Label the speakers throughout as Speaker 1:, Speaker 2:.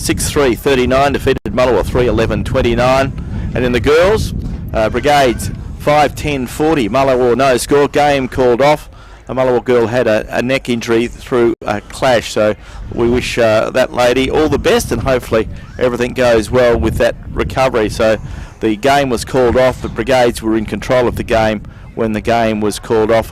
Speaker 1: 6-3 39, defeated Mullawa 3-11 29. And in the girls, Brigades 5-10 40, Mullawa no score, game called off. A Mullawa girl had a neck injury through a clash, so we wish that lady all the best, and hopefully everything goes well with that recovery. So the game was called off, but Brigades were in control of the game when the game was called off.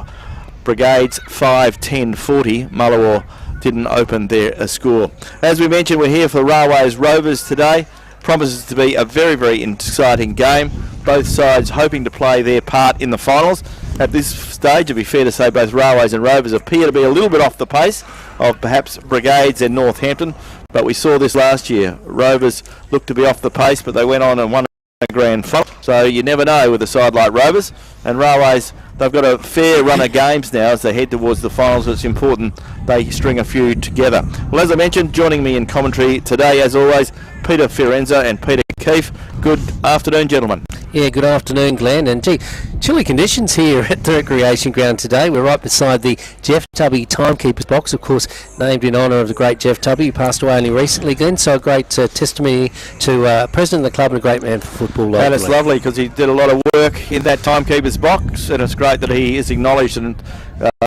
Speaker 1: Brigades 5-10 40, Mullawa didn't open their score. As we mentioned, we're here for Railways Rovers today. Promises to be a very, very exciting game. Both sides hoping to play their part in the finals. At this stage, it'd be fair to say both Railways and Rovers appear to be a little bit off the pace of perhaps Brigades and Northampton, but we saw this last year. Rovers looked to be off the pace, but they went on and won a grand final. So you never know with a side like Rovers. And Railways, they've got a fair run of games now as they head towards the finals. It's important they string a few together. Well, as I mentioned, joining me in commentary today, as always, Peter Fiorenza and Peter Keefe. Good afternoon, gentlemen.
Speaker 2: Yeah, good afternoon, Glenn. And gee, chilly conditions here at the recreation ground today. We're right beside the Jeff Tubby Timekeeper's box, of course, named in honour of the great Jeff Tubby, who passed away only recently, Glenn. So a great testimony to President of the club and a great man for football locally.
Speaker 1: And it's lovely because he did a lot of work in that Timekeeper's box, and it's great that he is acknowledged, and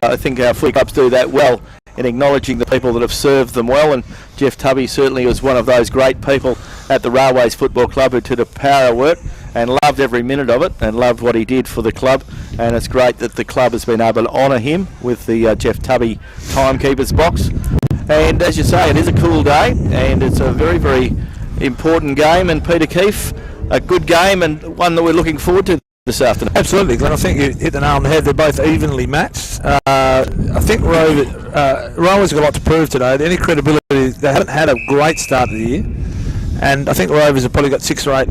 Speaker 1: I think our footy clubs do that well in acknowledging the people that have served them well, and Jeff Tubby certainly was one of those great people at the Railways Football Club who did a power of work and loved every minute of it and loved what he did for the club, and it's great that the club has been able to honour him with the Jeff Tubby Timekeeper's box. And as you say, it is a cool day and it's a very, very important game, and Peter Keefe, a good game and one that we're looking forward to this afternoon.
Speaker 3: Absolutely, Glenn. I think you hit the nail on the head. They're both evenly matched. I think Rovers have got a lot to prove today. Any credibility, they haven't had a great start of the year, and I think Rovers have probably got 6 or 8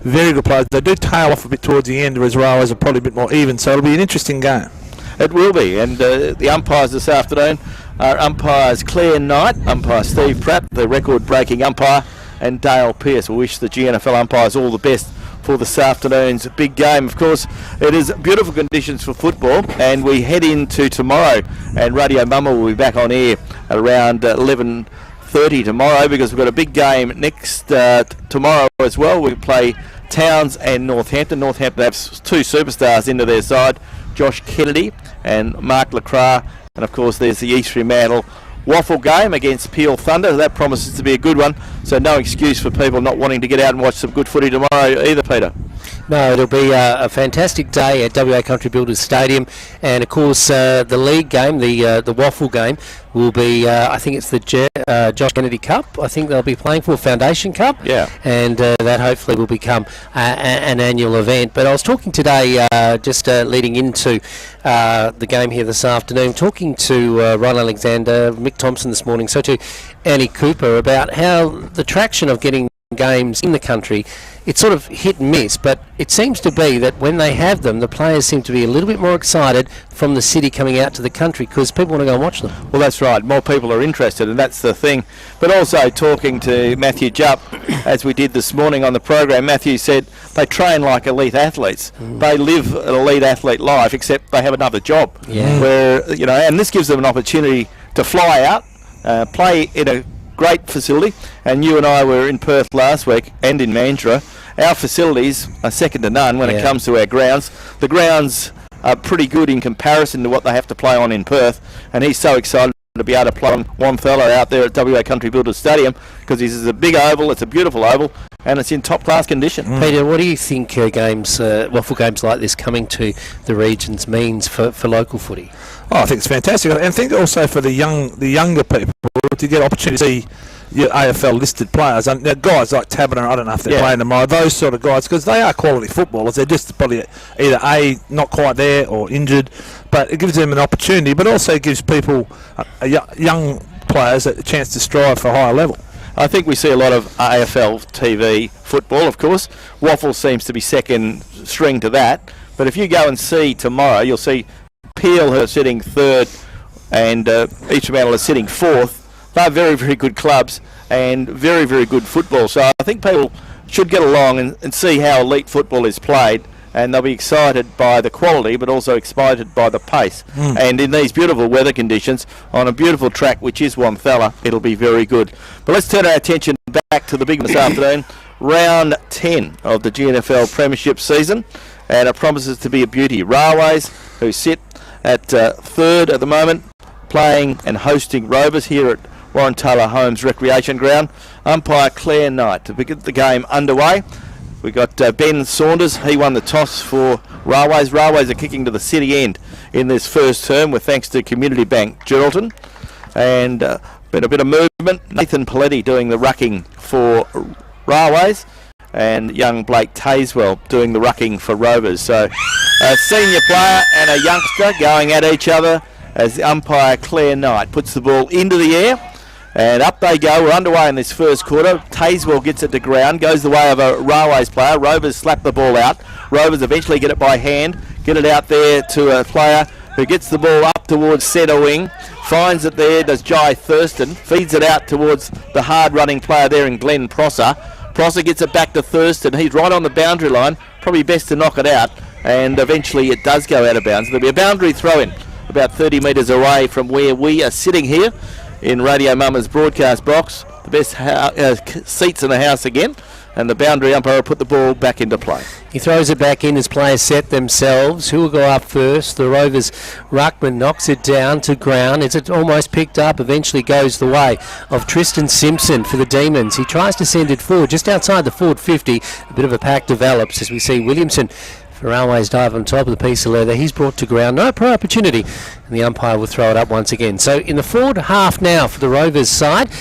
Speaker 3: very good players. They do tail off a bit towards the end, whereas Railways are probably a bit more even, so it'll be an interesting game.
Speaker 1: It will be, and the umpires this afternoon are umpires Claire Knight, umpire Steve Pratt, the record-breaking umpire, and Dale Pearce. We wish the GNFL umpires all the best for this afternoon's big game. Of course, it is beautiful conditions for football, and we head into tomorrow, and Radio Mumma will be back on air at around 11:30 tomorrow, because we've got a big game next tomorrow as well. We play Towns and Northampton. Northampton have 2 superstars into their side, Josh Kennedy and Mark Lacroix, and of course there's the East Fremantle Waffle game against Peel Thunder. That promises to be a good one, so no excuse for people not wanting to get out and watch some good footy tomorrow either, Peter.
Speaker 2: No, it'll be a fantastic day at WA Country Builders Stadium, and of course the league game, the Waffle game, will be I think it's the Josh Kennedy Cup. I think they'll be playing for Foundation Cup,
Speaker 1: yeah,
Speaker 2: and that hopefully will become an annual event. But I was talking today, just leading into the game here this afternoon, talking to Ron Alexander, Mick Thompson this morning, so to Annie Cooper, about how the traction of getting games in the country, it's sort of hit and miss, but it seems to be that when they have them, the players seem to be a little bit more excited from the city coming out to the country because people want to go and watch them.
Speaker 1: Well, that's right. More people are interested, and that's the thing. But also talking to Matthew Jupp, as we did this morning on the program, Matthew said they train like elite athletes. They live an elite athlete life, except they have another job.
Speaker 2: Yeah.
Speaker 1: Where, and this gives them an opportunity to fly out, play in a great facility, and you and I were in Perth last week and in Mandurah. Our facilities are second to none when it comes to our grounds. The grounds are pretty good in comparison to what they have to play on in Perth, and he's so excited to be able to play on Wonthella out there at WA Country Builders Stadium, because this is a big oval, it's a beautiful oval, and it's in top class condition.
Speaker 2: Peter, what do you think waffle games like this coming to the regions means for local footy?
Speaker 3: Oh, I think it's fantastic, and I think also for the younger people to get opportunity to see your AFL listed players, and guys like Taberner, I don't know if they're playing tomorrow, those sort of guys, because they are quality footballers. They're just probably either not quite there or injured, but it gives them an opportunity, but also gives people, young players, a chance to strive for a higher level.
Speaker 1: I think we see a lot of AFL TV football, of course. Waffle seems to be second string to that, but if you go and see tomorrow, you'll see Peel, who are sitting third, and East Fremantle is sitting fourth. They're very, very good clubs and very, very good football. So I think people should get along and see how elite football is played, and they'll be excited by the quality but also excited by the pace. And in these beautiful weather conditions on a beautiful track which is Wonthella, it'll be very good. But let's turn our attention back to the big one this afternoon. Round 10 of the GNFL Premiership season, and it promises to be a beauty. Railways, who sit at third at the moment, playing and hosting Rovers here at Warren Taylor Holmes Recreation Ground. Umpire Claire Knight to get the game underway. We got Ben Saunders. He won the toss for Railways. Railways are kicking to the city end in this first term, with thanks to Community Bank Geraldton, and been a bit of movement. Nathan Paletti doing the rucking for Railways, and young Blake Tazewell doing the rucking for Rovers. So a senior player and a youngster going at each other as the umpire Claire Knight puts the ball into the air. And up they go. We're underway in this first quarter. Tazewell gets it to ground, goes the way of a Railways player. Rovers slap the ball out. Rovers eventually get it by hand, get it out there to a player who gets the ball up towards centre wing, finds it there, does Jai Thurston, feeds it out towards the hard-running player there in Glenn Prosser. Prosser gets it back to Thurston. He's right on the boundary line. Probably best to knock it out, and eventually it does go out of bounds. There'll be a boundary throw-in about 30 metres away from where we are sitting here in Radio Mama's broadcast box. The best seats in the house again, and the boundary umpire will put the ball back into play.
Speaker 2: He throws it back in as players set themselves. Who will go up first? The Rovers ruckman knocks it down to ground. It's almost picked up. Eventually goes the way of Tristan Simpson for the Demons. He tries to send it forward just outside the forward 50. A bit of a pack develops as we see Williamson for Railways dive on top of the piece of leather. He's brought to ground. No pro opportunity, and the umpire will throw it up once again. So in the forward half now for the Rovers side,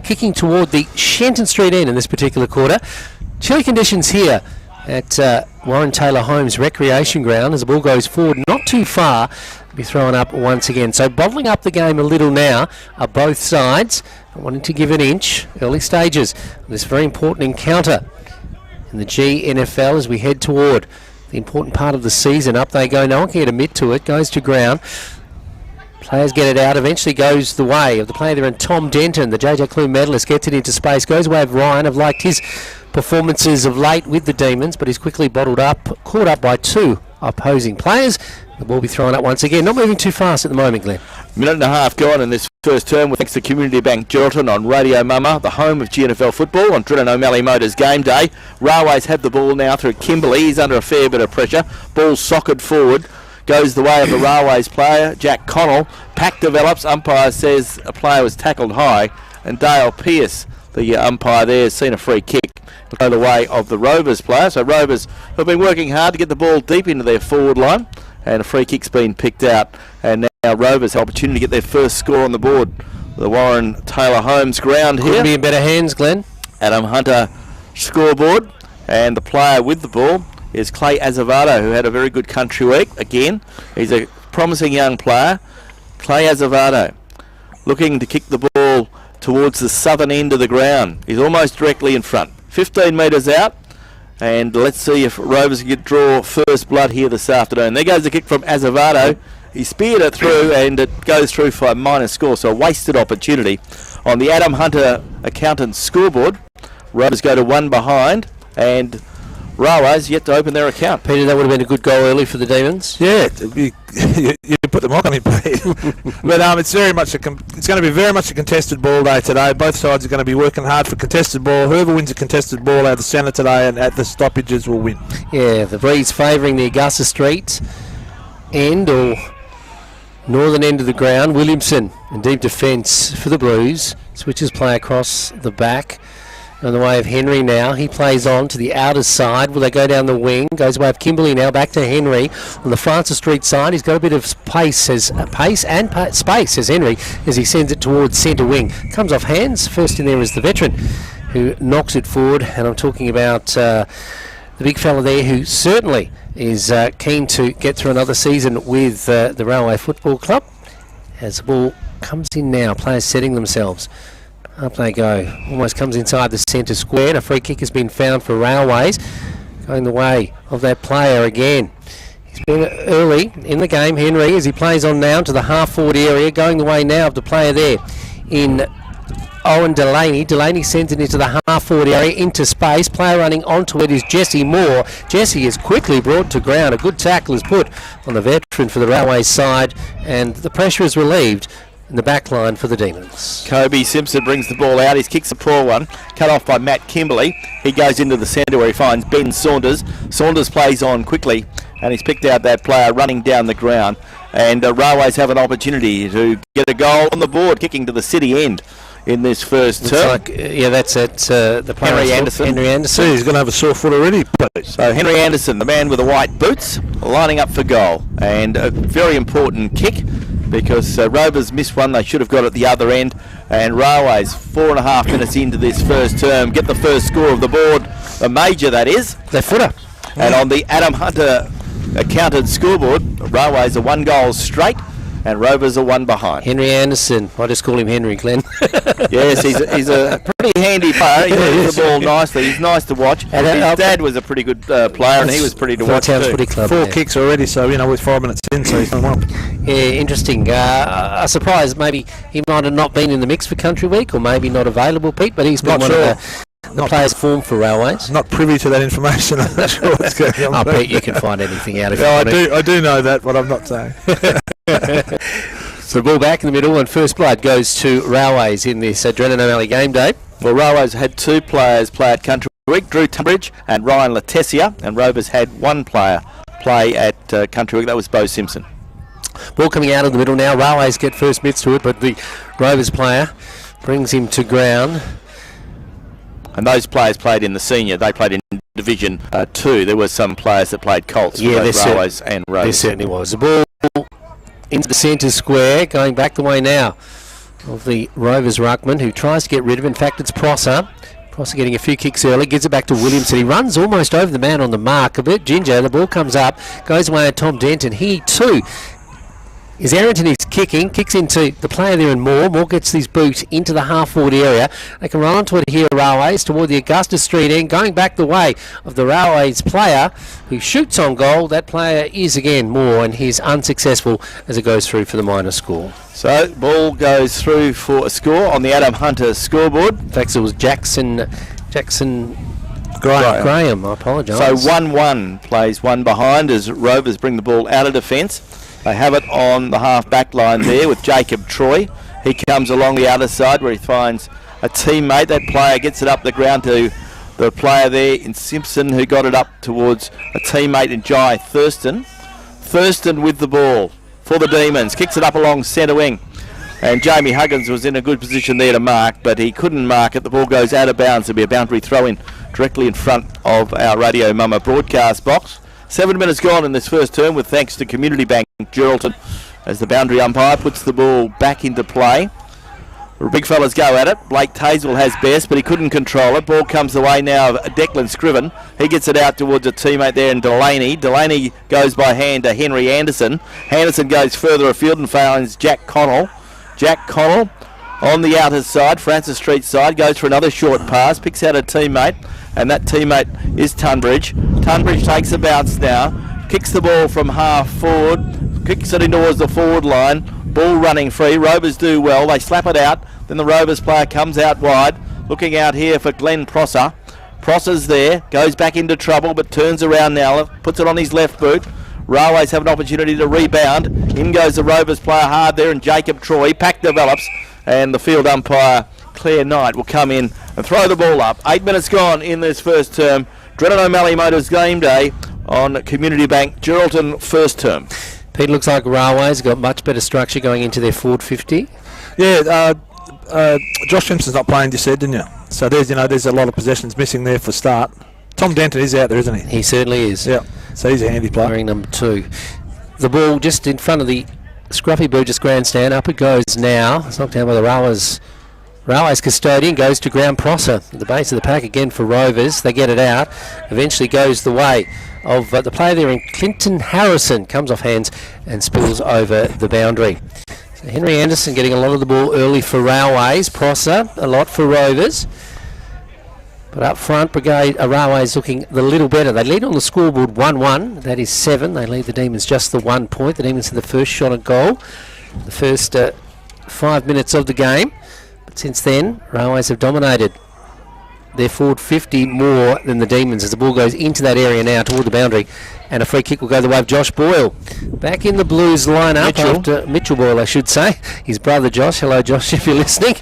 Speaker 2: kicking toward the Shenton Street end in this particular quarter. Chilly conditions here at Warren Taylor Holmes Recreation Ground as the ball goes forward not too far. Be thrown up once again. So bottling up the game a little now are both sides, wanting to give an inch. Early stages of this very important encounter in the GNFL as we head toward the important part of the season. Up they go. No one can get a mitt to it. Goes to ground. Players get it out. Eventually goes the way of the player there, and Tom Denton, the JJ Clune medalist, gets it into space. Goes away of Ryan. I've liked his performances of late with the Demons, but he's quickly bottled up, caught up by two opposing players. The ball will be thrown up once again. Not moving too fast at the moment, Glenn.
Speaker 1: Minute and a half gone in this first term, with thanks to Community Bank Geraldton on Radio Mama, the home of GNFL football on Drennan O'Malley Motors game day. Railways have the ball now through Kimberley. He's under a fair bit of pressure. Ball socked forward. Goes the way of the Railways player, Jack Connell. Pack develops. Umpire says a player was tackled high, and Dale Pearce, the umpire there, has seen a free kick go the way of the Rovers player. So Rovers have been working hard to get the ball deep into their forward line, and a free kick's been picked out, and now Rovers have opportunity to get their first score on the board. The Warren Taylor Holmes ground here.
Speaker 2: Couldn't be in better hands, Glenn.
Speaker 1: Adam Hunter scoreboard, and the player with the ball is Clay Azevedo, who had a very good country week. Again, he's a promising young player. Clay Azevedo looking to kick the ball towards the southern end of the ground. He's almost directly in front. 15 metres out, and let's see if Rovers can draw first blood here this afternoon. There goes the kick from Azevedo. He speared it through, and it goes through for a minor score, so a wasted opportunity. On the Adam Hunter accountant's scoreboard, Rovers go to one behind, and Railways yet to open their account.
Speaker 2: Peter, that would have been a good goal early for the Demons.
Speaker 3: Yeah, you put the mock on him, Pete. But it's very much it's going to be very much a contested ball day today. Both sides are going to be working hard for contested ball. Whoever wins a contested ball out of the centre today and at the stoppages will win.
Speaker 2: Yeah, the breeze favouring the Augusta Street end or northern end of the ground. Williamson in deep defence for the Blues. Switches play across the back. On the way of Henry now. He plays on to the outer side. Will they go down the wing? Goes away of Kimberley now. Back to Henry on the Francis Street side. He's got a bit of space, says Henry, as he sends it towards centre wing. Comes off hands. First in there is the veteran who knocks it forward. And I'm talking about the big fella there who certainly is keen to get through another season with the Railway Football Club. As the ball comes in now, players setting themselves. Up they go. Almost comes inside the centre square, and a free kick has been found for Railways. Going the way of that player again. He's been early in the game, Henry, as he plays on now to the half-forward area. Going the way now of the player there in Owen Delaney. Delaney sends it into the half-forward area, into space. Player running onto it is Jesse Moore. Jesse is quickly brought to ground. A good tackle is put on the veteran for the Railways side, and the pressure is relieved in the back line for the Demons.
Speaker 1: Kobe Simpson brings the ball out. He kicks a poor one. Cut off by Matt Kimberley. He goes into the centre where he finds Ben Saunders. Saunders plays on quickly, and he's picked out that player running down the ground. And Railways have an opportunity to get a goal on the board, kicking to the city end in this first term.
Speaker 2: That's it. The player
Speaker 1: Henry Anderson.
Speaker 3: See, he's going to have a sore foot already, please.
Speaker 1: So Henry Anderson, the man with the white boots, lining up for goal. And a very important kick, because Rovers missed one. They should have got at the other end. And Railways, 4.5 minutes into this first term, get the first score of the board. A major, that is.
Speaker 2: Their footer.
Speaker 1: And on the Adam Hunter accounted scoreboard, Railways are 1 goal straight and Rovers are 1 behind.
Speaker 2: Henry Anderson. I just call him Henry, Glenn.
Speaker 1: Yes, he's a pretty handy player. He moves the ball nicely. He's nice to watch. And his dad was a pretty good player, and he was pretty to watch too.
Speaker 2: Club,
Speaker 3: 4 kicks already, so with 5 minutes in, so he's done well.
Speaker 2: Yeah, interesting. A surprise. Maybe he might have not been in the mix for Country Week, or maybe not available, Pete. But he's been one of the players formed for Railways.
Speaker 3: Not privy to that information. I'm not sure what's going on.
Speaker 2: Pete, you can find anything out of it.
Speaker 3: I do know that, but I'm not saying.
Speaker 2: So the ball back in the middle, and first blood goes to Railways in this Drennan O'Malley game day.
Speaker 1: Well, Railways had 2 players play at Country Week, Drew Tunbridge and Ryan Letessia, and Rovers had 1 player play at Country Week. That was Bo Simpson.
Speaker 2: Ball coming out of the middle now. Railways get first mitts to it, but the Rovers player brings him to ground.
Speaker 1: And those players played in the senior. They played in Division 2. There were some players that played Colts for both Railways and Rovers.
Speaker 2: There certainly was. The ball into the centre square, going back the way now of the Rovers ruckman, who tries to get rid of it. In fact, it's Prosser. Prosser getting a few kicks early, gives it back to Williamson. He runs almost over the man on the mark. A bit ginger. The ball comes up, goes away at Tom Denton. He too is Errington is kicking, kicks into the player there and Moore. Moore gets his boot into the half-forward area. They can run onto it here, Railways, toward the Augusta Street end, going back the way of the Railways player who shoots on goal. That player is again Moore, and he's unsuccessful as it goes through for the minor score.
Speaker 1: So, ball goes through for a score on the Adam Hunter scoreboard.
Speaker 2: In fact, it was Jackson Graham, I apologise.
Speaker 1: So 1-1 plays 1 behind as Rovers bring the ball out of defence. They have it on the half-back line there with Jacob Troy. He comes along the other side where he finds a teammate. That player gets it up the ground to the player there in Simpson, who got it up towards a teammate in Jai Thurston. Thurston with the ball for the Demons. Kicks it up along centre wing. And Jamie Huggins was in a good position there to mark, but he couldn't mark it. The ball goes out of bounds. There'll be a boundary throw-in directly in front of our Radio Mama broadcast box. 7 minutes gone in this first term, with thanks to Community Bank Geraldton, as the boundary umpire puts the ball back into play. The big fellas go at it. Blake Tazel has best, but he couldn't control it. Ball comes the way now of Declan Scriven. He gets it out towards a teammate there in Delaney. Delaney goes by hand to Henry Anderson. Anderson goes further afield and finds Jack Connell. Jack Connell on the outer side, Francis Street side, goes for another short pass, picks out a teammate, and that teammate is Tunbridge. Tunbridge takes a bounce now, kicks the ball from half forward, kicks it in towards the forward line, ball running free. Rovers do well, they slap it out, then the Rovers player comes out wide, looking out here for Glenn Prosser. Prosser's there, goes back into trouble, but turns around now, puts it on his left boot. Railways have an opportunity to rebound. In goes the Rovers player hard there, and Jacob Troy. Pack develops, and the field umpire Claire Knight will come in and throw the ball up. 8 minutes gone in this first term. Drennan O'Malley Motors game day on Community Bank Geraldton first term.
Speaker 2: Pete, looks like Railways got much better structure going into their forward 50.
Speaker 3: Yeah, Josh Simpson's not playing, you said, didn't you? So there's a lot of possessions missing there for start. Tom Denton is out there, isn't he?
Speaker 2: He certainly is.
Speaker 3: Yeah, so he's a handy player.
Speaker 2: Wearing number 2. The ball just in front of the Scruffy Burgess grandstand. Up it goes now. It's knocked down by the Railways custodian. Goes to ground. Prosser at the base of the pack again for Rovers. They get it out. Eventually goes the way of the player there in Clinton Harrison. Comes off hands and spills over the boundary. So Henry Anderson getting a lot of the ball early for Railways. Prosser a lot for Rovers. But up front, Railways looking a little better. They lead on the scoreboard 1-1. That is 7. They lead the Demons just the 1 point. The Demons had the first shot at goal, the first 5 minutes of the game. But since then, Railways have dominated They're forward 50 more than the Demons as the ball goes into that area now toward the boundary. And a free kick will go the way of Josh Boyle. Back in the Blues lineup after Mitchell Boyle, I should say. His brother Josh. Hello, Josh, if you're listening.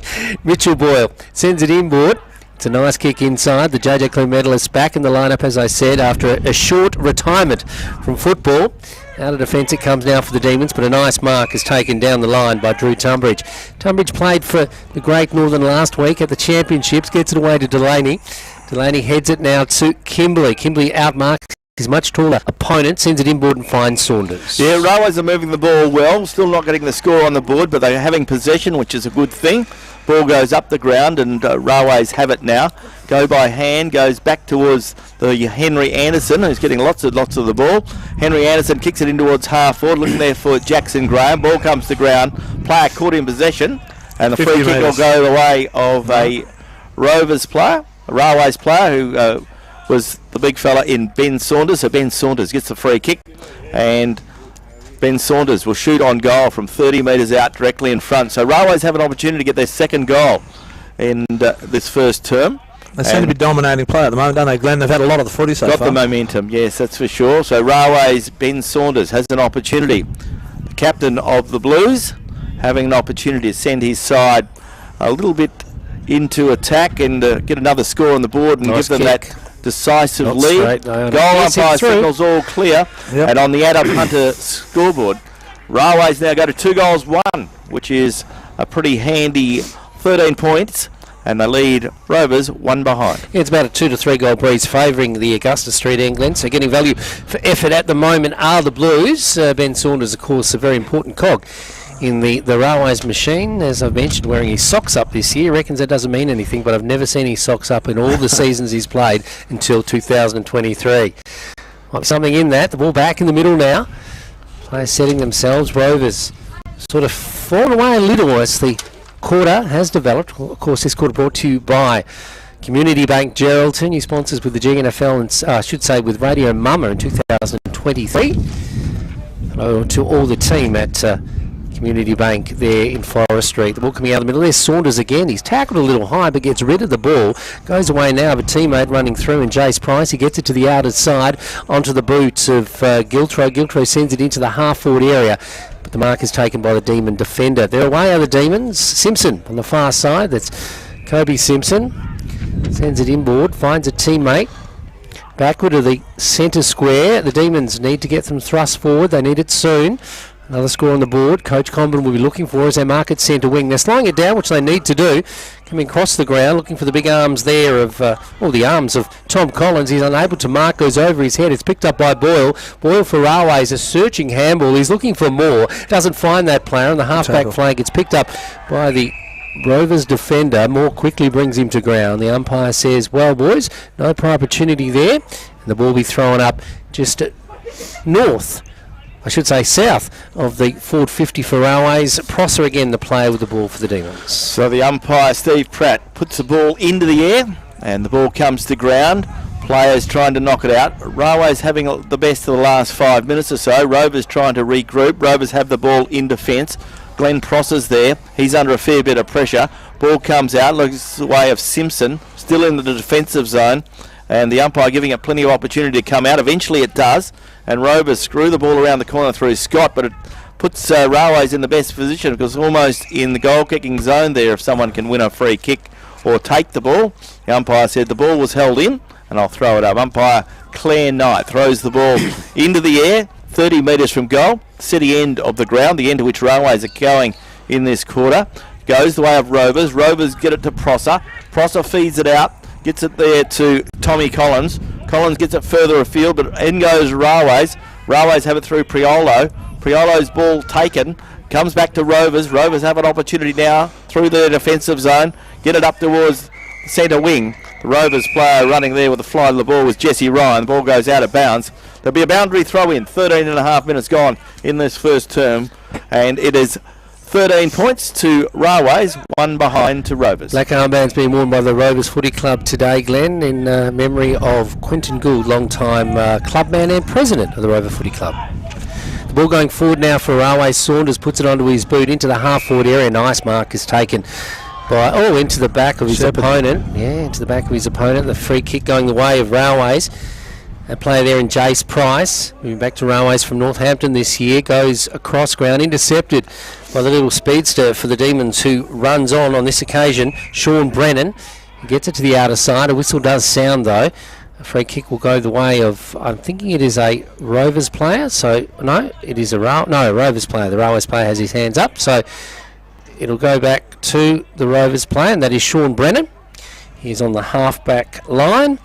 Speaker 2: Mitchell Boyle sends it inboard. It's a nice kick inside. The JJ Clue medalist back in the lineup, as I said, after a short retirement from football. Out of defence it comes now for the Demons, but a nice mark is taken down the line by Drew Tunbridge. Tunbridge played for the Great Northern last week at the Championships, gets it away to Delaney. Delaney heads it now to Kimberley. Kimberley outmarks his much taller opponent, sends it inboard and finds Saunders.
Speaker 1: Yeah, Railways are moving the ball well, still not getting the score on the board, but they're having possession, which is a good thing. Ball goes up the ground and Railways have it now. Go by hand, goes back towards the Henry Anderson, who's getting lots of the ball. Henry Anderson kicks it in towards half forward, looking there for Jackson Graham. Ball comes to ground, player caught in possession, and the free kick will go the way of a Rovers player, a Railways player who was the big fella in Ben Saunders. So Ben Saunders gets the free kick, and Ben Saunders will shoot on goal from 30 metres out directly in front. So Railways have an opportunity to get their second goal in this first term.
Speaker 3: They seem to be dominating play at the moment, don't they, Glenn? They've had a lot of the footy so far.
Speaker 1: Got the momentum, yes, that's for sure. So Railways, Ben Saunders has an opportunity. The captain of the Blues having an opportunity to send his side a little bit into attack and get another score on the board and give them that decisive lead. Goal umpire signals all clear. Yep. And on the Adam Hunter scoreboard, Railways now go to 2-1, which is a pretty handy 13 points, and they lead Rovers 1 behind.
Speaker 2: Yeah, it's about a 2 to 3 goal breeze favouring the Augusta Street England. So getting value for effort at the moment are the Blues. Ben Saunders, of course, a very important cog in the Railways machine, as I've mentioned, wearing his socks up this year. Reckons that doesn't mean anything, but I've never seen his socks up in all the seasons he's played until 2023. Might be something in that. The ball back in the middle now. Players setting themselves. Rovers sort of fallen away a little as the quarter has developed. Of course, this quarter brought to you by Community Bank Geraldton, your sponsors with the GNFL and I should say with Radio Mama in 2023. Hello to all the team at Community Bank there in Forest Street. The ball coming out of the middle. There's Saunders again. He's tackled a little high but gets rid of the ball. Goes away now of a teammate running through and Jace Price. He gets it to the outer side onto the boots of Giltro. Giltro sends it into the half-forward area. But the mark is taken by the Demon defender. They're away are the Demons. Simpson on the far side. That's Kobe Simpson. Sends it inboard. Finds a teammate. Backward to the centre square. The Demons need to get them thrust forward. They need it soon. Another score on the board. Coach Comben will be looking for as they mark it centre wing. They're slowing it down, which they need to do. Coming across the ground, looking for the big arms there of, the arms of Tom Collins. He's unable to mark, goes over his head. It's picked up by Boyle. Boyle for Railways, a searching handball. He's looking for more. Doesn't find that player on the half-back flank. It's picked up by the Rovers defender. More quickly brings him to ground. The umpire says, well, boys, no prior opportunity there. And the ball will be thrown up just north. I should say south of the forward 50 for Railways. Prosser again the player with the ball for the Demons.
Speaker 1: So the umpire, Steve Pratt, puts the ball into the air and the ball comes to ground. Players trying to knock it out. Railways having the best of the last 5 minutes or so. Rovers trying to regroup. Rovers have the ball in defence. Glenn Prosser's there. He's under a fair bit of pressure. Ball comes out, looks the way of Simpson, still in the defensive zone. And the umpire giving it plenty of opportunity to come out. Eventually it does. And Rovers screw the ball around the corner through Scott, but it puts Railways in the best position because almost in the goal-kicking zone there if someone can win a free kick or take the ball. The umpire said the ball was held in, and I'll throw it up. Umpire Claire Knight throws the ball into the air, 30 metres from goal, city end of the ground, the end to which Railways are going in this quarter. Goes the way of Rovers. Rovers get it to Prosser. Prosser feeds it out. Gets it there to Tommy Collins. Collins gets it further afield, but in goes Railways. Railways have it through Priolo. Priolo's ball taken. Comes back to Rovers. Rovers have an opportunity now through the defensive zone. Get it up towards the centre wing. The Rovers player running there with the fly of the ball was Jesse Ryan. The ball goes out of bounds. There'll be a boundary throw in. 13 and a half minutes gone in this first term. And it is 13 points to Railways, 1 behind to Rovers.
Speaker 2: Black armbands being worn by the Rovers Footy Club today, Glenn, in memory of Quentin Gould, long-time clubman and president of the Rover Footy Club. The ball going forward now for Railways. Saunders puts it onto his boot into the half-forward area. Nice mark is taken into the back of his opponent. Yeah, into the back of his opponent. The free kick going the way of Railways. A player there in Jace Price, moving back to Railways from Northampton this year, goes across ground, intercepted by the little speedster for the Demons, who runs on this occasion, Sean Brennan. He gets it to the outer side. A whistle does sound though. A free kick will go the way of, I'm thinking it is a Rovers player. So, no, it is a Rovers player. The Railways player has his hands up. So, it'll go back to the Rovers player, and that is Sean Brennan. He's on the half-back line.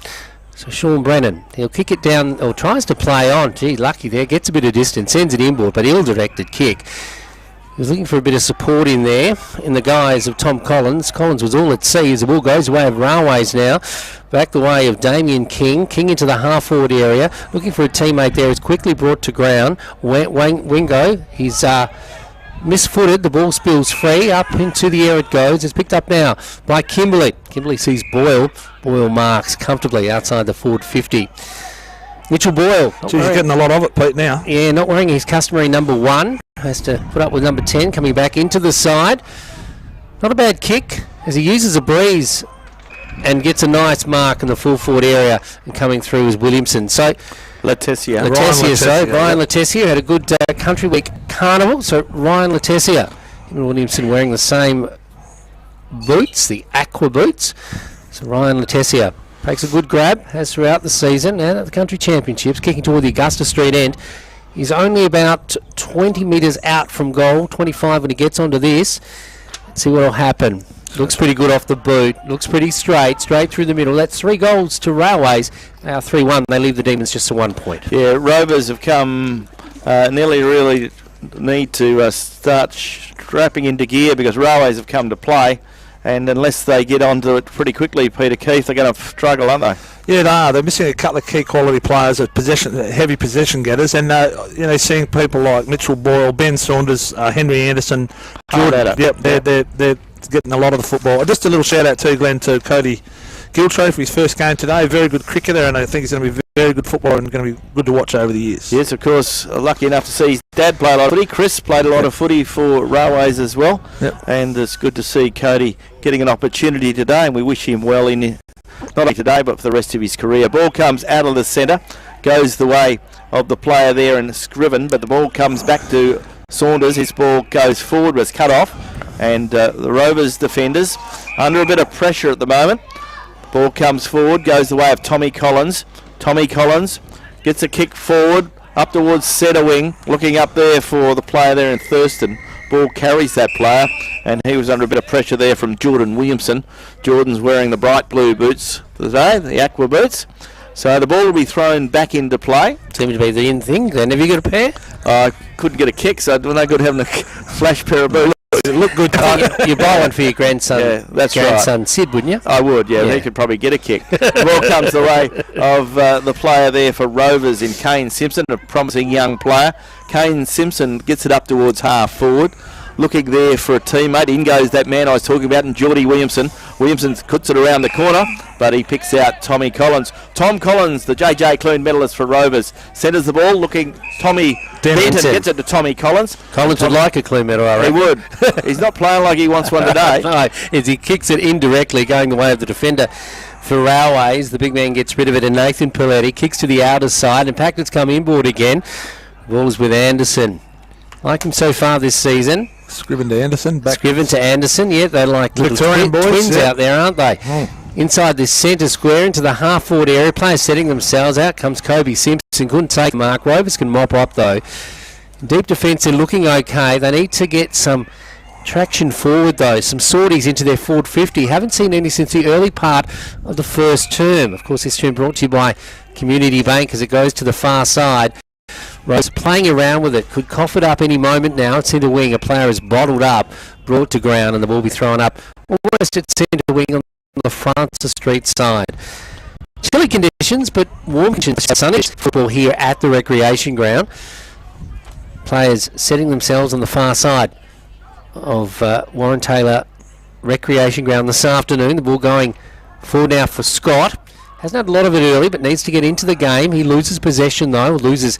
Speaker 2: So Sean Brennan, he'll kick it down, or tries to play on. Gee, lucky there, gets a bit of distance, sends it inboard, but ill-directed kick. He was looking for a bit of support in there, in the guise of Tom Collins. Collins was all at sea as the ball goes the way of Railways now. Back the way of Damien King. King into the half-forward area, looking for a teammate there. Is quickly brought to ground. Wingo, he's misfooted, the ball spills free, up into the air it goes. It's picked up now by Kimberley. Kimberley sees Boyle. Boyle marks comfortably outside the forward 50. Mitchell Boyle.
Speaker 3: He's getting a lot of it, Pete, now.
Speaker 2: Yeah, not wearing his customary number 1. Has to put up with number 10, coming back into the side. Not a bad kick as he uses a breeze and gets a nice mark in the full forward area, and coming through is Williamson. So Brian Letessier had a good Country Week carnival. So Ryan Letessier, Williamson wearing the same boots, the aqua boots. So Ryan Letessier takes a good grab, as throughout the season, and at the Country Championships, kicking toward the Augusta Street end. He's only about 20 metres out from goal, 25 when he gets onto this. Let's see what will happen. Looks pretty good off the boot. Looks pretty straight through the middle. That's 3 goals to Railways. They are 3-1. They leave the Demons just to 1 point.
Speaker 1: Yeah, Rovers have come nearly really need to start strapping into gear, because Railways have come to play. And unless they get onto it pretty quickly, Peter Keith, they're going to struggle, aren't they?
Speaker 3: Yeah, they are. They're missing a couple of key quality players, heavy possession getters, and seeing people like Mitchell Boyle, Ben Saunders, Henry Anderson, Jordan. Yep, they're getting a lot of the football. Just a little shout out too, Glenn, to Cody Giltree for his first game today. Very good cricketer, and I think he's going to be very good footballer and going to be good to watch over the years.
Speaker 1: Yes, of course. Lucky enough to see his dad play a lot of footy. Chris played a lot of footy for Railways as well.
Speaker 3: Yep.
Speaker 1: And it's good to see Cody getting an opportunity today, and we wish him well in, not only today, but for the rest of his career. Ball comes out of the centre, goes the way of the player there in Scriven, but the ball comes back to Saunders. His ball goes forward, was cut off, and the Rovers defenders under a bit of pressure at the moment. Ball comes forward, goes the way of Tommy Collins. Tommy Collins gets a kick forward, up towards centre wing, looking up there for the player there in Thurston. Ball carries that player, and he was under a bit of pressure there from Jordan Williamson. Jordan's wearing the bright blue boots today, the aqua boots. So the ball will be thrown back into play.
Speaker 2: Seems to be the in thing. Then have you got a pair?
Speaker 1: I couldn't get a kick, so no good having a flash pair of boots.
Speaker 3: It looked good.
Speaker 2: You buy one for your grandson.
Speaker 1: Yeah, that's
Speaker 2: grandson
Speaker 1: right.
Speaker 2: Sid, wouldn't you?
Speaker 1: I would, yeah. He could probably get a kick. The ball comes the way of the player there for Rovers in Kane Simpson, a promising young player. Kane Simpson gets it up towards half forward, looking there for a teammate. In goes that man I was talking about, and Geordie Williamson. Williamson puts it around the corner, but he picks out Tommy Collins. Tom Collins, the J.J. Clune medalist for Rovers, centres the ball, looking Tommy Denton gets it to Tommy Collins.
Speaker 2: Collins would like a Clune medal, I reckon.
Speaker 1: He would. He's not playing like he wants one today.
Speaker 2: No, as he kicks it indirectly, going the way of the defender for Railways. The big man gets rid of it, and Nathan Paletti kicks to the outer side. In fact, it's come inboard again. Ball is with Anderson. Like him so far this season.
Speaker 3: Scriven to Anderson.
Speaker 2: Scriven to Anderson, yeah, they're like little twins out there, aren't they? Oh. Inside this centre square into the half-forward area, players setting themselves. Out comes Kobe Simpson, couldn't take Mark. Rovers can mop up though. Deep defence, they're looking okay. They need to get some traction forward though, some sorties into their forward 50. Haven't seen any since the early part of the first term. Of course, this term brought to you by Community Bank as it goes to the far side. Rose playing around with it, could cough it up any moment now. It's in the wing, a player is bottled up, brought to ground, and the ball will be thrown up almost at centre wing on the Francis Street side. Chilly conditions, but warm conditions. Sunny football here at the recreation ground. Players setting themselves on the far side of Warren Taylor recreation ground this afternoon. The ball going forward now for Scott. Hasn't had a lot of it early, but needs to get into the game. He loses possession though, loses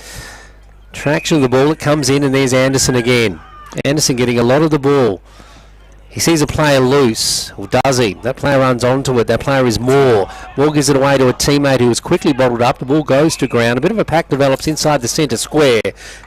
Speaker 2: traction of the ball. It comes in, and there's Anderson again. Anderson getting a lot of the ball. He sees a player loose, or does he? That player runs onto it. That player is Moore. Moore gives it away to a teammate who is quickly bottled up. The ball goes to ground. A bit of a pack develops inside the centre square.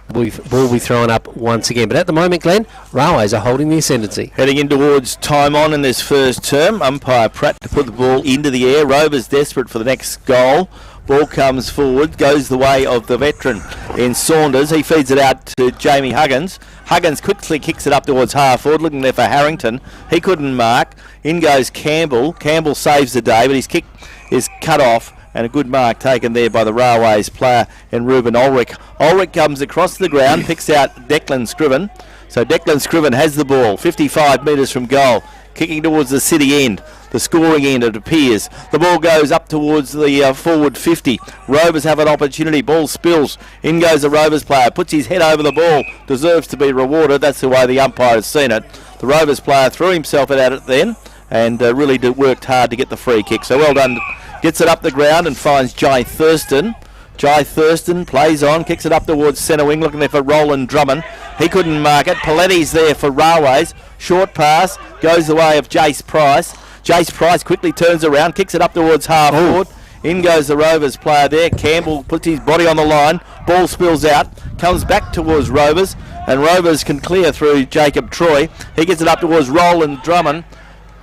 Speaker 2: The ball will be thrown up once again. But at the moment, Glenn, Railways are holding the ascendancy.
Speaker 1: Heading in towards time on in this first term. Umpire Pratt to put the ball into the air. Rovers desperate for the next goal. Ball comes forward, goes the way of the veteran in Saunders. He feeds it out to Jamie Huggins. Huggins quickly kicks it up towards half forward, looking there for Harrington. He couldn't mark. In goes Campbell. Campbell saves the day, but his kick is cut off, and a good mark taken there by the Railways player in Ruben Ulrich. Ulrich comes across the ground, picks out Declan Scriven. So Declan Scriven has the ball, 55 metres from goal, kicking towards the city end. The scoring end, it appears. The ball goes up towards the forward 50. Rovers have an opportunity. Ball spills. In goes the Rovers player. Puts his head over the ball. Deserves to be rewarded. That's the way the umpire has seen it. The Rovers player threw himself at it then and really worked hard to get the free kick. So well done. Gets it up the ground and finds Jai Thurston. Jai Thurston plays on, kicks it up towards centre wing, looking there for Roland Drummond. He couldn't mark it. Paletti's there for Railways. Short pass. Goes the way of Jace Price. Jace Price quickly turns around, kicks it up towards half forward. In goes the Rovers player there. Campbell puts his body on the line. Ball spills out, comes back towards Rovers, and Rovers can clear through Jacob Troy. He gets it up towards Roland Drummond,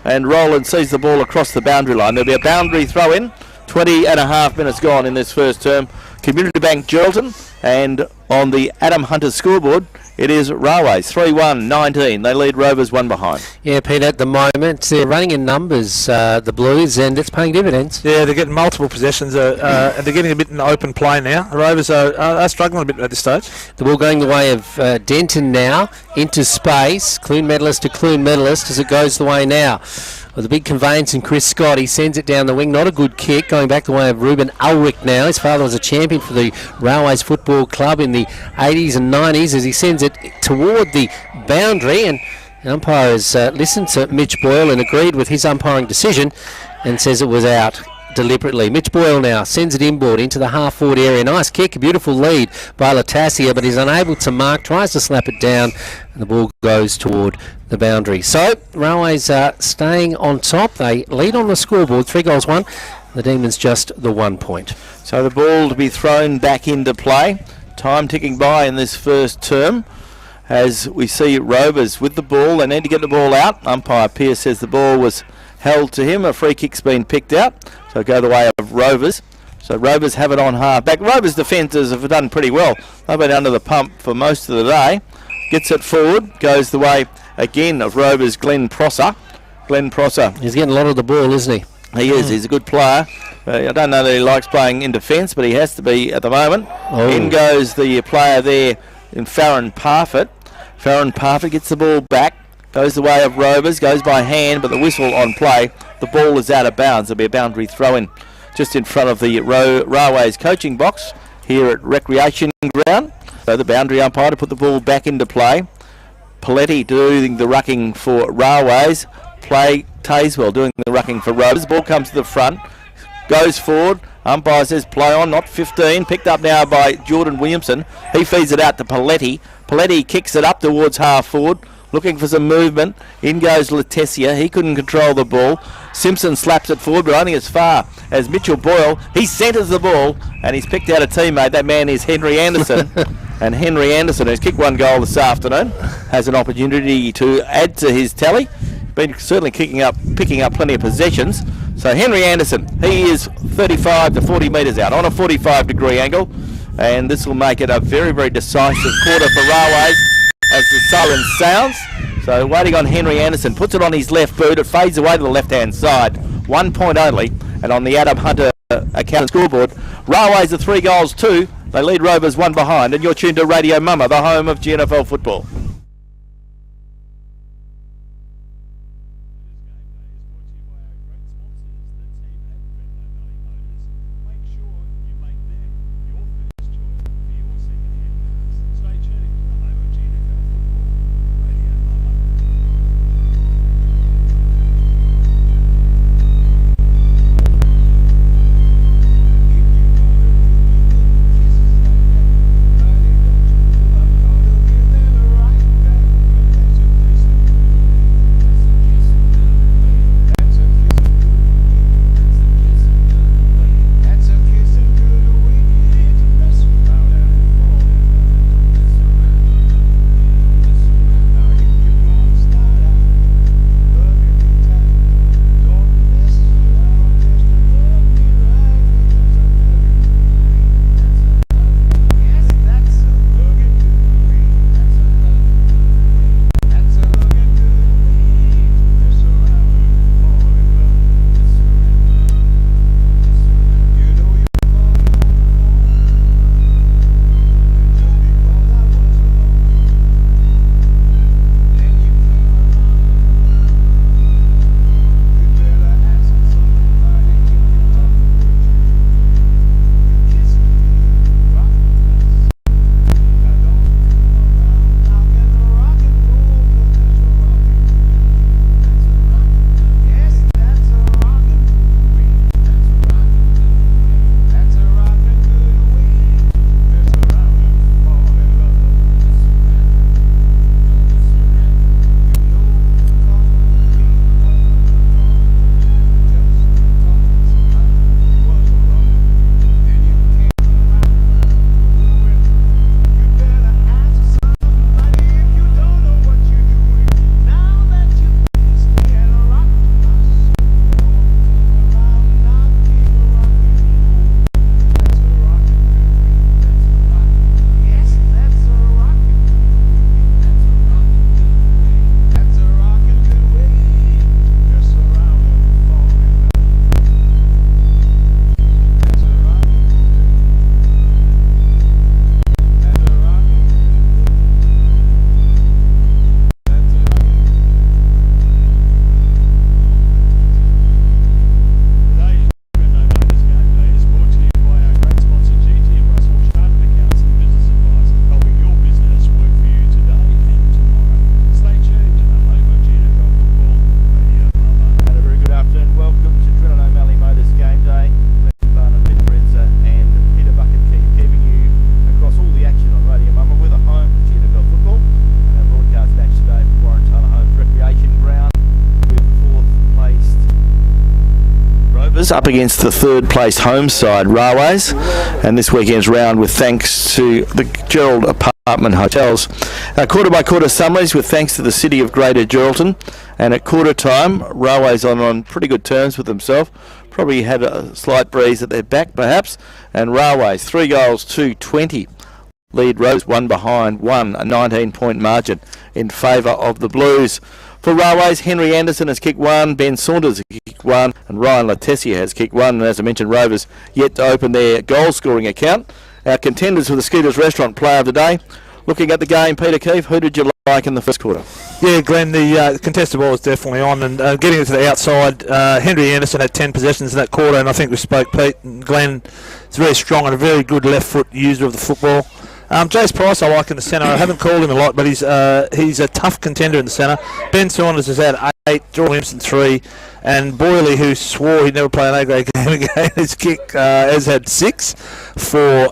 Speaker 1: and Roland sees the ball across the boundary line. There'll be a boundary throw in. 20 and a half minutes gone in this first term. Community Bank Geraldton, and on the Adam Hunter scoreboard, it is Railways 3-1-19. They lead Rovers 1 behind.
Speaker 2: Yeah, Pete, at the moment, they're running in numbers, the Blues, and it's paying dividends.
Speaker 3: Yeah, they're getting multiple possessions, and they're getting a bit in open play now. The Rovers are struggling a bit at this stage.
Speaker 2: The ball going the way of Denton now, into space. Clune medalist to Clune medalist as it goes the way now. With a big conveyance and Chris Scott, he sends it down the wing. Not a good kick, going back the way of Ruben Ulrich now. His father was a champion for the Railways Football Club in the 80s and 90s as he sends it toward the boundary, and the umpire has listened to Mitch Boyle and agreed with his umpiring decision and says it was out deliberately. Mitch Boyle now sends it inboard into the half-forward area. Nice kick, a beautiful lead by Latassia, but he's unable to mark, tries to slap it down, and the ball goes toward the boundary. So, Railways are staying on top. They lead on the scoreboard, 3-1. The Demons just the 1 point.
Speaker 1: So the ball to be thrown back into play. Time ticking by in this first term as we see Rovers with the ball. They need to get the ball out. Umpire Pearce says the ball was held to him. A free kick's been picked out. So go the way of Rovers. So Rovers have it on half back. Rovers defenders have done pretty well. They've been under the pump for most of the day. Gets it forward. Goes the way again of Rovers' Glenn Prosser. Glenn Prosser.
Speaker 2: He's getting a lot of the ball, isn't he?
Speaker 1: He is. He's a good player. I don't know that he likes playing in defence, but he has to be at the moment. In goes the player there in Farron Parfitt. Farron Parfitt gets the ball back. Goes the way of Rovers. Goes by hand, but the whistle on play. The ball is out of bounds. There'll be a boundary throw-in just in front of the Railways coaching box here at Recreation Ground. So the boundary umpire to put the ball back into play. Paletti doing the rucking for Railways. Play Tazewell doing the rucking for Rovers. Ball comes to the front. Goes forward. Umpire says play on, not 15. Picked up now by Jordan Williamson. He feeds it out to Paletti. Paletti kicks it up towards half forward. Looking for some movement. In goes Latassia. He couldn't control the ball. Simpson slaps it forward, but only as far as Mitchell Boyle. He centres the ball, and he's picked out a teammate. That man is Henry Anderson. And Henry Anderson, who's kicked 1 goal this afternoon, has an opportunity to add to his tally. Been certainly picking up plenty of possessions. So Henry Anderson, he is 35 to 40 metres out on a 45-degree angle, and this will make it a very, very decisive quarter for Railways as the siren sounds. So waiting on Henry Anderson, puts it on his left boot, it fades away to the left-hand side. 1 point only, and on the Adam Hunter account scoreboard, Railways are 3-2. They lead Rovers 1 behind, and you're tuned to Radio Mama, the home of GNFL football. Rovers up against the third place home side, Railways, and this weekend's round with thanks to the Gerald Apartment Hotels. Quarter by quarter summaries with thanks to the City of Greater Geraldton, and at quarter time, Railways on pretty good terms with themselves. Probably had a slight breeze at their back perhaps, and Railways 3 goals to 20. Lead Rovers 1 behind 1, a 19-point margin in favour of the Blues. For Railways, Henry Anderson has kicked 1, Ben Saunders has kicked 1, and Ryan Letessia has kicked 1. And as I mentioned, Rovers yet to open their goal-scoring account. Our contenders for the Scooters Restaurant Player of the Day. Looking at the game, Peter Keefe, who did you like in the first quarter?
Speaker 3: Yeah, Glenn, the contested ball was definitely on, and getting it to the outside, Henry Anderson had 10 possessions in that quarter, and I think we spoke, Pete, and Glenn is very strong and a very good left-foot user of the football. Jace Price I like in the centre. I haven't called him a lot, but he's a tough contender in the centre. Ben Saunders has had 8, Jordan Williamson 3, and Boyley, who swore he'd never play an A-grade game again, has had 6 for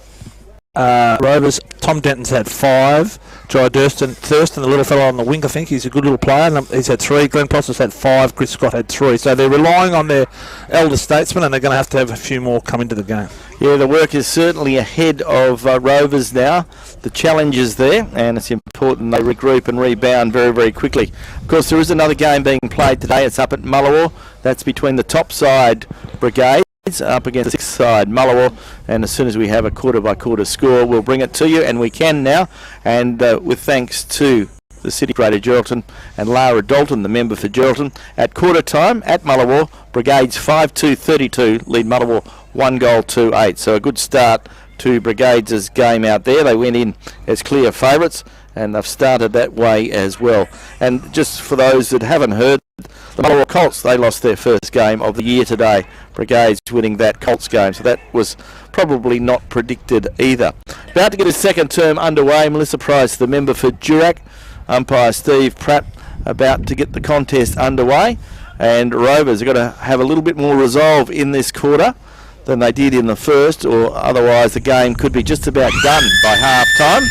Speaker 3: Rovers. Tom Denton's had 5. Jai Thurston, the little fellow on the wing, I think he's a good little player, and he's had 3. Glenn Prosser's had 5. Chris Scott had 3. So they're relying on their elder statesmen, and they're going to have a few more come into the game.
Speaker 1: Yeah, the work is certainly ahead of Rovers now. The challenge is there, and it's important they regroup and rebound very, very quickly. Of course, there is another game being played today. It's up at Mullawa. That's between the top side Brigades up against the 6th side Mullawa, and as soon as we have a quarter by quarter score, we'll bring it to you, and we can now, and with thanks to the City of Greater Geraldton and Lara Dalton, the member for Geraldton. At quarter time at Mullawa, Brigades 5-2-32 lead Mullawa 1 goal to 8. So a good start to Brigades' game out there. They went in as clear favourites, and they've started that way as well. And just for those that haven't heard, the Mullawa Colts, they lost their first game of the year today. Brigades winning that Colts game, so that was probably not predicted either. About to get his second term underway, Melissa Price, the member for Durack, umpire Steve Pratt, about to get the contest underway, and Rovers are going to have a little bit more resolve in this quarter than they did in the first, or otherwise the game could be just about done by half time.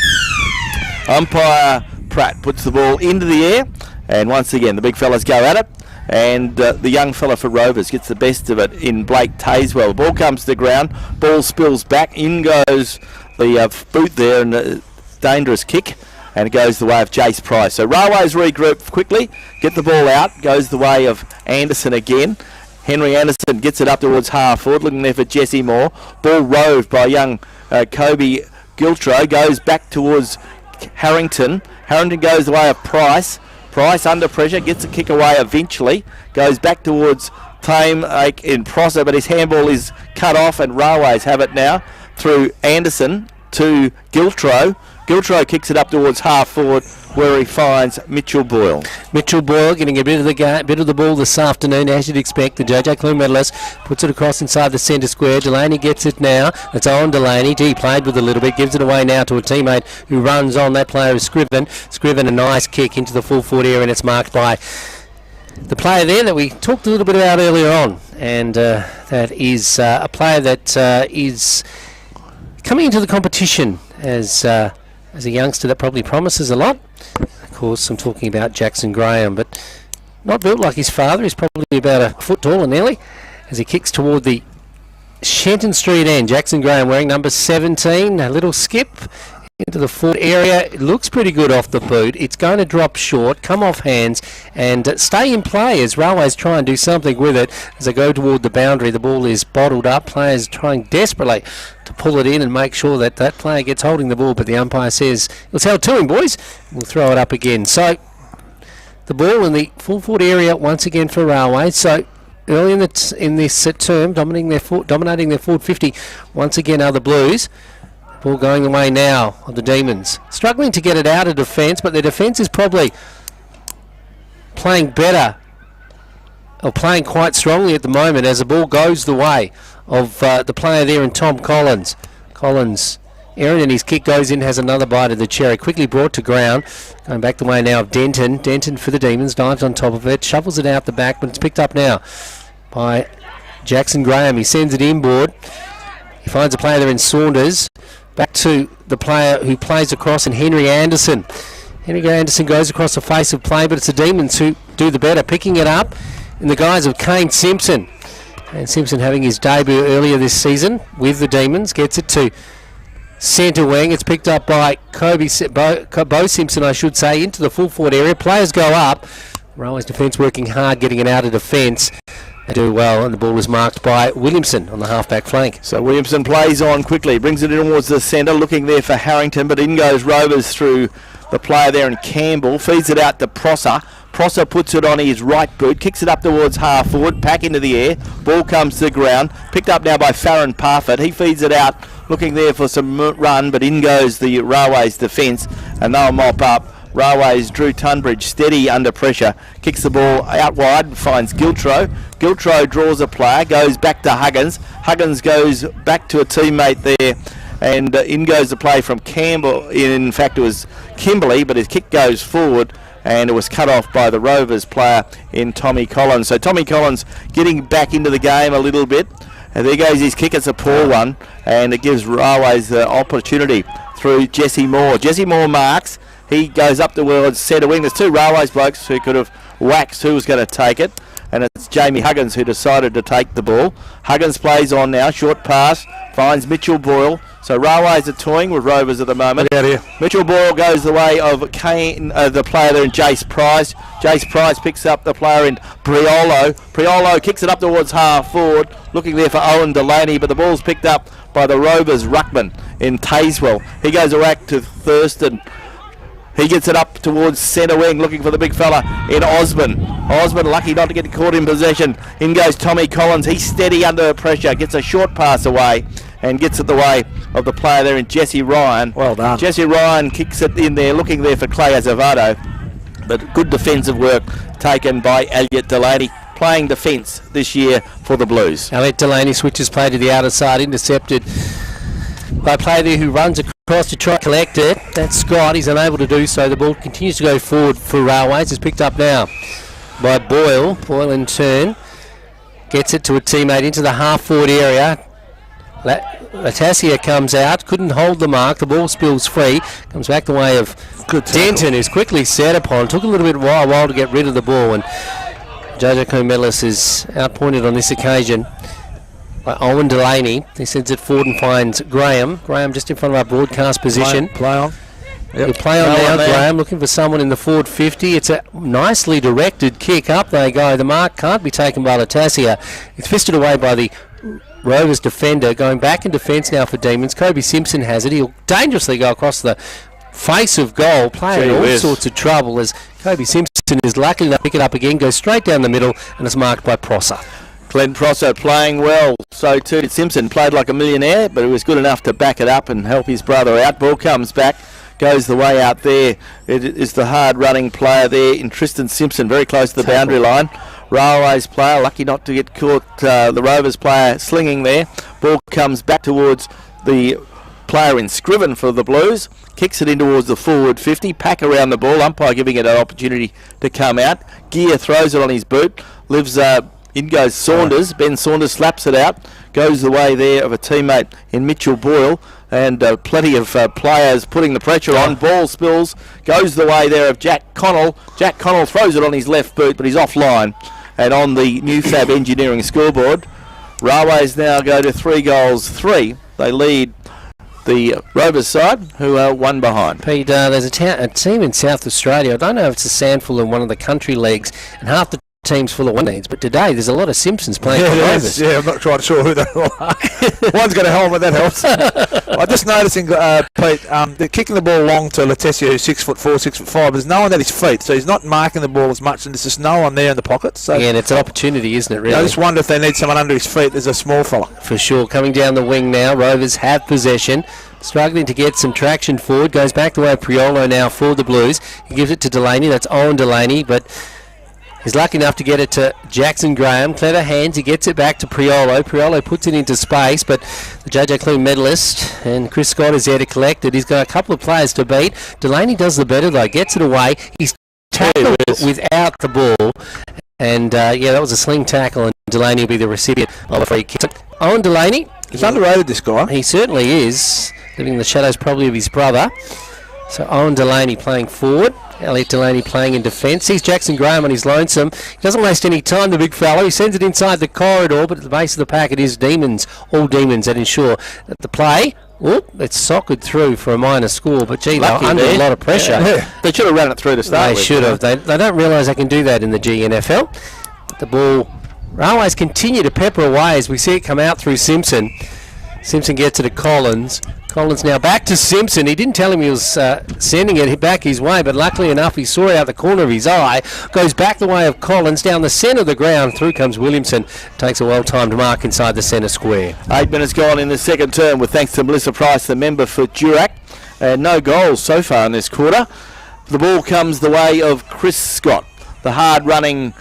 Speaker 1: Umpire Pratt puts the ball into the air, and once again the big fellas go at it, and the young fella for Rovers gets the best of it in Blake Tazewell. The ball comes to the ground, ball spills back, in goes the boot there, and a dangerous kick, and it goes the way of Jace Price. So Railways regroup quickly, get the ball out, goes the way of Anderson again. Henry Anderson gets it up towards half forward, looking there for Jesse Moore. Ball roved by young Kobe Giltro, goes back towards Harrington. Harrington goes the way of Price. Price under pressure, gets a kick away eventually, goes back towards Tame in Prosser, but his handball is cut off, and Railways have it now through Anderson to Giltro. Giltro kicks it up towards half forward, where he finds Mitchell Boyle.
Speaker 2: Mitchell Boyle getting a bit of the ball this afternoon, as you'd expect. The JJ Clune medalist puts it across inside the centre square. Delaney gets it now. It's on Delaney. He played with it a little bit, gives it away now to a teammate who runs on. That player is Scriven. Scriven, a nice kick into the full forward area, and it's marked by the player there that we talked a little bit about earlier on, and that is a player that is coming into the competition as a youngster that probably promises a lot. Of course, I'm talking about Jackson Graham, but not built like his father. He's probably about a foot taller nearly, as he kicks toward the Shenton Street end. Jackson Graham wearing number 17, a little skip into the forward area. It looks pretty good off the boot. It's going to drop short, come off hands, and stay in play as Railways try and do something with it. As they go toward the boundary, the ball is bottled up. Players trying desperately to pull it in and make sure that that player gets holding the ball, but the umpire says, "Let's held to him, boys." We'll throw it up again. So the ball in the full forward area once again for Railways. So early in this term, dominating their forward 50 once again are the Blues. Ball going the way now of the Demons. Struggling to get it out of defence, but their defence is probably playing better, or playing quite strongly at the moment, as the ball goes the way of the player there in Tom Collins. Aaron, and his kick goes in, has another bite of the cherry. Quickly brought to ground. Going back the way now of Denton. Denton for the Demons, dives on top of it, shuffles it out the back, but it's picked up now by Jackson Graham. He sends it inboard. He finds a player there in Saunders. Back to the player who plays across in Henry Anderson. Henry Anderson goes across the face of play, but it's the Demons who do the better, picking it up in the guise of Kane Simpson. And Simpson having his debut earlier this season with the Demons. Gets it to centre wing. It's picked up by Bo Simpson, I should say, into the full forward area. Players go up. Railways defence working hard, getting it out of defence. They do well, and the ball is marked by Williamson on the half-back flank.
Speaker 1: So Williamson plays on quickly, brings it in towards the centre, looking there for Harrington, but in goes Rovers through the player there in Campbell, feeds it out to Prosser. Prosser puts it on his right boot, kicks it up towards half forward, back into the air, ball comes to the ground, picked up now by Farron Parfitt. He feeds it out, looking there for some run, but in goes the Railways defence, and they'll mop up. Railways, Drew Tunbridge, steady under pressure, kicks the ball out wide, finds Giltro. Giltro draws a player, goes back to Huggins. Huggins goes back to a teammate there, and in goes the play from Campbell. In fact, it was Kimberley, but his kick goes forward, and it was cut off by the Rovers player in Tommy Collins. So Tommy Collins getting back into the game a little bit. And there goes his kick, it's a poor one, and it gives Railways the opportunity through Jesse Moore. Jesse Moore marks. He goes up towards centre wing. There's two Railways blokes who could have waxed who was going to take it, and it's Jamie Huggins who decided to take the ball. Huggins plays on now, short pass, finds Mitchell Boyle. So Railways are toying with Rovers at the moment.
Speaker 3: Look out here.
Speaker 1: Mitchell Boyle goes the way of Kane, the player there in Jace Price. Jace Price picks up the player in Priolo. Priolo kicks it up towards half forward, looking there for Owen Delaney, but the ball's picked up by the Rovers ruckman in Tazewell. He goes back to Thurston. He gets it up towards centre wing, looking for the big fella in Osman. Osman lucky not to get caught in possession. In goes Tommy Collins. He's steady under pressure. Gets a short pass away and gets it the way of the player there in Jesse Ryan.
Speaker 3: Well done.
Speaker 1: Jesse Ryan kicks it in there, looking there for Clay Azevedo. But good defensive work taken by Elliot Delaney, playing defence this year for the Blues.
Speaker 2: Elliot Delaney switches play to the outer side, intercepted by a player there who runs across to try and collect it. That's Scott. He's unable to do so. The ball continues to go forward for Railways. It's picked up now by Boyle. Boyle in turn gets it to a teammate into the half-forward area. Latassia comes out, couldn't hold the mark. The ball spills free. Comes back the way of Denton, who's quickly set upon. Took a little bit while to get rid of the ball, and Jojo Comelis is outpointed on this occasion by Owen Delaney. He sends it forward and finds Graham. Graham just in front of our broadcast position.
Speaker 3: Play on.
Speaker 2: Yep. Play on now, Graham, looking for someone in the forward 50. It's a nicely directed kick. Up they go. The mark can't be taken by Latassia. It's fisted away by the Rovers defender. Going back in defence now for Demons. Kobe Simpson has it. He'll dangerously go across the face of goal. Playing all sorts of trouble as Kobe Simpson is lucky enough to pick it up again. Goes straight down the middle and is marked by Prosser.
Speaker 1: Glenn Prosser playing well, so too did Simpson. Played like a millionaire, but he was good enough to back it up and help his brother out. Ball comes back, goes the way out there. It is the hard-running player there in Tristan Simpson, very close to the boundary line. Railways player, lucky not to get caught. The Rovers player slinging there. Ball comes back towards the player in Scriven for the Blues. Kicks it in towards the forward 50. Pack around the ball. Umpire giving it an opportunity to come out. Gear throws it on his boot. In goes Saunders. Ben Saunders slaps it out. Goes the way there of a teammate in Mitchell Boyle. And plenty of players putting the pressure on. Ball spills. Goes the way there of Jack Connell. Jack Connell throws it on his left boot, but he's offline. And on the New Fab Engineering scoreboard, Railways now go to 3-3. They lead the Rovers side, who are one behind.
Speaker 2: Pete, there's a team in South Australia. I don't know if it's a Sandful in one of the country leagues, and half the team's full of one needs, but today there's a lot of Simpsons playing for Rovers.
Speaker 3: Yeah, I'm not quite sure who they are. One's got a helmet, that helps. I'm just noticing, Pete, they're kicking the ball long to Latassia, who's 6'4", 6'5". There's no one at his feet, so he's not marking the ball as much, and there's just no one there in the pocket. So
Speaker 2: yeah, and it's an opportunity, isn't it, really?
Speaker 3: I just wonder if they need someone under his feet. There's a small fella.
Speaker 2: For sure. Coming down the wing now, Rovers have possession. Struggling to get some traction forward. Goes back the way of Priolo now for the Blues. He gives it to Delaney. That's Owen Delaney, but he's lucky enough to get it to Jackson Graham. Clever hands. He gets it back to Priolo. Priolo puts it into space, but the JJ Clune medalist and Chris Scott is there to collect it. He's got a couple of players to beat. Delaney does the better though. Gets it away. He's tackled without the ball. And that was a sling tackle, and Delaney will be the recipient of a free kick. So, Owen Delaney.
Speaker 3: He's underrated, this guy.
Speaker 2: He certainly is. Living in the shadows probably of his brother. So Owen Delaney playing forward. Elliot Delaney playing in defence. Sees Jackson Graham on his lonesome. He doesn't waste any time, the big fella. He sends it inside the corridor, but at the base of the pack it is Demons. All Demons that ensure that the play, it's socketed through for a minor score, but gee, they're under a lot of pressure.
Speaker 1: Yeah. They should have run it through to start with.
Speaker 2: They should have. They don't realise they can do that in the GNFL. The ball, Railways continue to pepper away as we see it come out through Simpson. Simpson gets it to Collins. Collins now back to Simpson. He didn't tell him he was sending it back his way, but luckily enough he saw it out the corner of his eye. Goes back the way of Collins, down the centre of the ground. Through comes Williamson. Takes a well-timed mark inside the centre square.
Speaker 1: 8 minutes gone in the second term, with thanks to Melissa Price, the member for Durack. No goals so far in this quarter. The ball comes the way of Chris Scott, the hard-running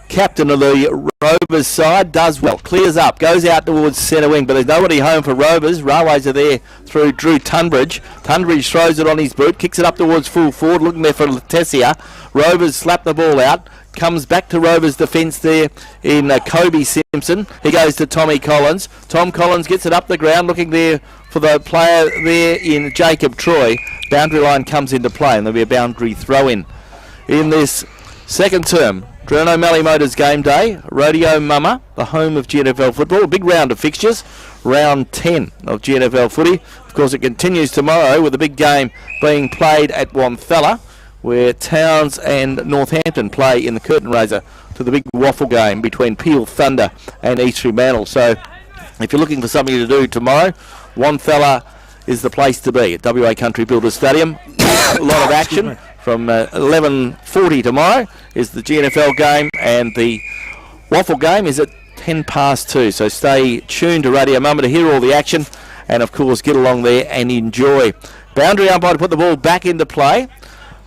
Speaker 1: captain of the Rovers side. Does well, clears up, goes out towards centre wing, but there's nobody home for Rovers. Railways are there through Drew Tunbridge. Tunbridge throws it on his boot, kicks it up towards full forward, looking there for Letessia. Rovers slap the ball out, comes back to Rovers defence there in Kobe Simpson. He goes to Tommy Collins. Tom Collins gets it up the ground, looking there for the player there in Jacob Troy. Boundary line comes into play, and there'll be a boundary throw in this second term. Drone O'Malley Motors game day, Rodeo Mama, the home of GNFL football. A big round of fixtures, round 10 of GNFL footy. Of course, it continues tomorrow with a big game being played at Wonthalla, where Towns and Northampton play in the curtain raiser to the big waffle game between Peel Thunder and East Fremantle. So, if you're looking for something to do tomorrow, Wonthalla is the place to be at WA Country Builders Stadium. A lot of action. From 11:40 tomorrow is the GNFL game, and the waffle game is at 2:10. So stay tuned to Radio Mama to hear all the action, and of course get along there and enjoy. Boundary umpire to put the ball back into play.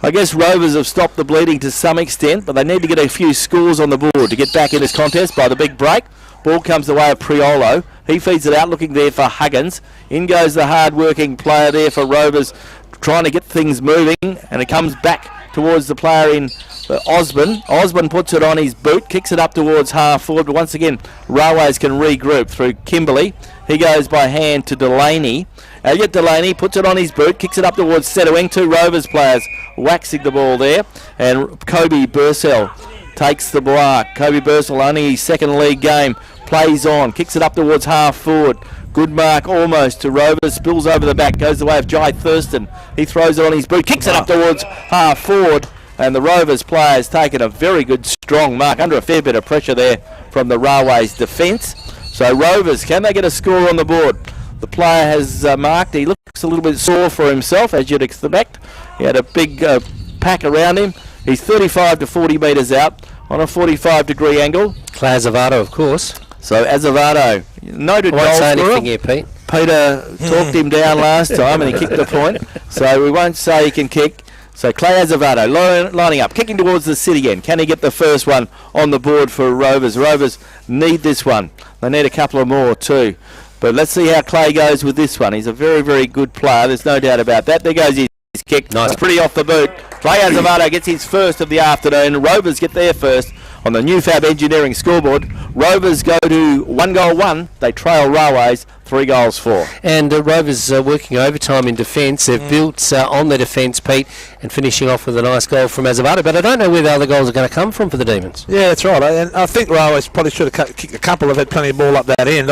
Speaker 1: I guess Rovers have stopped the bleeding to some extent, but they need to get a few scores on the board to get back in this contest by the big break. Ball comes the way of Priolo. He feeds it out, looking there for Huggins. In goes the hard-working player there for Rovers, trying to get things moving, and it comes back towards the player in Osborne. Osborne puts it on his boot, kicks it up towards half forward, but once again Railways can regroup through Kimberley. He goes by hand to Delaney. Elliot Delaney puts it on his boot, kicks it up towards centre wing. Two Rovers players waxing the ball there, and Kobe Bursell takes the mark. Kobe Bursell, only his second league game, plays on, kicks it up towards half forward. Good mark almost to Rovers, spills over the back, goes the way of Jai Thurston. He throws it on his boot, kicks it up towards half forward, and the Rovers players taking a very good strong mark, under a fair bit of pressure there from the Railways defence. So Rovers, can they get a score on the board? The player has marked, he looks a little bit sore for himself, as you'd expect. He had a big pack around him. He's 35 to 40 metres out on a 45-degree angle.
Speaker 2: Claire Zavato, of course.
Speaker 1: So Azevedo, noted goal
Speaker 2: Won't say anything
Speaker 1: scorer.
Speaker 2: here, Pete.
Speaker 1: Peter talked him down last time and he kicked the point. So we won't say he can kick. So Clay Azevedo lining up, kicking towards the city end. Can he get the first one on the board for Rovers? Rovers need this one. They need a couple of more too. But let's see how Clay goes with this one. He's a very, very good player. There's no doubt about that. There goes his kick.
Speaker 2: Nice.
Speaker 1: It's pretty off the boot. Clay Azevedo gets his first of the afternoon. Rovers get their first on the new Fab Engineering scoreboard. Rovers go to 1-1. They trail Railways 3-4.
Speaker 2: And Rovers working overtime in defence. They've built on their defence, Pete, and finishing off with a nice goal from Azevedo. But I don't know where the other goals are going to come from for the Demons.
Speaker 3: Yeah, that's right. And I think Railways probably should have kicked a couple. Have had plenty of ball up that end.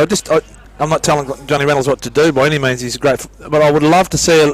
Speaker 3: I'm not telling Johnny Reynolds what to do by any means. He's great, but I would love to see.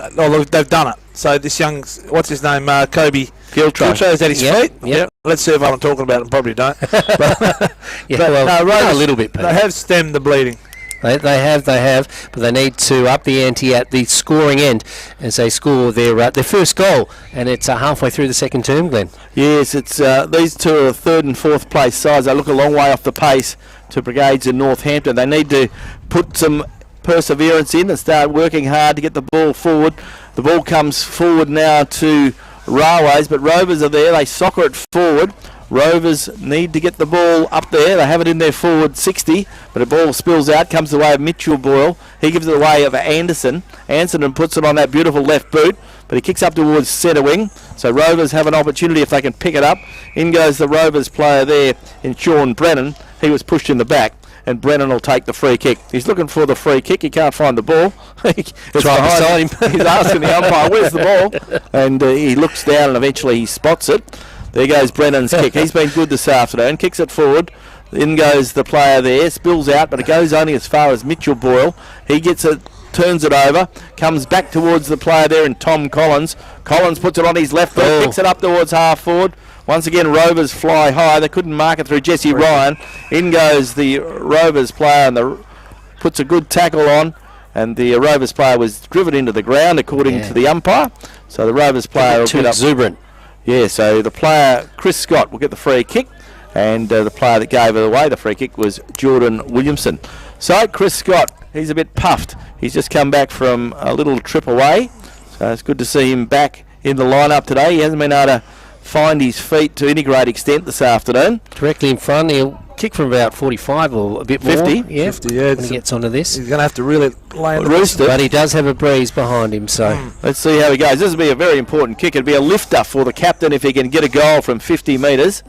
Speaker 3: They've done it. So this young, what's his name, Kobe Giltro is at his feet.
Speaker 2: Yep.
Speaker 3: Let's see if I'm talking about it. Probably don't. But,
Speaker 2: A little bit, Pete.
Speaker 3: They have stemmed the bleeding.
Speaker 2: They have, but they need to up the ante at the scoring end as they score their first goal, and it's halfway through the second term, Glenn.
Speaker 1: Yes, it's these two are third and fourth place sides. They look a long way off the pace to Brigades in Northampton. They need to put some perseverance in and start working hard to get the ball forward. The ball comes forward now to Railways, but Rovers are there. They soccer it forward. Rovers need to get the ball up there. They have it in their forward 60, but the ball spills out, comes the way of Mitchell Boyle. He gives it away of Anderson. Anderson puts it on that beautiful left boot, but he kicks up towards centre wing. So Rovers have an opportunity if they can pick it up. In goes the Rovers player there in Sean Brennan. He was pushed in the back. and Brennan will take the free kick. He's looking for the free kick. He can't find the ball. It's
Speaker 2: right beside him.
Speaker 1: He's asking the umpire, where's the ball? And he looks down and eventually he spots it. There goes Brennan's kick. He's been good this afternoon. Kicks it forward. In goes the player there. Spills out, but it goes only as far as Mitchell Boyle. He gets it, turns it over, comes back towards the player there in Tom Collins. Collins puts it on his left foot, picks it up towards half forward. Once again, Rovers fly high. They couldn't mark it through Jesse Ryan. In goes the Rovers player and puts a good tackle on. And the Rovers player was driven into the ground according to the umpire. So the Rovers player will get up.
Speaker 2: Exuberant.
Speaker 1: Yeah, so the player, Chris Scott, will get the free kick. And the player that gave it away, the free kick, was Jordan Williamson. So Chris Scott, he's a bit puffed. He's just come back from a little trip away. So it's good to see him back in the lineup today. He hasn't been able to find his feet to any great extent this afternoon.
Speaker 2: Directly in front, he'll kick from about 45 or a bit more.
Speaker 1: 50?
Speaker 2: Yeah,
Speaker 3: 50, yeah.
Speaker 2: when he gets onto this.
Speaker 3: He's going to have to really lay
Speaker 1: Roost it.
Speaker 2: But he does have a breeze behind him, so...
Speaker 1: Let's see how he goes. This will be a very important kick. It'll be a lifter for the captain if he can get a goal from 50 metres.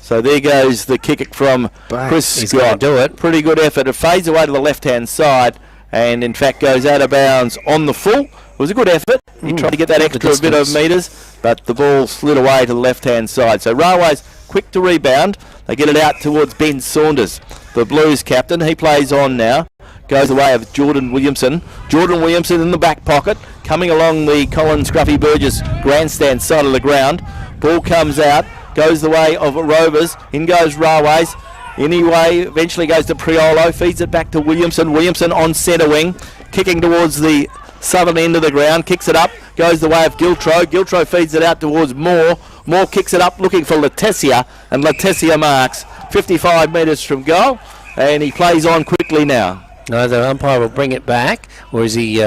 Speaker 1: So there goes the kick from Chris
Speaker 2: He's
Speaker 1: Scott.
Speaker 2: going to do it.
Speaker 1: Pretty good effort. It fades away to the left-hand side and, in fact, goes out of bounds on the full. It was a good effort. He tried to get that extra bit of metres, but the ball slid away to the left-hand side. So Railways quick to rebound. They get it out towards Ben Saunders, the Blues captain. He plays on now. Goes the way of Jordan Williamson. Jordan Williamson in the back pocket, coming along the Colin Scruffy Burgess grandstand side of the ground. Ball comes out, goes the way of Rovers. In goes Railways. Anyway, eventually goes to Priolo, feeds it back to Williamson. Williamson on centre wing, kicking towards the southern end of the ground, kicks it up, goes the way of Giltro. Giltro feeds it out towards Moore. Moore kicks it up, looking for Letizia, and Letizia marks 55 metres from goal, and he plays on quickly now.
Speaker 2: No, the umpire will bring it back, or is he...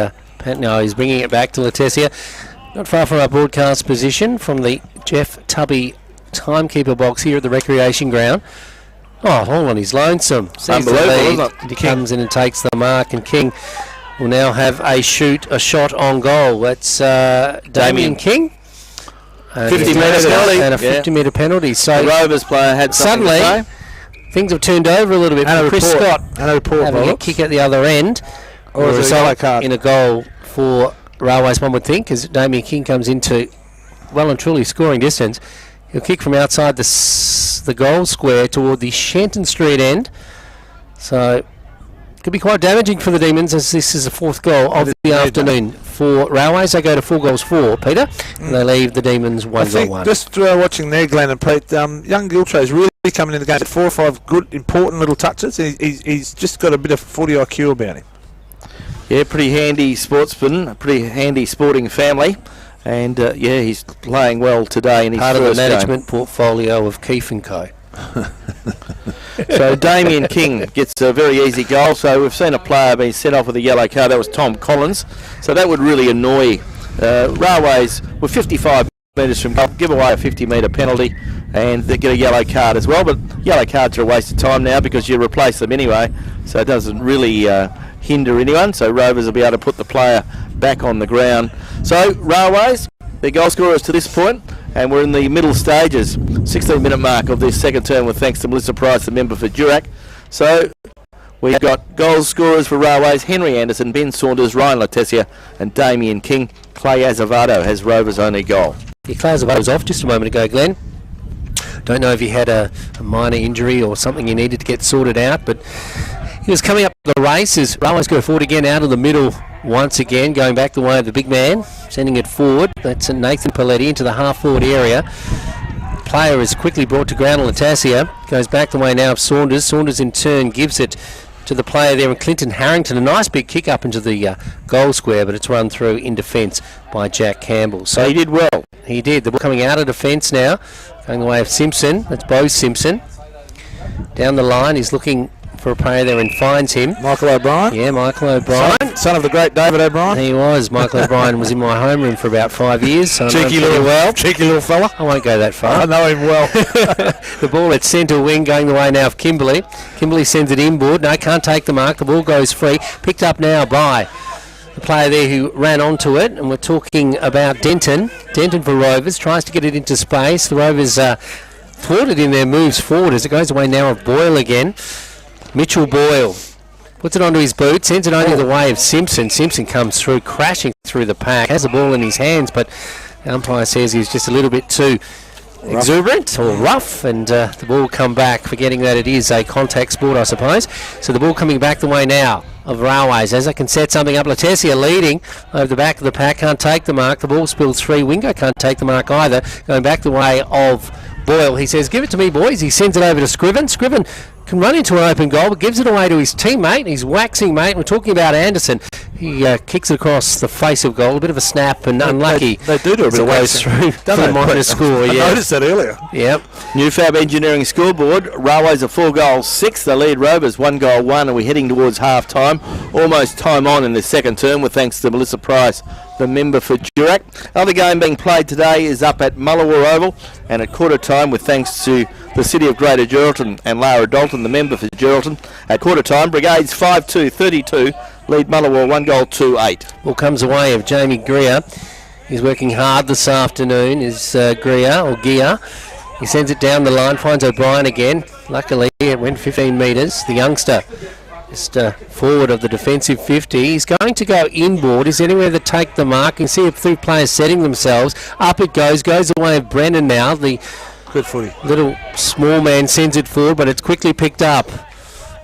Speaker 2: no, he's bringing it back to Letizia. Not far from our broadcast position, from the Jeff Tubby timekeeper box here at the recreation ground. Oh, hold on, he's lonesome. Sees the lead,
Speaker 1: isn't it?
Speaker 2: and he comes in and takes the mark, and King will now have a shot on goal. That's Damien King.
Speaker 1: 50 metres penalty.
Speaker 2: And a 50 metre penalty. So
Speaker 1: the Rovers player had something to
Speaker 2: suddenly,
Speaker 1: say.
Speaker 2: things have turned over a little bit for Chris Scott. Having a kick at the other end.
Speaker 3: Or a yellow card.
Speaker 2: In a goal for Railways, one would think, as Damien King comes into well and truly scoring distance. He'll kick from outside the goal square toward the Shenton Street end. So could be quite damaging for the Demons, as this is the fourth goal of the afternoon for Railways. They go to 4 goals for Peter, and they leave the Demons 1-1.
Speaker 3: Just watching there, Glenn and Pete, young Giltro's really coming in the game with 4 or 5 good, important little touches. He's just got a bit of footy IQ about him.
Speaker 1: Yeah, pretty handy sportsman, a pretty handy sporting family. And, he's playing well today in his
Speaker 2: part of
Speaker 1: first
Speaker 2: the management
Speaker 1: game.
Speaker 2: portfolio of Keefe & Co.
Speaker 1: So Damien King gets a very easy goal. So we've seen a player being sent off with a yellow card. That was Tom Collins. So that would really annoy Railways with 55 metres from goal. Give away a 50-metre penalty and they get a yellow card as well. But yellow cards are a waste of time now because you replace them anyway. So it doesn't really hinder anyone. So Rovers will be able to put the player back on the ground. So Railways, their goal scorers to this point, and we're in the middle stages, 16-minute mark of this second term, with thanks to Melissa Price, the member for Durack. So we've got goal scorers for Railways: Henry Anderson, Ben Saunders, Ryan Letizia and Damien King. Clay Azevedo has Rovers' only goal.
Speaker 2: Yeah, Clay Azevedo was off just a moment ago, Glenn. Don't know if he had a minor injury or something he needed to get sorted out, but he was coming up the races. Railways go forward again out of the middle once again, going back the way of the big man, sending it forward. That's Nathan Paletti into the half-forward area. Player is quickly brought to ground. Latasia goes back the way now of Saunders. Saunders in turn gives it to the player there, and Clinton Harrington. A nice big kick up into the goal square, but it's run through in defence by Jack Campbell. So
Speaker 1: he did well.
Speaker 2: He did. The ball coming out of defence now, going the way of Simpson. That's Bo Simpson. Down the line, he's looking for a player there and finds him.
Speaker 3: Michael O'Brien.
Speaker 2: Yeah, Michael O'Brien.
Speaker 3: Son of the great David O'Brien.
Speaker 2: He was. Michael O'Brien was in my homeroom for about 5 years. So
Speaker 3: Cheeky little fella.
Speaker 2: I won't go that far.
Speaker 3: I know him well.
Speaker 2: The ball at centre wing, going the way now of Kimberley. Kimberley sends it inboard. No, can't take the mark. The ball goes free. Picked up now by the player there who ran onto it. And we're talking about Denton. Denton for Rovers. Tries to get it into space. The Rovers thwarted in their moves forward as it goes away now of Boyle again. Mitchell Boyle puts it onto his boot, sends it only the way of Simpson. Simpson comes through, crashing through the pack, has the ball in his hands, but the umpire says he's just a little bit too exuberant or rough, and the ball will come back, forgetting that it is a contact sport, I suppose. So the ball coming back the way now of Railways as they can set something up. Latesia leading over the back of the pack, can't take the mark. The ball spills free. Wingo can't take the mark either. Going back the way of Boyle. He says, give it to me, boys. He sends it over to Scriven. Scriven can run into an open goal, but gives it away to his teammate, his waxing mate. We're talking about Anderson. He kicks it across the face of goal. A bit of a snap and unlucky.
Speaker 3: They do a bit of waxing.
Speaker 2: Through for the minor score.
Speaker 3: I noticed that earlier.
Speaker 2: Yep.
Speaker 1: New Fab Engineering scoreboard. Railways are 4 goals 6. They lead Rovers 1 goal 1, and we're heading towards half time. Almost time on in the second term, with thanks to Melissa Price, the member for Durack. Other game being played today is up at Mullawa Oval, and at quarter time, with thanks to the City of Greater Geraldton and Lara Dalton, the member for Geraldton. At quarter time, Brigades 5-2-32 lead Mullawa 1 goal 2-8.
Speaker 2: Ball comes away of Jamie Greer. He's working hard this afternoon, is Gear. He sends it down the line, finds O'Brien again. Luckily, it went 15 metres. The youngster just forward of the defensive 50. He's going to go inboard. Is anywhere to take the mark? You can see a few players setting themselves. Up it goes away of Brennan now. The
Speaker 3: good footy.
Speaker 2: Little small man sends it forward, but it's quickly picked up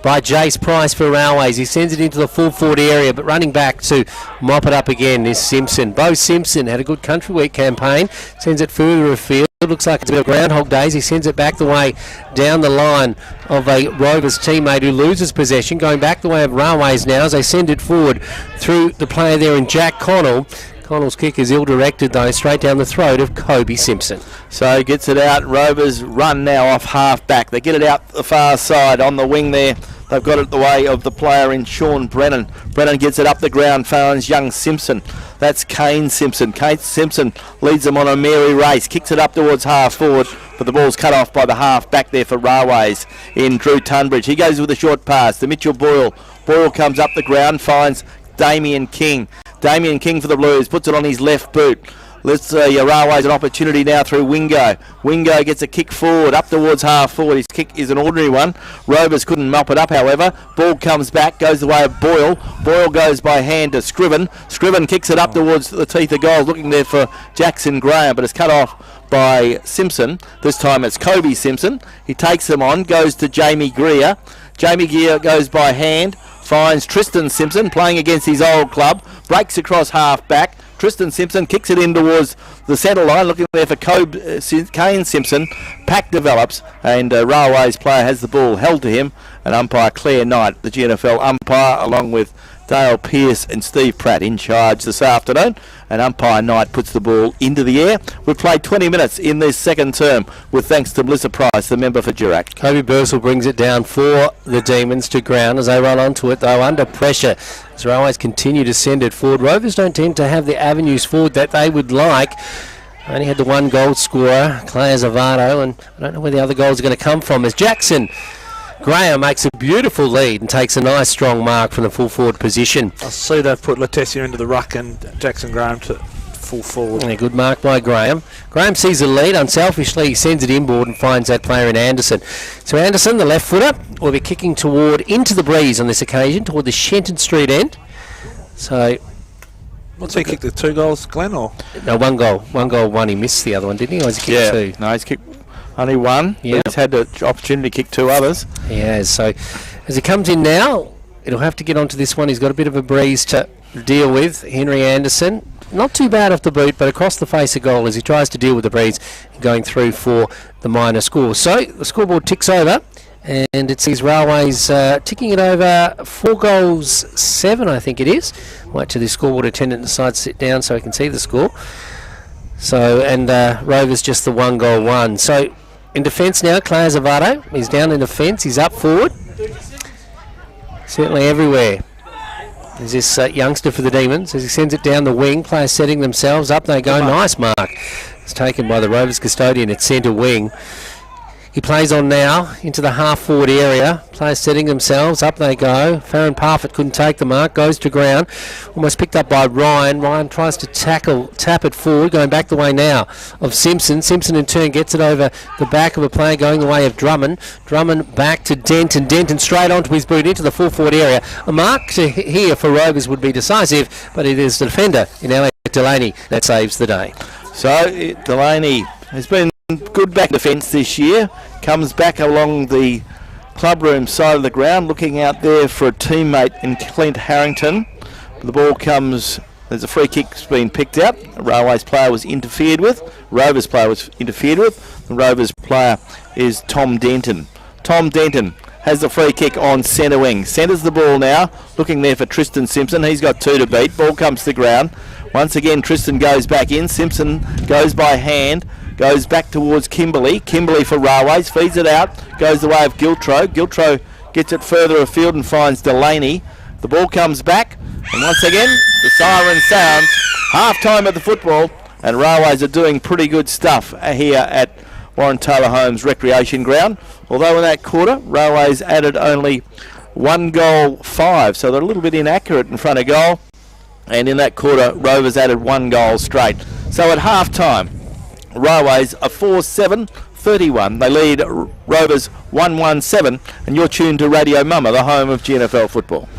Speaker 2: by Jace Price for Railways. He sends it into the full forward area, but running back to mop it up again is Simpson. Bo Simpson had a good Country Week campaign. Sends it further afield. It looks like it's a bit of Groundhog Days. He sends it back the way down the line of a Rovers teammate who loses possession. Going back the way of Railways now as they send it forward through the player there in Jack Connell. Connell's kick is ill-directed though, straight down the throat of Kobe Simpson.
Speaker 1: So gets it out. Rovers run now off half back. They get it out the far side on the wing there. They've got it the way of the player in Sean Brennan. Brennan gets it up the ground, finds young Simpson. That's Kane Simpson. Kane Simpson leads them on a merry race. Kicks it up towards half forward, but the ball's cut off by the half back there for Railways in Drew Tunbridge. He goes with a short pass to Mitchell Boyle. Boyle comes up the ground, finds Damien King. Damien King for the Blues, puts it on his left boot. Let's Railways an opportunity now through Wingo. Wingo gets a kick forward, up towards half forward. His kick is an ordinary one. Rovers couldn't mop it up, however. Ball comes back, goes the way of Boyle. Boyle goes by hand to Scriven. Scriven kicks it up towards the teeth of goal, looking there for Jackson Graham, but it's cut off by Simpson. This time it's Kobe Simpson. He takes them on, goes to Jamie Greer. Jamie Greer goes by hand, finds Tristan Simpson playing against his old club, breaks across half back. Tristan Simpson kicks it in towards the centre line, looking there for Kane Simpson. Pack develops, and Railways player has the ball held to him, and umpire Claire Knight, the GNFL umpire, along with Dale Pearce and Steve Pratt in charge this afternoon, and umpire Knight puts the ball into the air. We've played 20 minutes in this second term, with thanks to Melissa Price, the member for Durack.
Speaker 2: Kobe Bursell brings it down for the Demons to ground as they run onto it, though under pressure. As Railways continue to send it forward. Rovers don't tend to have the avenues forward that they would like. Only had the one goal scorer, Claire Zavato, and I don't know where the other goals are going to come from. As Jackson Graham makes a beautiful lead and takes a nice strong mark from the full forward position.
Speaker 3: I see they've put Latesia into the ruck and Jackson Graham to full forward.
Speaker 2: And a good mark by Graham. Graham sees the lead. Unselfishly, he sends it inboard and finds that player in Anderson. So Anderson, the left footer, will be kicking toward into the breeze on this occasion, toward the Shenton Street end. So
Speaker 3: What's he kicked, the 2 goals, Glenn? Or
Speaker 2: no, 1 goal. 1 goal, 1. He missed the other one, didn't he? Or has he kicked 2?
Speaker 1: No, he's kicked only 1.
Speaker 2: Yeah.
Speaker 1: He's had the opportunity to kick 2 others.
Speaker 2: He has. So as he comes in now, it'll have to get onto this one. He's got a bit of a breeze to deal with. Henry Anderson, not too bad off the boot, but across the face of goal as he tries to deal with the breeze, going through for the minor score. So the scoreboard ticks over, and it sees Railways ticking it over 4 goals 7, I think it is. Wait till the scoreboard attendant decides to sit down so he can see the score. So, and Rovers just the 1 goal 1. So in defence now, Claire Zavato. He's down in defence. He's up forward. Certainly everywhere. There's this youngster for the Demons as he sends it down the wing. Players setting themselves up. They go. Nice mark. It's taken by the Rovers custodian at centre wing. He plays on now into the half-forward area. Players setting themselves. Up they go. Farron Parfitt couldn't take the mark. Goes to ground. Almost picked up by Ryan. Ryan tries to tap it forward. Going back the way now of Simpson. Simpson in turn gets it over the back of a player going the way of Drummond. Drummond back to Denton. Denton straight onto his boot into the full-forward area. A mark here for Rovers would be decisive, but it is the defender in Elliot Delaney that saves the day.
Speaker 1: So Delaney has been good back defence this year. Comes back along the clubroom side of the ground, looking out there for a teammate in Clint Harrington. The ball comes. There's a free kick's been picked out. A Railways player was interfered with. Rovers player was interfered with. The Rovers player is Tom Denton. Tom Denton has the free kick on centre wing. Centres the ball now, looking there for Tristan Simpson. He's got 2 to beat. Ball comes to the ground. Once again, Tristan goes back in. Simpson goes by hand. Goes back towards Kimberley. Kimberley for Railways. Feeds it out. Goes the way of Giltro. Giltro gets it further afield and finds Delaney. The ball comes back. And once again, the siren sounds. Half-time at the football. And Railways are doing pretty good stuff here at Warren Taylor Holmes Recreation Ground. Although in that quarter, Railways added only 1 goal 5. So they're a little bit inaccurate in front of goal. And in that quarter, Rovers added 1 goal straight. So at half-time, Railways are 4-7-31. They lead Rovers 1-1-7. And you're tuned to Radio Mama, the home of GNFL football.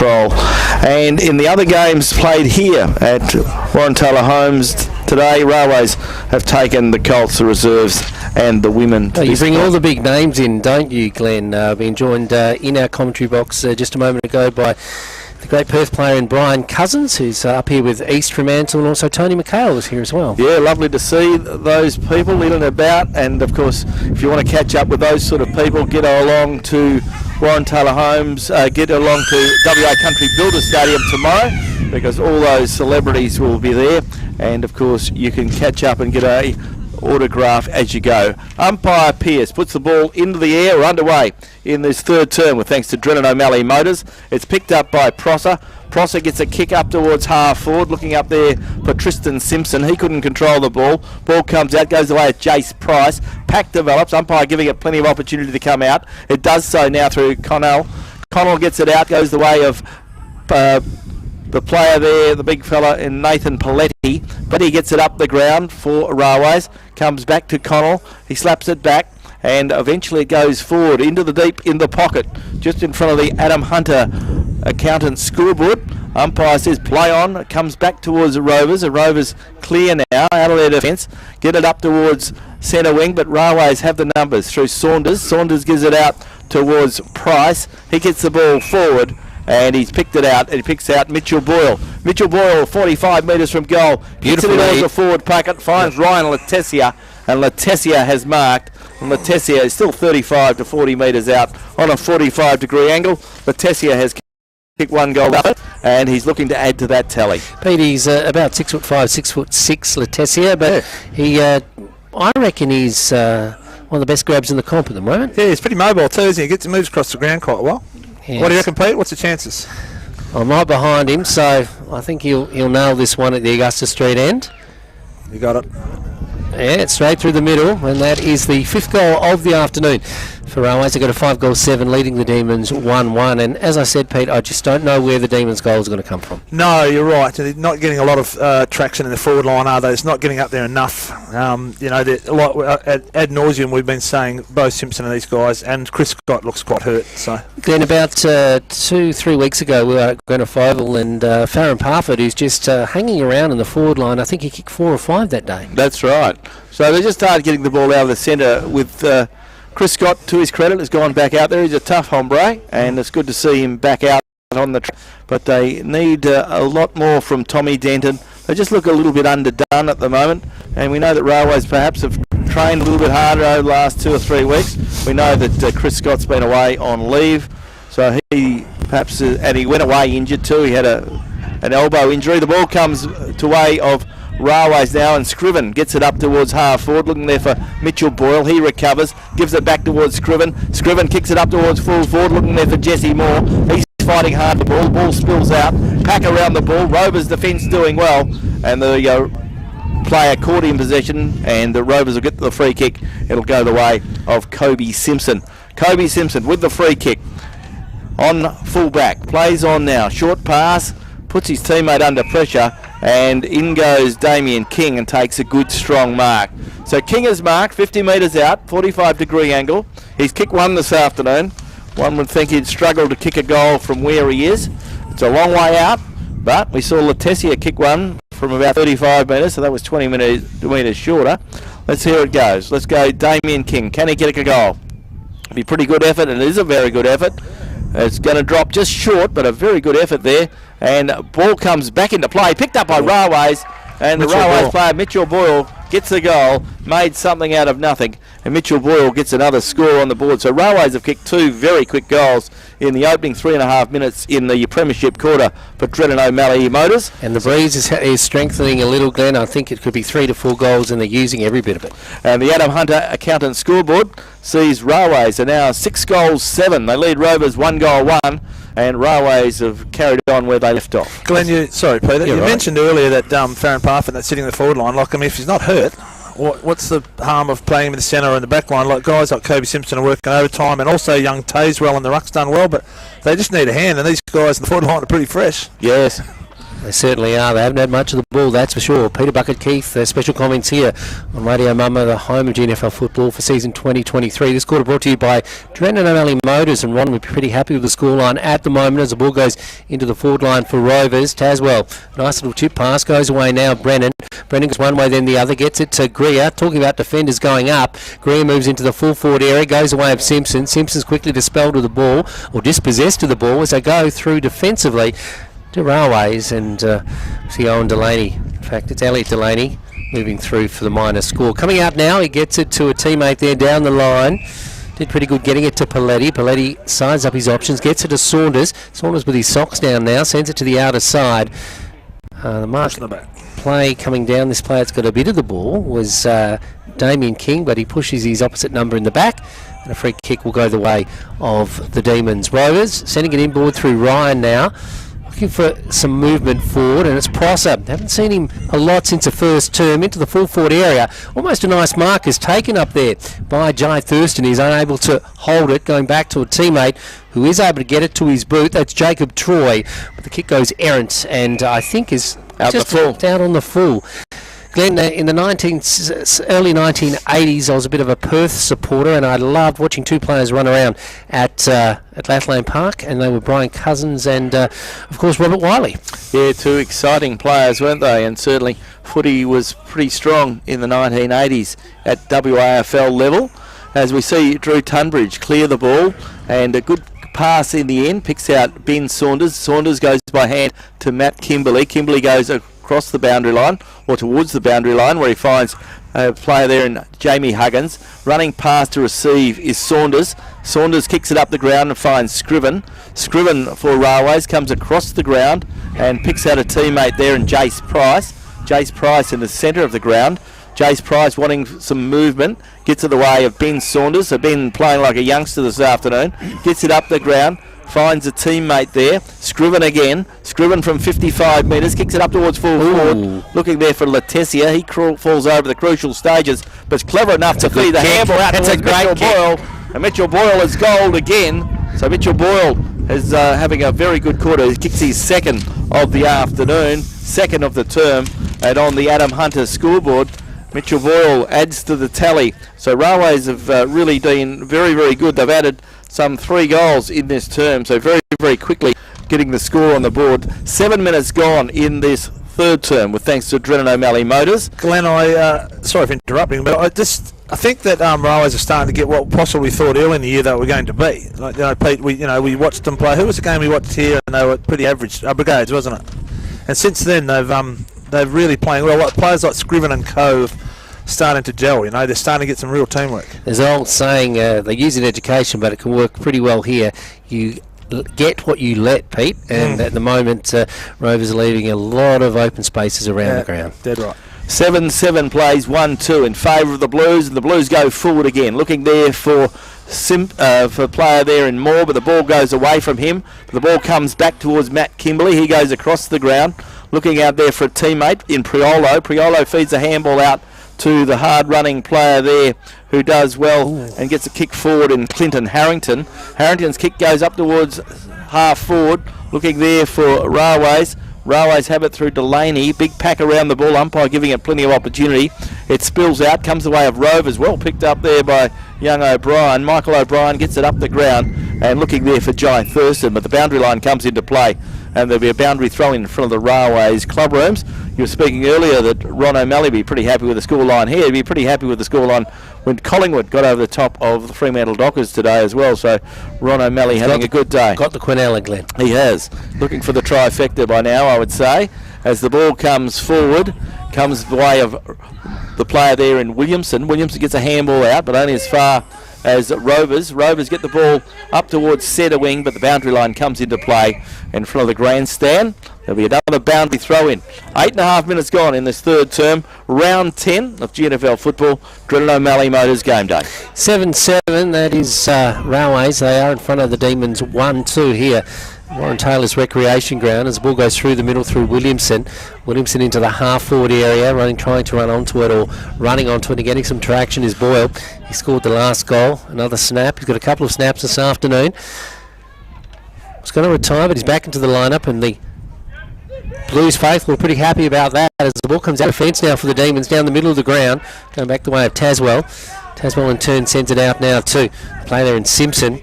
Speaker 1: control. And in the other games played here at Warren Taylor Homes today, Railways have taken the Colts, the reserves, and the women.
Speaker 2: You bring all the big names in, don't you, Glenn? Being joined in our commentary box just a moment ago by the great Perth player in Brian Cousins, who's up here with East Fremantle, and also Tony McHale is here as well.
Speaker 1: Yeah, lovely to see those people in and about, and of course, if you want to catch up with those sort of people, get along to Warren Taylor Homes, get along to WA Country Builder Stadium tomorrow, because all those celebrities will be there, and of course, you can catch up and get a autograph as you go. Umpire Pearce puts the ball into the air, or underway in this third term with thanks to Drennan O'Malley Motors. It's picked up by Prosser. Prosser gets a kick up towards half forward, looking up there for Tristan Simpson. He couldn't control the ball. Ball comes out, goes away at Jace Price. Pack develops, umpire giving it plenty of opportunity to come out. It does so now through Connell. Connell gets it out, goes the way of the player there, the big fella in Nathan Paletti, but he gets it up the ground for Railways, comes back to Connell, he slaps it back, and eventually it goes forward into the deep in the pocket, just in front of the Adam Hunter accountant scoreboard. Umpire says play on, it comes back towards the Rovers. The Rovers clear now out of their defence, get it up towards centre wing, but Railways have the numbers through Saunders. Saunders gives it out towards Price, he gets the ball forward, and he's picked it out, and he picks out Mitchell Boyle. Mitchell Boyle, 45 metres from goal. Beautiful. Gets it into the forward pocket, finds Ryan Letessia, and Letessia has marked. And Letessia is still 35 to 40 metres out on a 45-degree angle. Letessia has kicked one goal up, and he's looking to add to that tally.
Speaker 2: Pete, he's about 6'5", 6'6", Letessia, but he, I reckon he's one of the best grabs in the comp at the moment.
Speaker 3: Yeah, he's pretty mobile too, isn't he? He moves across the ground quite well. Yes. What do you reckon, Pete? What's the chances?
Speaker 2: I'm right behind him, so I think he'll nail this one at the Augusta Street end.
Speaker 3: You got it.
Speaker 2: Yeah, it's straight through the middle, and that is the fifth goal of the afternoon for Railways. They've got a 5-goal-7, leading the Demons 1-1. And as I said, Pete, I just don't know where the Demons' goal is going to come from.
Speaker 3: No, you're right. They're not getting a lot of traction in the forward line, are they? It's not getting up there enough. You know, ad nauseum we've been saying, Bo Simpson and these guys, and Chris Scott looks quite hurt. So,
Speaker 2: Glenn, about 2-3 weeks ago, we were at Grenfell Oval, and Farron Parford, who's just hanging around in the forward line, I think he kicked 4 or 5 that day.
Speaker 1: That's right. So they just started getting the ball out of the centre with Chris Scott, to his credit, has gone back out there. He's a tough hombre, and it's good to see him back out on the track. But they need a lot more from Tommy Denton. They just look a little bit underdone at the moment, and we know that Railways perhaps have trained a little bit harder over the last 2 or 3 weeks. We know that Chris Scott's been away on leave, so he perhaps, and he went away injured too. He had an elbow injury. The ball comes to way of Railways now, and Scriven gets it up towards half forward, looking there for Mitchell Boyle. He recovers, gives it back towards Scriven. Scriven kicks it up towards full forward, looking there for Jesse Moore. He's fighting hard the ball. Ball spills out. Pack around the ball. Rovers defence doing well, and the player caught in possession, and the Rovers will get the free kick. It'll go the way of Kobe Simpson. Kobe Simpson with the free kick on full back. Plays on now. Short pass. Puts his teammate under pressure, and in goes Damien King and takes a good strong mark. So King has marked 50 metres out, 45-degree angle. He's kicked one this afternoon. One would think he'd struggle to kick a goal from where he is. It's a long way out, but we saw Letessia kick one from about 35 metres, so that was 20 metres shorter. Let's hear it goes. Let's go Damien King. Can he get a goal? It'll be a pretty good effort, and it is a very good effort. It's going to drop just short, but a very good effort there. And ball comes back into play, picked up by Railways, and the Railways player Mitchell Boyle gets the goal, made something out of nothing, and Mitchell Boyle gets another score on the board. So Railways have kicked 2 very quick goals in the opening 3.5 minutes in the Premiership quarter for Drennan O'Malley Motors.
Speaker 2: And the breeze is strengthening a little, Glenn. I think it could be 3 to 4 goals, and they're using every bit of it.
Speaker 1: And the Adam Hunter accountant scoreboard sees Railways are now 6-7. They lead Rovers 1-1. And Railways have carried on where they left off.
Speaker 3: Glenn, sorry, Peter. You mentioned earlier that Farron Parford that's sitting in the forward line. Like, I mean, if he's not hurt, what's the harm of playing him in the centre and the back line? Like, guys like Kobe Simpson are working overtime, and also young Tazewell and the ruck's done well, but they just need a hand, and these guys in the forward line are pretty fresh.
Speaker 1: Yes.
Speaker 2: They certainly are. They haven't had much of the ball, that's for sure. Peter Bucket Keith, special comments here on Radio Mama, the home of GNFL football for season 2023. This quarter brought to you by Drennan O'Malley Motors, and Ron would be pretty happy with the scoreline at the moment as the ball goes into the forward line for Rovers. Taswell, nice little chip pass, goes away now. Brennan goes one way, then the other, gets it to Greer. Talking about defenders going up, Greer moves into the full forward area, goes away of Simpson. Simpson's quickly dispelled of the ball, or dispossessed of the ball as they go through defensively to Railways, and see Owen Delaney. In fact, it's Elliot Delaney moving through for the minor score. Coming out now, he gets it to a teammate there down the line. Did pretty good getting it to Paletti. Paletti sizes up his options, gets it to Saunders. Saunders with his socks down now, sends it to the outer side. The mark play coming down, this player that's got a bit of the ball was Damien King, but he pushes his opposite number in the back, and a free kick will go the way of the Demons. Rovers sending it inboard through Ryan now, looking for some movement forward, and it's Prosser. Haven't seen him a lot since the first term. Into the full forward area, almost a nice mark is taken up there by Jai Thurston. He's unable to hold it, going back to a teammate who is able to get it to his boot. That's Jacob Troy, but the kick goes errant, and I think is
Speaker 1: out
Speaker 2: just
Speaker 1: the full.
Speaker 2: Down on the full. Glenn, in the early 1980s, I was a bit of a Perth supporter, and I loved watching two players run around at Lathlane Park, and they were Brian Cousins and, of course, Robert Wiley.
Speaker 1: Yeah, two exciting players, weren't they? And certainly footy was pretty strong in the 1980s at WAFL level. As we see Drew Tunbridge clear the ball, and a good pass in the end, picks out Ben Saunders. Saunders goes by hand to Matt Kimberley. Kimberley goes across the boundary line, or towards the boundary line, where he finds a player there in Jamie Huggins. Running past to receive is Saunders. Saunders kicks it up the ground and finds Scriven. Scriven for Railways comes across the ground and picks out a teammate there in Jace Price. Jace Price in the centre of the ground. Jace Price wanting some movement, gets in the way of Ben Saunders. So Ben playing like a youngster this afternoon, gets it up the ground, finds a teammate there. Scriven again. Scriven from 55 metres, kicks it up towards full forward. Looking there for Letizia. He falls over the crucial stages, but it's clever enough to feed the handball out towards Mitchell Boyle. And Mitchell Boyle is goaled again. So Mitchell Boyle is having a very good quarter. He kicks his second of the afternoon, second of the term, and on the Adam Hunter scoreboard, Mitchell Boyle adds to the tally. So Railways have really been very, very good. They've added some 3 goals in this term, so very, very quickly getting the score on the board. 7 minutes gone in this third term, with thanks to Drennan O'Malley Motors.
Speaker 3: Glenn, sorry for interrupting, but I think that Railways are starting to get what possibly thought early in the year they were going to be. Like, Pete, we watched them play. Who was the game we watched here? And they were pretty average. Brigades, wasn't it? And since then they've really playing well. Like, players like Scriven and Cove starting to gel. They're starting to get some real teamwork.
Speaker 2: There's an old saying, they use it in education, but it can work pretty well here. You get what you let, Pete, and at the moment Rovers are leaving a lot of open spaces around the ground.
Speaker 3: Dead right.
Speaker 1: 7-7 plays 1-2 in favour of the Blues, and the Blues go forward again, looking there for a player there in Moore, but the ball goes away from him. The ball comes back towards Matt Kimberley. He goes across the ground, looking out there for a teammate in Priolo. Priolo feeds a handball out to the hard-running player there who does well and gets a kick forward in Clinton Harrington. Harrington's kick goes up towards half forward, looking there for Railways. Railways have it through Delaney. Big pack around the ball, umpire giving it plenty of opportunity. It spills out, comes the way of Rovers. Well picked up there by young O'Brien. Michael O'Brien gets it up the ground and looking there for Jai Thurston, but the boundary line comes into play and there'll be a boundary throw in front of the Railways club rooms. You were speaking earlier that Ron O'Malley would be pretty happy with the scoreline here. He'd be pretty happy with the scoreline when Collingwood got over the top of the Fremantle Dockers today as well. So Ron O'Malley having a good day.
Speaker 2: Got the Quinella, Glenn.
Speaker 1: He has. Looking for the trifecta by now, I would say. As the ball comes forward, comes the way of the player there in Williamson. Williamson gets a handball out, but only as far as Rovers. Rovers get the ball up towards centre wing, but the boundary line comes into play in front of the grandstand. There'll be another boundary throw in. 8.5 minutes gone in this third term. Round 10 of GNFL football. Drennan O'Malley Motors game day.
Speaker 2: 7-7, that is Railways. They are in front of the Demons 1-2 here. Warren Taylor's recreation ground as the ball goes through the middle through Williamson. Williamson into the half-forward area, trying to run onto it or running onto it and getting some traction is Boyle. He scored the last goal. Another snap. He's got a couple of snaps this afternoon. He's going to retire, but he's back into the lineup, and the Blues faithful are pretty happy about that as the ball comes out of fence now for the Demons down the middle of the ground, going back the way of Taswell. Taswell in turn sends it out now to play there in Simpson.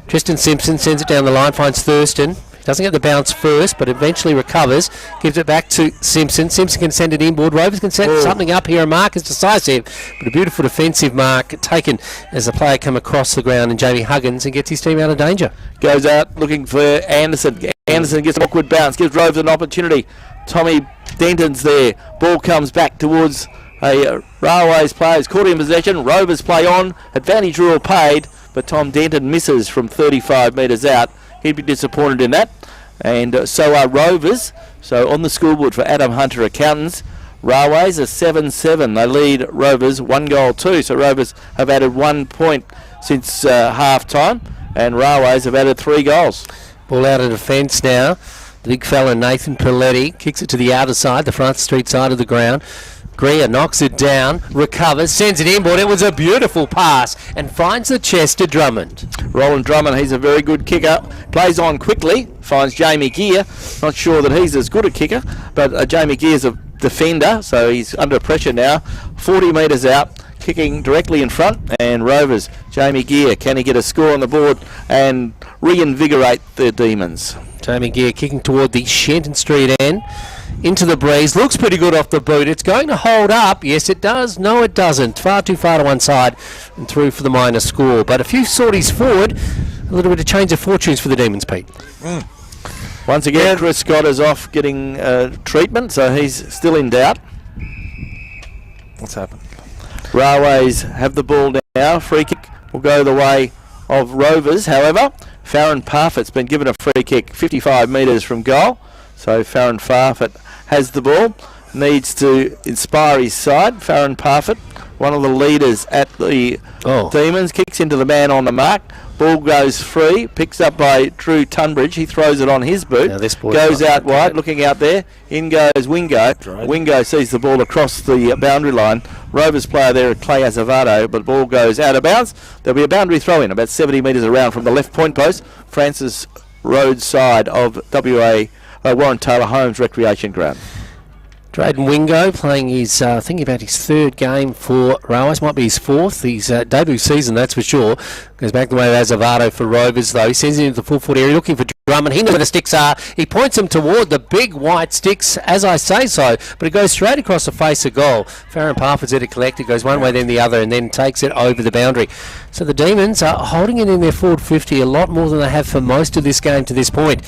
Speaker 2: Tristan Simpson sends it down the line, finds Thurston. Doesn't get the bounce first, but eventually recovers. Gives it back to Simpson. Simpson can send it inboard. Rovers can set something up here. A mark is decisive, but a beautiful defensive mark taken as the player come across the ground, and Jamie Huggins, and gets his team out of danger.
Speaker 1: Goes out looking for Anderson. Anderson gets an awkward bounce, gives Rovers an opportunity. Tommy Denton's there. Ball comes back towards a Railways players. Caught in possession. Rovers play on. Advantage rule paid, but Tom Denton misses from 35 metres out. He'd be disappointed in that, and so are Rovers. So on the scoreboard for Adam Hunter Accountants, Railways are 7-7. They lead Rovers 1-2. So Rovers have added 1 point since half time, and Railways have added 3 goals.
Speaker 2: Ball out of defence now. The big fella Nathan Paletti kicks it to the outer side, the Front Street side of the ground. Greer knocks it down, recovers, sends it inboard. It was a beautiful pass and finds the chest to Drummond.
Speaker 1: Roland Drummond, he's a very good kicker. Plays on quickly, finds Jamie Gear. Not sure that he's as good a kicker, but Jamie Gear's a defender, so he's under pressure now. 40 metres out, kicking directly in front, and Rovers, Jamie Gear, can he get a score on the board and reinvigorate the Demons?
Speaker 2: Jamie Gear kicking toward the Shenton Street end. Into the breeze, looks pretty good off the boot. It's going to hold up. Yes, it does. No, it doesn't. Far too far to one side and through for the minor score. But a few sorties forward, a little bit of change of fortunes for the Demons, Pete.
Speaker 1: Once again, Chris Scott is off getting treatment, so he's still in doubt.
Speaker 3: What's happened?
Speaker 1: Railways have the ball now. Free kick will go the way of Rovers. However, Farron Parfitt's been given a free kick 55 metres from goal. So Farron Parfitt has the ball, needs to inspire his side. Farron Parfitt, one of the leaders at the Demons, kicks into the man on the mark. Ball goes free, picks up by Drew Tunbridge. He throws it on his boot, goes out wide, looking out there. In goes Wingo. Wingo sees the ball across the boundary line. Rovers player there, Clay Azevedo, but the ball goes out of bounds. There'll be a boundary throw-in about 70 metres around from the left point post, Francis Road side of WA Warren Taylor Holmes Recreation Ground.
Speaker 2: Drayden Wingo playing his, thinking about his 3rd game for Railways, might be his 4th. His debut season, that's for sure. Goes back the way of Azevedo for Rovers, though. He sends it into the full foot area, looking for Drummond. He knows where the sticks are. He points them toward the big white sticks, as I say so, but it goes straight across the face of goal. Farron Parfitt's there to collect it, goes one way, then the other, and then takes it over the boundary. So the Demons are holding it in their forward 50 a lot more than they have for most of this game to this point.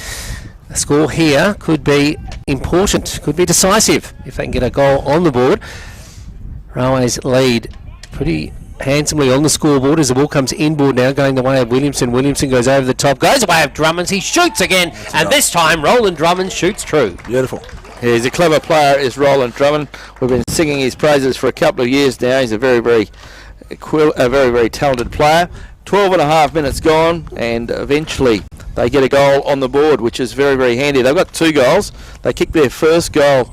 Speaker 2: The score here could be important, could be decisive if they can get a goal on the board. Railways lead pretty handsomely on the scoreboard as the ball comes inboard now, going the way of Williamson. Williamson goes over the top, goes away of Drummond. He shoots again, and this time Roland Drummond shoots true.
Speaker 3: Beautiful.
Speaker 1: Yeah, he's a clever player, is Roland Drummond. We've been singing his praises for a couple of years now. He's a very, very talented player. 12 and a half minutes gone, and eventually they get a goal on the board, which is very, very handy. They've got 2 goals. They kicked their first goal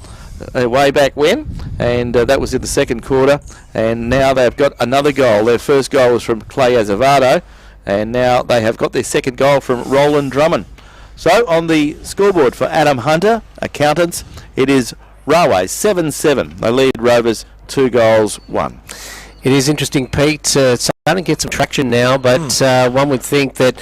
Speaker 1: way back when, and that was in the second quarter, and now they've got another goal. Their first goal was from Clay Azevedo, and now they have got their second goal from Roland Drummond. So on the scoreboard for Adam Hunter Accountants, it is Railways 7-7. They lead Rovers 2-1.
Speaker 2: It is interesting, Pete. It's starting to get some traction now, but one would think that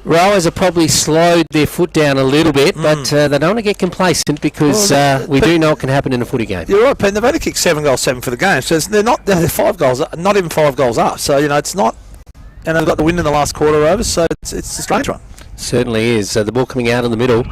Speaker 2: Railways have probably slowed their foot down a little bit, but they don't want to get complacent because we do know what can happen in a footy game.
Speaker 3: You're right, Pete. They've only kicked 7 goals, 7 for the game, so they're 5 goals, not even 5 goals up. So it's not, and they've got the win in the last quarter over. So it's a strange one.
Speaker 2: Certainly is. The ball coming out in the middle.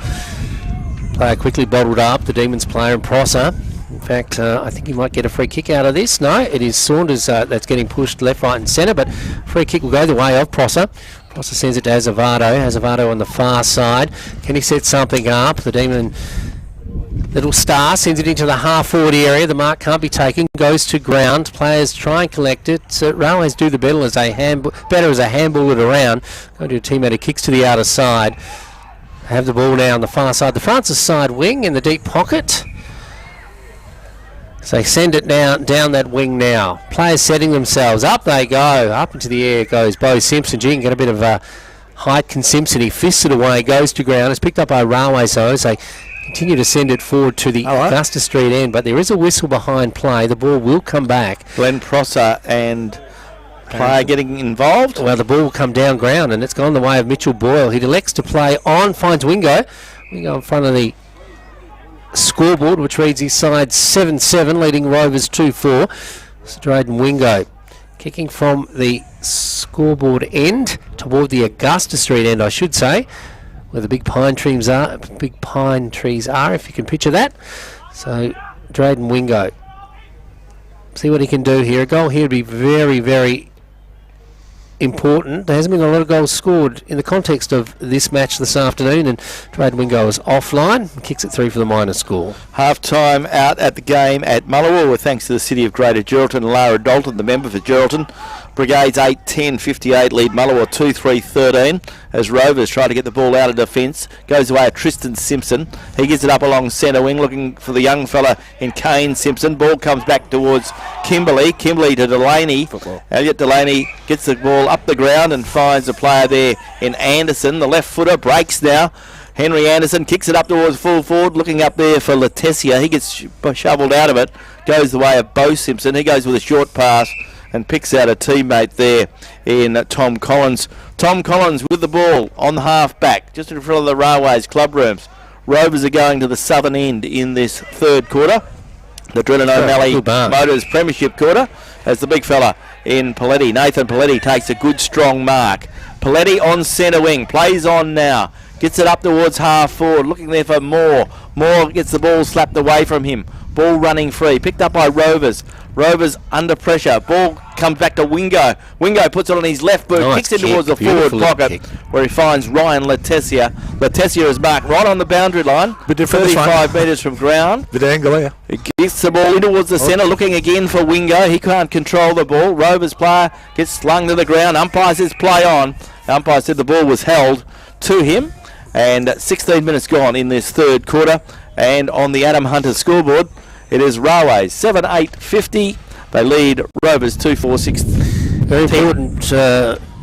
Speaker 2: Player quickly bottled up. The Demons player and Prosser. In fact, I think he might get a free kick out of this. No, it is Saunders that's getting pushed left, right and centre, but free kick will go the way of Prosser. Prosser sends it to Azevedo. Azevedo on the far side. Can he set something up? The Demon little star sends it into the half-forward area. The mark can't be taken. Goes to ground. Players try and collect it. So Railways do the better as they handball it around. Go to a teammate who kicks to the outer side. Have the ball now on the far side. The Francis side wing in the deep pocket. So they send it down that wing now. Players setting themselves. Up they go. Up into the air goes Bo Simpson. Gee, can get a bit of height can Simpson. He fists it away. Goes to ground. It's picked up by Railways though. So continue to send it forward to the Augusta Street end, but there is a whistle behind play. The ball will come back.
Speaker 1: Glenn Prosser and player getting involved.
Speaker 2: Well, the ball will come down ground, and it's gone the way of Mitchell Boyle. He elects to play on, finds Wingo. Wingo in front of the scoreboard, which reads his side 7-7, leading Rovers 2-4. So Drayden Wingo kicking from the scoreboard end toward the Augusta Street end, I should say, where the big pine trees are. If you can picture that. So Drayden Wingo, see what he can do here. A goal here would be very, very important. There hasn't been a lot of goals scored in the context of this match this afternoon, and Drayden Wingo is offline and kicks it through for the minor score.
Speaker 1: Half time out at the game at Mullawa, with thanks to the City of Greater Geraldton and Lara Dalton, the member for Geraldton. Brigades 8-10-58 lead Mullawa 2-3-13 as Rovers try to get the ball out of defence. Goes away at Tristan Simpson. He gets it up along centre wing, looking for the young fella in Kane Simpson. Ball comes back towards Kimberley. Kimberley to Delaney. Elliot Delaney gets the ball up the ground and finds a player there in Anderson. The left footer breaks now. Henry Anderson kicks it up towards full forward, looking up there for Letessia. He gets shoveled out of it. Goes the way of Bo Simpson. He goes with a short pass and picks out a teammate there in Tom Collins. Tom Collins with the ball on the half back, just in front of the Railways club rooms. Rovers are going to the southern end in this third quarter. The Drennan O'Malley Motors Premiership quarter, as the big fella in Paletti, Nathan Paletti, takes a good strong mark. Paletti on centre wing, plays on now, gets it up towards half forward, looking there for Moore. Moore gets the ball slapped away from him. Ball running free, picked up by Rovers. Rovers under pressure. Ball comes back to Wingo. Wingo puts it on his left boot, kicks it towards the forward pocket, where he finds Ryan Letessia. Letessia is marked right on the boundary line, 35 metres from ground.
Speaker 3: Bit angle here.
Speaker 1: He gets the ball in towards the centre, looking again for Wingo. He can't control the ball. Rovers player gets slung to the ground. Umpire says play on. The umpire said the ball was held to him. And 16 minutes gone in this third quarter. And on the Adam Hunter scoreboard, it is Railways 7-8-50. They lead Rovers 2-4-6.
Speaker 2: Very important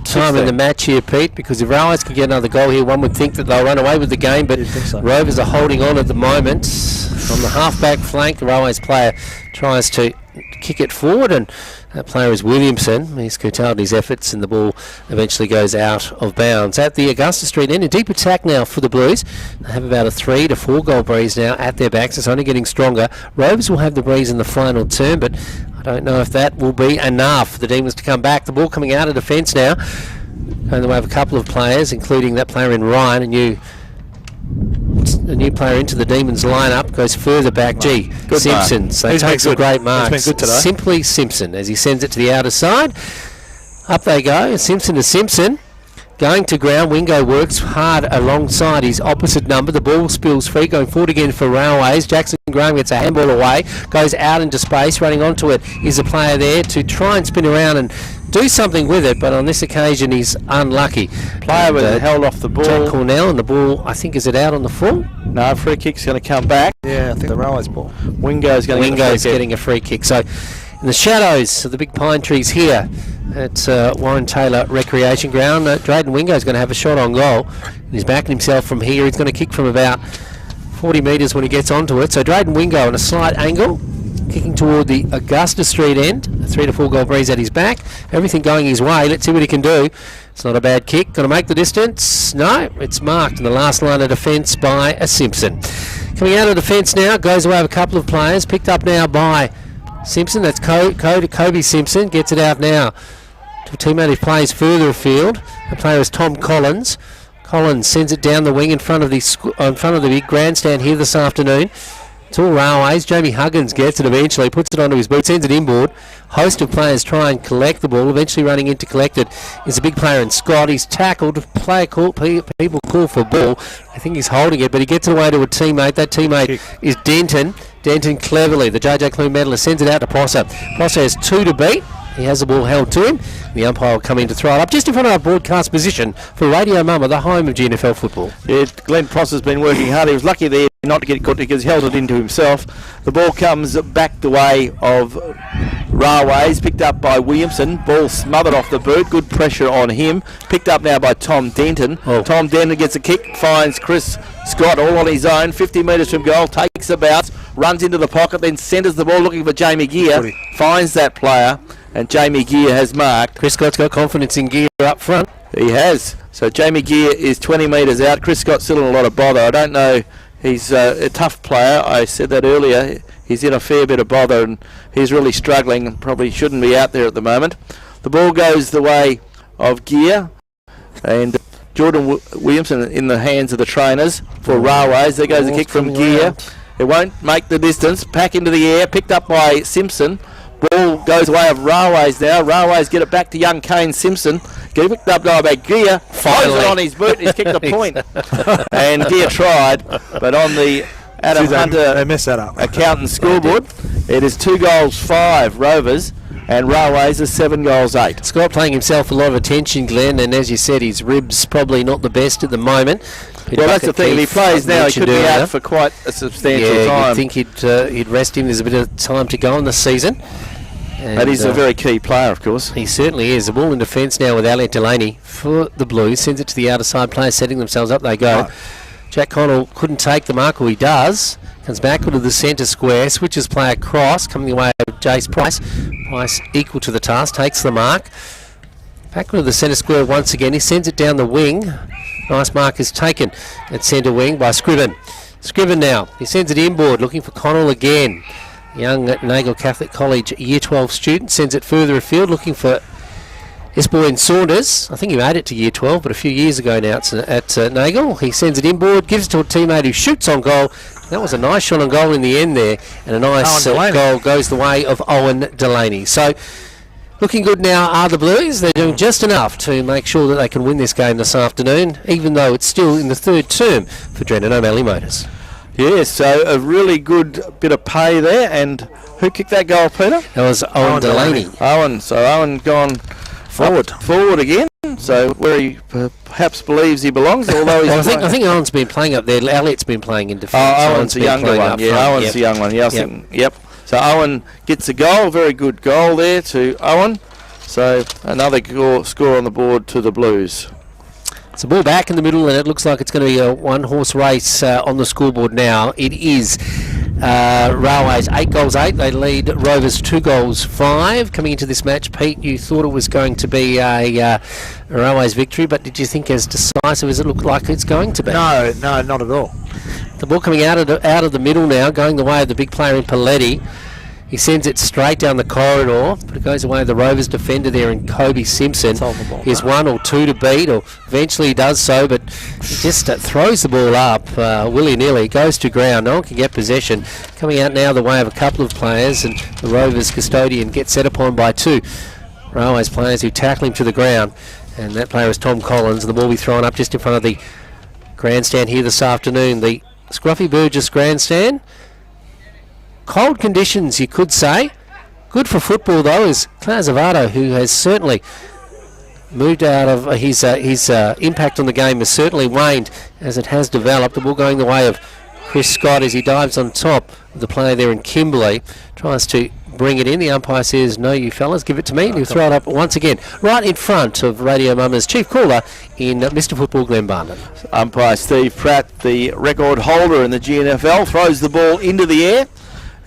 Speaker 2: time in the match here, Pete, because if Railways can get another goal here, one would think that they'll run away with the game, but Rovers are holding on at the moment. From the half-back flank, the Railways player tries to kick it forward, and that player is Williamson. He's curtailed his efforts, and the ball eventually goes out of bounds. At the Augusta Street end, a deep attack now for the Blues. They have about a 3 to 4 goal breeze now at their backs. It's only getting stronger. Rovers will have the breeze in the final term, but I don't know if that will be enough for the Demons to come back. The ball coming out of defence now. And they have a couple of players, including that player in Ryan, a new player into the Demons lineup, goes further back. Good Simpson. Mark. So takes some great marks.
Speaker 3: He's been good today.
Speaker 2: Simply Simpson as he sends it to the outer side. Up they go. Simpson to Simpson. Going to ground. Wingo works hard alongside his opposite number. The ball spills free. Going forward again for Railways. Jackson Graham gets a handball away. Goes out into space. Running onto it is a player there to try and spin around and do something with it, but on this occasion he's unlucky.
Speaker 1: Player was held off the ball.
Speaker 2: Jack Cornell, and the ball, I think, is it out on the full?
Speaker 1: No, free kick's going to come back.
Speaker 3: Yeah, I think the Railways ball.
Speaker 1: Wingo's
Speaker 2: getting a free kick. So in the shadows of the big pine trees here at Warren Taylor Recreation Ground, Drayden Wingo's going to have a shot on goal. He's backing himself from here. He's going to kick from about 40 metres when he gets onto it. So Drayden Wingo on a slight angle, kicking toward the Augusta Street end. A 3 to 4 goal breeze at his back. Everything going his way. Let's see what he can do. It's not a bad kick. Going to make the distance. No, it's marked in the last line of defence by a Simpson. Coming out of defence now. Goes away with a couple of players. Picked up now by Simpson. That's Kobe Simpson. Gets it out now to a teammate who plays further afield. The player is Tom Collins. Collins sends it down the wing in front of the big grandstand here this afternoon. It's all Railways. Jamie Huggins gets it eventually, puts it onto his boot, sends it inboard. Host of players try and collect the ball. Eventually running in to collect it is a big player in Scott. He's tackled. People call for ball. I think he's holding it, but he gets it away to a teammate. That teammate is Denton. Denton cleverly, the JJ Clune medalist, sends it out to Prosser. Prosser has 2 to beat. He has the ball held to him. The umpire will come in to throw it up just in front of our broadcast position for Radio Mama, the home of GNFL football.
Speaker 1: Yeah, Glenn Prosser's been working hard. He was lucky there not to get caught because he held it into himself. The ball comes back the way of Railways, picked up by Williamson. Ball smothered off the boot. Good pressure on him. Picked up now by Tom Denton.
Speaker 2: Oh.
Speaker 1: Tom Denton gets a kick, finds Chris Scott all on his own. 50 metres from goal, takes a bounce, runs into the pocket, then centres the ball looking for Jamie Gear. Finds that player, and Jamie Gear has marked.
Speaker 2: Chris Scott's got confidence in Gear up front.
Speaker 1: He has. So Jamie Gear is 20 metres out. Chris Scott's still in a lot of bother. I don't know. He's a tough player. I said that earlier. He's in a fair bit of bother and he's really struggling and probably shouldn't be out there at the moment. The ball goes the way of Gear and Jordan Williamson in the hands of the trainers for Railways. There goes a kick from Gear. It won't make the distance. Back into the air. Picked up by Simpson. Ball goes away of Railways now. Railways get it back to young Kane Simpson. Get picked up by Gear. Finds it on his boot. He's kicked a point. And Gear tried, but on the Adam Hunter
Speaker 3: they mess that up.
Speaker 1: accountant scoreboard, it is 2 goals 5 Rovers, and Railways is 7 goals 8.
Speaker 2: Scott playing himself a lot of attention, Glenn, and as you said, his ribs probably not the best at the moment.
Speaker 1: Well, that's the thing. If he plays now, he could be out for quite a substantial time.
Speaker 2: I think he'd rest him. There's a bit of time to go in the season.
Speaker 1: But he's a very key player, of course.
Speaker 2: He certainly is. The ball in defence now with Elliot Delaney for the Blues. Sends it to the outer side. Players setting themselves up. They go. Right. Jack Connell couldn't take the mark, or he does. Comes back into the centre square. Switches play across. Coming the way of Jace Price. Price equal to the task. Takes the mark. Back into the centre square once again. He sends it down the wing. Nice mark is taken at centre wing by Scriven. Scriven now. He sends it inboard. Looking for Connell again. Young at Nagle Catholic College Year 12 student. Sends it further afield. Looking for Esboy Saunders. I think he made it to Year 12, but a few years ago now it's at Nagle. He sends it inboard, gives it to a teammate who shoots on goal. That was a nice shot on goal in the end there, and a nice goal goes the way of Owen Delaney. So, looking good now are the Blues. They're doing just enough to make sure that they can win this game this afternoon, even though it's still in the third term for Drennan O'Malley Motors.
Speaker 1: Yes, so a really good bit of pay there. And who kicked that goal, Peter?
Speaker 2: That was Owen Delaney.
Speaker 1: Owen gone forward again. So where he perhaps believes he belongs, although he's
Speaker 2: I think Owen's been playing up there. Elliot's been playing in defence.
Speaker 1: Oh, Owen's the younger one. Yeah, Owen's the young one. Yeah, I think. Yep. So Owen gets a goal. Very good goal there to Owen. So another score on the board to the Blues.
Speaker 2: It's a ball back in the middle, and it looks like it's going to be a one-horse race on the scoreboard now. It is Railways 8 goals 8. They lead Rovers 2 goals 5. Coming into this match, Pete, you thought it was going to be a Railways victory, but did you think as decisive as it looked like it's going to be?
Speaker 3: No, not at all.
Speaker 2: The ball coming out of the middle now, going the way of the big player in Paletti. He sends it straight down the corridor, but it goes away the Rovers defender there in Kobe Simpson. He's 1 or 2 to beat, or eventually he does so, but he just throws the ball up willy-nilly, goes to ground. No one can get possession. Coming out now the way of a couple of players, and the Rovers custodian gets set upon by 2 Railways players who tackle him to the ground. And that player is Tom Collins. The ball will be thrown up just in front of the grandstand here this afternoon. The Scruffy Burgess grandstand. Cold conditions, you could say. Good for football, though, is Claire Zavato, who has certainly moved out of his impact on the game has certainly waned as it has developed. The ball going the way of Chris Scott as he dives on top of the player there in Kimberley. Tries to bring it in. The umpire says, no, you fellas, give it to me. And he'll throw it up once again, right in front of Radio Mama's chief caller in Mr. Football, Glenn Barndon.
Speaker 1: Umpire Steve Pratt, the record holder in the GNFL, throws the ball into the air.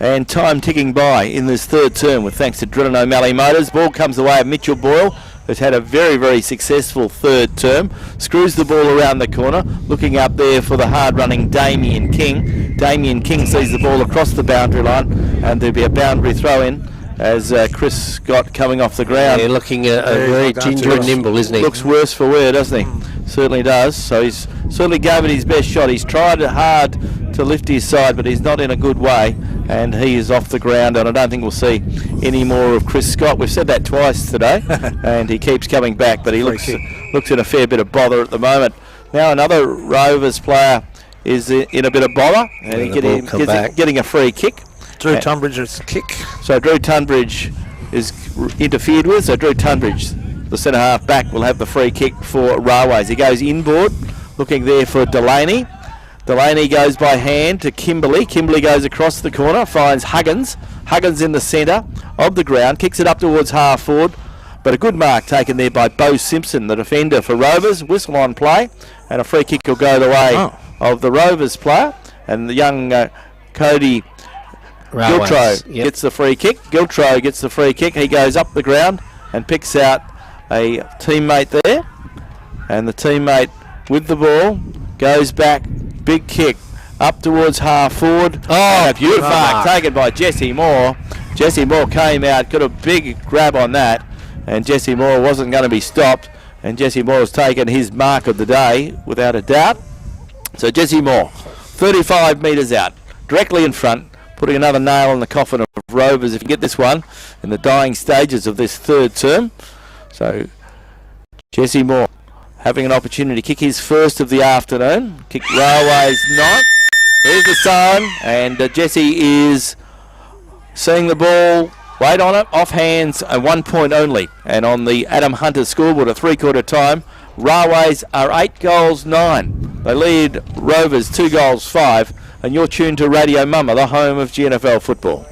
Speaker 1: And time ticking by in this third term with thanks to Drennan O'Malley Motors. Ball comes the way of Mitchell Boyle, who's had a very, very successful third term. Screws the ball around the corner, looking up there for the hard-running Damien King. Damien King sees the ball across the boundary line, and there'll be a boundary throw-in as Chris Scott coming off the ground.
Speaker 2: Yeah, looking very ginger and nimble, isn't he?
Speaker 1: Looks worse for wear, doesn't he? Certainly does. So he's certainly gave it his best shot. He's tried hard to lift his side, but he's not in a good way, and he is off the ground, and I don't think we'll see any more of Chris Scott. We've said that twice today, and he keeps coming back, but he looks in a fair bit of bother at the moment. Now another Rovers player is in a bit of bother, and he's getting a free kick.
Speaker 3: Drew Tunbridge's kick.
Speaker 1: So Drew Tunbridge is interfered with, so Drew Tunbridge, the centre half back, will have the free kick for Railways. He goes inboard, looking there for Delaney. Delaney goes by hand to Kimberley. Kimberley goes across the corner, finds Huggins. Huggins in the centre of the ground, kicks it up towards half forward, but a good mark taken there by Bo Simpson, the defender for Rovers. Whistle on play, and a free kick will go the way of the Rovers player. And the young Cody Giltro gets the free kick. Giltro gets the free kick. He goes up the ground and picks out a teammate there. And the teammate with the ball goes back. Big kick up towards half forward. And a beautiful mark taken by Jesse Moore. Jesse Moore came out, got a big grab on that, and Jesse Moore wasn't going to be stopped. And Jesse Moore has taken his mark of the day without a doubt. So Jesse Moore, 35 metres out, directly in front, putting another nail in the coffin of Rovers if you get this one in the dying stages of this third term. So Jesse Moore having an opportunity to kick his first of the afternoon. Kick Railways not. Here's the sign, and Jesse is seeing the ball, wait on it, off hands, and 1 point only. And on the Adam Hunter scoreboard at 3/4 time, Railways are 8 goals 9. They lead Rovers 2 goals 5, and you're tuned to Radio Mama, the home of GNFL football.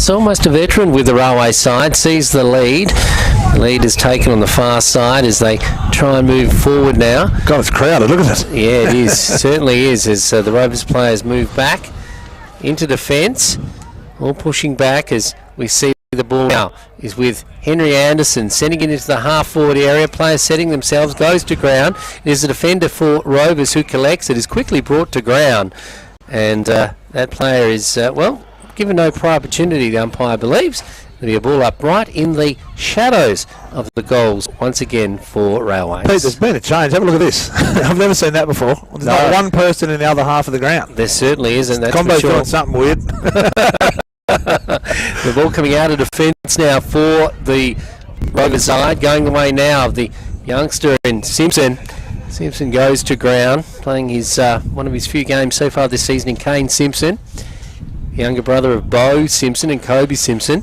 Speaker 2: It's almost a veteran with the Railway side. Sees the lead. The lead is taken on the far side as they try and move forward now.
Speaker 3: God, it's crowded. Look at it.
Speaker 2: Yeah, it is. Certainly is, as the Rovers players move back into defence. All pushing back as we see the ball now is with Henry Anderson, sending it into the half-forward area. Players setting themselves, goes to ground. It is a defender for Rovers who collects it, is quickly brought to ground. And that player is, given no prior opportunity, the umpire believes. There'll be a ball up right in the shadows of the goals once again for Railways.
Speaker 3: Pete, there's been a change. Have a look at this. I've never seen that before. There's not one person in the other half of the ground.
Speaker 2: There certainly isn't. That's
Speaker 3: Combo's
Speaker 2: for sure.
Speaker 3: doing something weird.
Speaker 2: The ball coming out of defence now for the Rovers side, going the way now of the youngster in Simpson. Simpson goes to ground, playing his one of his few games so far this season in Kane Simpson, younger brother of Bo Simpson and Kobe Simpson.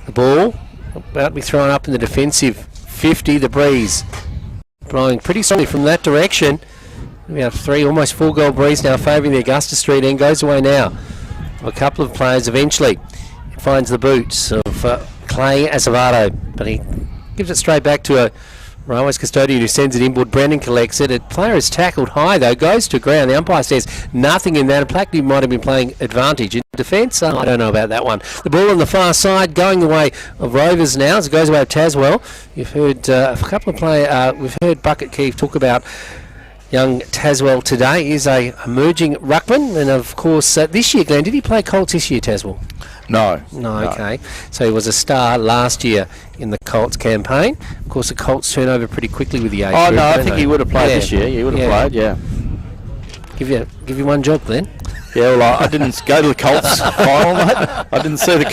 Speaker 2: The ball about to be thrown up in the defensive 50. The breeze blowing pretty strongly from that direction. We have almost 4 goal breeze now favouring the Augusta Street end. Goes away now. A couple of players eventually. It finds the boots of Clay Azevedo, but he gives it straight back to a Railways custodian who sends it inboard. Brennan collects it. A player is tackled high though, goes to ground. The umpire says nothing in that. Plackney might have been playing advantage in defence. I don't know about that one. The ball on the far side going the way of Rovers now as it goes away of Tazwell. You've heard a couple of players. We've heard Bucket Keefe talk about young Tazwell today. Is a emerging ruckman, and of course this year, Glenn, did he play Colts this year, Tazwell?
Speaker 1: No.
Speaker 2: Okay. So he was a star last year in the Colts campaign. Of course, the Colts turn over pretty quickly with the age group,
Speaker 1: I think he would have played this year. He would have played, yeah.
Speaker 2: Give you one job, Glenn.
Speaker 1: Yeah, well, I didn't go to the Colts final, mate. I didn't see the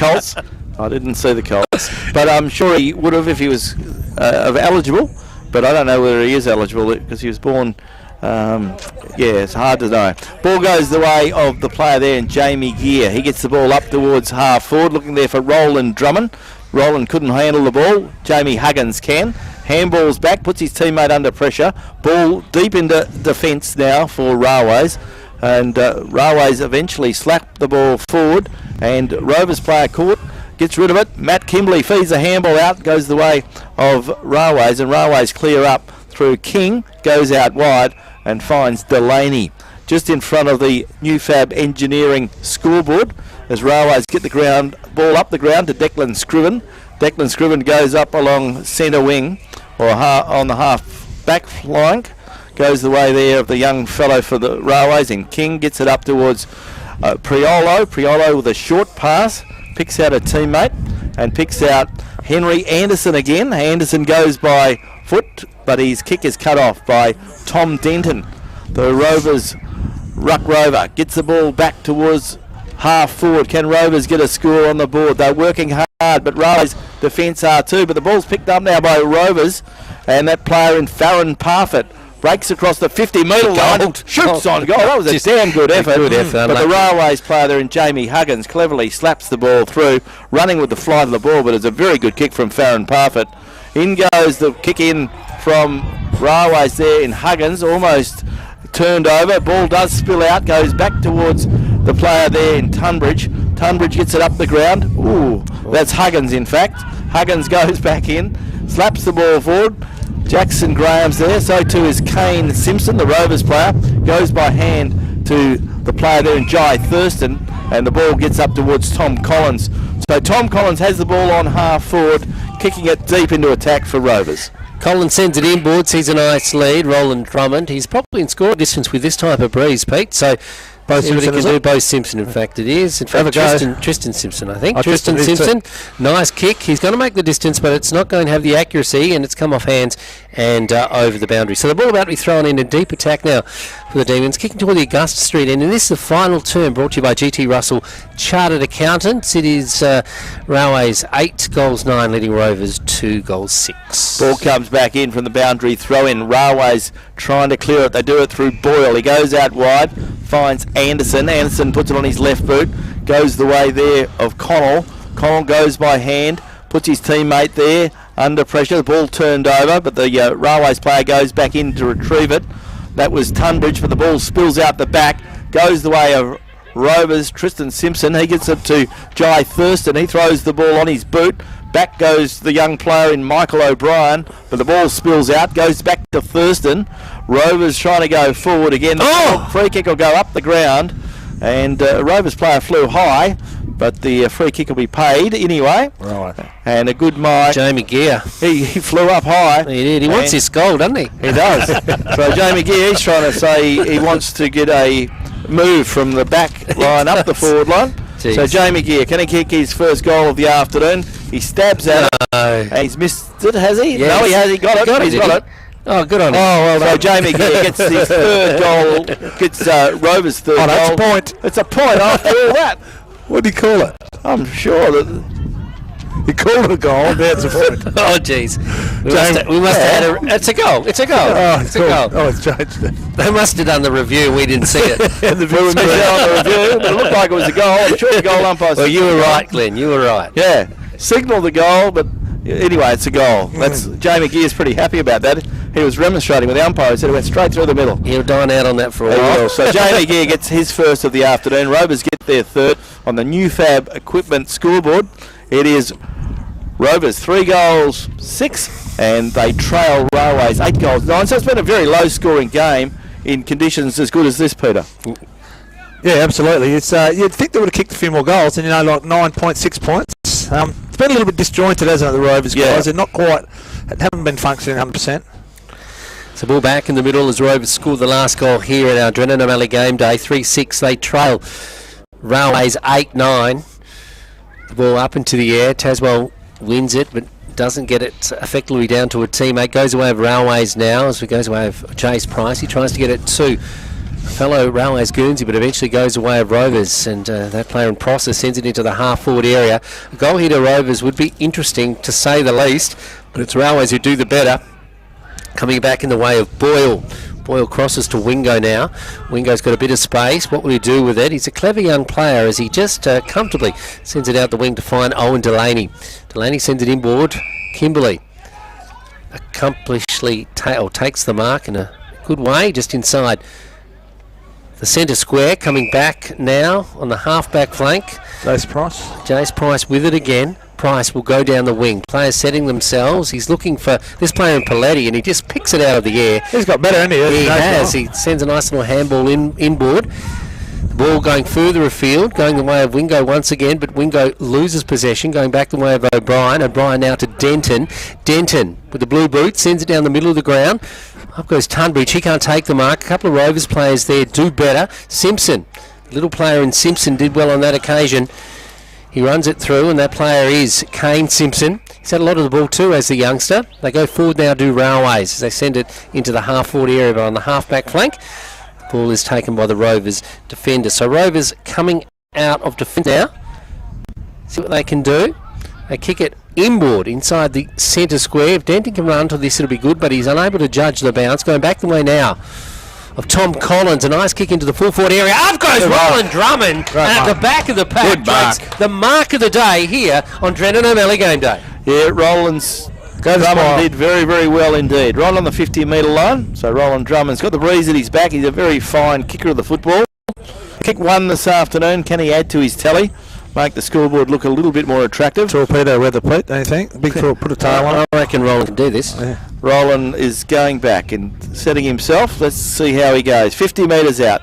Speaker 1: Colts. But I'm sure he would have if he was eligible. But I don't know whether he is eligible because he was born... it's hard to know. Ball goes the way of the player there in Jamie Gear. He gets the ball up towards half forward, looking there for Roland Drummond. Roland couldn't handle the ball. Jamie Huggins can. Handballs back, puts his teammate under pressure. Ball deep into defence now for Railways. And Railways eventually slap the ball forward. And Rovers player caught, gets rid of it. Matt Kimberley feeds the handball out, goes the way of Railways. And Railways clear up through King, goes out wide and finds Delaney just in front of the New Fab Engineering scoreboard as Railways get the ball up the ground to Declan Scriven. Declan Scriven goes up along centre wing or on the half back flank, goes the way there of the young fellow for the Railways, and King gets it up towards Priolo with a short pass, picks out a teammate and picks out Henry Anderson again. Anderson goes by foot, but his kick is cut off by Tom Denton. The Rovers ruck rover gets the ball back towards half forward. Can Rovers get a score on the board? They're working hard, but Railways defence are too. But the ball's picked up now by Rovers, and that player in Farron Parfitt breaks across the 50-metre line, shoots on goal. That was a damn good effort. But the Railways player there in Jamie Huggins cleverly slaps the ball through, running with the flight of the ball, but it's a very good kick from Farron Parfitt. In goes the kick in from Railways there in Huggins, almost turned over. Ball does spill out, goes back towards the player there in Tunbridge. Tunbridge gets it up the ground. Ooh, that's Huggins in fact. Huggins goes back in, slaps the ball forward. Jackson Graham's there, so too is Kane Simpson, the Rovers player. Goes by hand to the player there in Jai Thurston, and the ball gets up towards Tom Collins. So Tom Collins has the ball on half forward, kicking it deep into attack for Rovers.
Speaker 2: Collins sends it inboard, sees a nice lead. Roland Drummond, he's probably in score distance with this type of breeze, Pete. So both Simpson can do. Both Simpson, in fact, it is. In fact, Tristan Simpson, I think. Tristan Simpson, nice kick. He's going to make the distance, but it's not going to have the accuracy, and it's come off hands and over the boundary. So the ball about to be thrown in a deep attack now for the Demons, kicking toward the Augusta Street end. And this is the final term brought to you by GT Russell Chartered Accountants. It is Railways 8 goals 9, leading Rovers 2 goals 6.
Speaker 1: Ball comes back in from the boundary throw in. Railways trying to clear it. They do it through Boyle. He goes out wide, finds Anderson. Anderson puts it on his left boot, goes the way there of Connell. Connell goes by hand, puts his teammate there under pressure. The ball turned over, but the Railways player goes back in to retrieve it. That was Tunbridge, but the ball spills out the back, goes the way of Rovers, Tristan Simpson. He gets it to Jai Thurston. He throws the ball on his boot. Back goes the young player in Michael O'Brien, but the ball spills out, goes back to Thurston. Rovers trying to go forward again. The free kick will go up the ground, and Rovers player flew high, but the free kick will be paid anyway.
Speaker 3: Right.
Speaker 1: And a good mark.
Speaker 2: Jamie Gear.
Speaker 1: He flew up high.
Speaker 2: He did. He wants this goal, doesn't he?
Speaker 1: He does. So Jamie Gear, he's trying to say he wants to get a move from the back line up the forward line.
Speaker 2: Jeez.
Speaker 1: So Jamie Gear, can he kick his first goal of the afternoon? He stabs at it. And he's missed it, has he?
Speaker 2: Yes.
Speaker 1: No, he has. He got it. He's got it.
Speaker 2: Oh, good on him.
Speaker 1: Oh, well, so Jamie Gear gets his third goal, gets Rovers' third goal.
Speaker 3: That's a point.
Speaker 1: It's a point after all that.
Speaker 3: What do you call it?
Speaker 1: I'm sure that...
Speaker 3: You call it a goal, that's a point.
Speaker 2: Oh, jeez. We must have had a... It's a goal. It's a goal.
Speaker 3: Oh,
Speaker 2: it's a goal.
Speaker 3: Oh, it's changed it.
Speaker 2: They must have done the review. We didn't see it.
Speaker 1: We were missing out on the review, but it looked like it was a goal. I'm sure the goal umpire...
Speaker 2: Well, you were right, Glenn. You were right.
Speaker 1: Yeah. Signal the goal, but anyway, it's a goal. That's Jamie Gear's pretty happy about that. He was remonstrating with the umpire. He said it went straight through the middle.
Speaker 2: He'll dine out on that for a while.
Speaker 1: So Jamie Gear gets his first of the afternoon. Rovers get their third on the new Fab equipment scoreboard. It is Rovers 3 goals 6, and they trail Railways 8 goals 9. So it's been a very low scoring game in conditions as good as this, Peter.
Speaker 3: Yeah, absolutely. It's you'd think they would have kicked a few more goals, and like 9.6 points. It's been a little bit disjointed, hasn't it, the Rovers guys? They're not quite, haven't been functioning 100%.
Speaker 2: So ball back in the middle as Rovers scored the last goal here at our Drennan O'Malley game day. 3-6. They trail Railways 8-9. The ball up into the air. Taswell wins it, but doesn't get it effectively down to a teammate. Goes away of Railways now as it goes away of Chase Price. He tries to get it to fellow Railways Guernsey, but eventually goes away of Rovers, and that player in process sends it into the half-forward area. A goal here to Rovers would be interesting, to say the least, but it's Railways who do the better. Coming back in the way of Boyle. Boyle crosses to Wingo now. Wingo's got a bit of space. What will he do with it? He's a clever young player as he just comfortably sends it out the wing to find Owen Delaney. Delaney sends it inboard. Kimberley takes the mark in a good way, just inside the centre square. Coming back now on the half-back flank. Jace Price with it again. Price will go down the wing. Players setting themselves. He's looking for this player in Paletti, and he just picks it out of the air.
Speaker 3: He's got better, hasn't he?
Speaker 2: He has. He sends a nice little handball inboard. The ball going further afield, going the way of Wingo once again, but Wingo loses possession, going back the way of O'Brien. O'Brien now to Denton. Denton with the blue boot sends it down the middle of the ground. Up goes Tunbridge. He can't take the mark. A couple of Rovers players there do better. Simpson, little player in Simpson, did well on that occasion. He runs it through, and that player is Kane Simpson. He's had a lot of the ball too as the youngster. They go forward now, do Railways, as they send it into the half-forward area, but on the half-back flank. The ball is taken by the Rovers defender. So Rovers coming out of defence now. See what they can do. They kick it inboard inside the centre square. If Denton can run to this, it'll be good, but he's unable to judge the bounce. Going back the way now of Tom Collins. A nice kick into the full-forward area. Up goes Roland Drummond. And at the back of the pack, makes the mark of the day here on Drennan O'Malley game day.
Speaker 1: Yeah, Drummond did very, very well indeed. Right on the 50-metre line. So Roland Drummond's got the breeze at his back. He's a very fine kicker of the football. Kick 1 this afternoon. Can he add to his tally? Make the scoreboard look a little bit more attractive.
Speaker 3: Torpedo weather, Pete, don't you think? Big put a tail on it.
Speaker 2: I reckon Roland can do this.
Speaker 3: Yeah.
Speaker 1: Roland is going back and setting himself. Let's see how he goes. 50 metres out.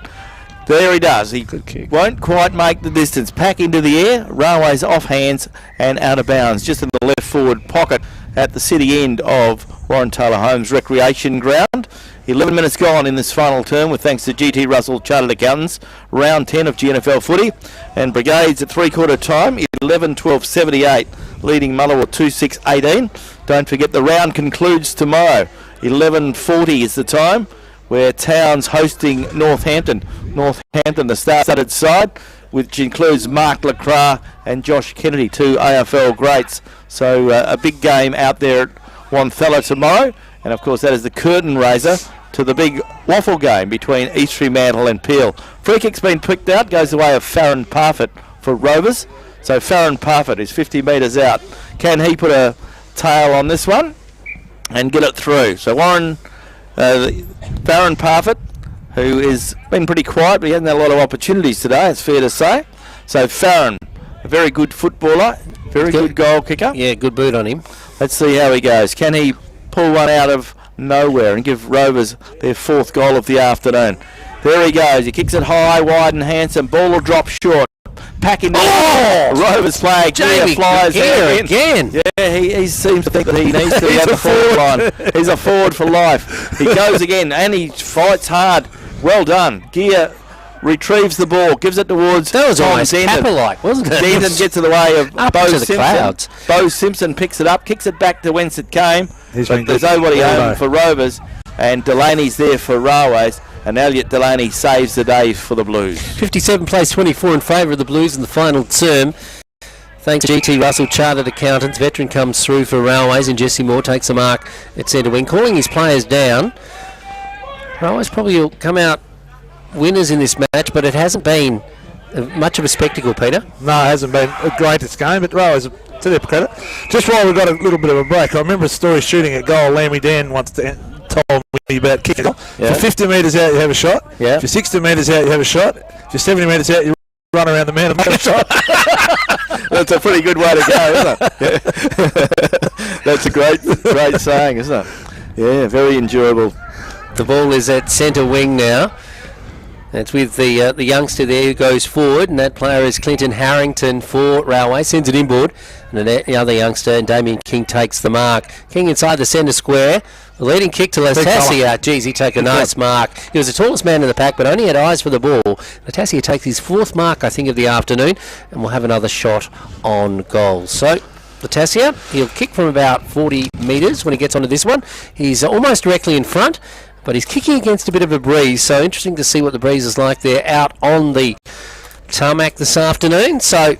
Speaker 1: There he does. He won't quite make the distance. Pack into the air. Railways off hands and out of bounds. Just in the left forward pocket at the city end of Warren Taylor Holmes Recreation Ground. 11 minutes gone in this final term with thanks to GT Russell Chartered Accountants. Round 10 of GNFL footy. And Brigades at three-quarter time, 11-12-78, leading Mullawa 2-6-18. Don't forget the round concludes tomorrow. 11:40 is the time, where Towns hosting Northampton. Northampton, the star-studded side, which includes Mark Lacroix and Josh Kennedy, 2 AFL greats. So a big game out there at Wonthella tomorrow. And of course that is the curtain raiser to the big waffle game between East Fremantle and Peel. Free kick's been picked out, goes the way of Farron Parfitt for Rovers. So Farron Parfitt is 50 metres out. Can he put a tail on this one and get it through? So Farron Parfitt, who has been pretty quiet, but he hasn't had a lot of opportunities today, it's fair to say. So Farron, a very good footballer, very good goal kicker.
Speaker 2: Yeah, good boot on him.
Speaker 1: Let's see how he goes. Can he pull one out of nowhere and give Rovers their 4th goal of the afternoon? There he goes. He kicks it high, wide and handsome. Ball will drop short. Packing Rovers player Gear flies there
Speaker 2: again.
Speaker 1: Yeah, he seems to think that he needs to be at the forward line. He's a forward for life. He goes again and he fights hard. Well done. Gear retrieves the ball, gives it towards
Speaker 2: that was
Speaker 1: Tom
Speaker 2: almost Kappa-like, wasn't it?
Speaker 1: Denton gets in the way of Bo Simpson.
Speaker 2: Clouds.
Speaker 1: Bo Simpson picks it up, kicks it back to whence it came. But there's nobody home for Rovers, and Delaney's there for Railways, and Elliot Delaney saves the day for the Blues.
Speaker 2: 57 plays 24 in favour of the Blues in the final term. Thanks to GT Russell, Chartered Accountants. Veteran comes through for Railways, and Jesse Moore takes a mark at centre wing, calling his players down. Railways probably will come out winners in this match, but it hasn't been much of a spectacle, Peter.
Speaker 3: No, it hasn't been a greatest game, but Railways, to their credit. Just while we've got a little bit of a break, I remember a story shooting at goal. Lammy Dan once told me about kicking. Yeah. If you're 50 metres out, you have a shot. Yeah. If you're 60 metres out, you have a shot. If you're 70 metres out, you run around the man and make a shot.
Speaker 1: That's a pretty good way to go, isn't it? Yeah. That's a great saying, isn't it? Yeah, very enjoyable.
Speaker 2: The ball is at centre wing now. It's with the youngster there who goes forward, and that player is Clinton Harrington for Railway. Sends it inboard, and the other youngster, and Damien King, takes the mark. King inside the centre square. The leading kick to Latassia. Geez, he took a nice mark. He was the tallest man in the pack, but only had eyes for the ball. Latassia takes his 4th mark, I think, of the afternoon, and will have another shot on goal. So Latassia, he'll kick from about 40 metres when he gets onto this one. He's almost directly in front, but he's kicking against a bit of a breeze, so interesting to see what the breeze is like there out on the tarmac this afternoon. So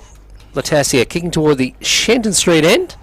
Speaker 2: Latassia kicking toward the Shenton Street end.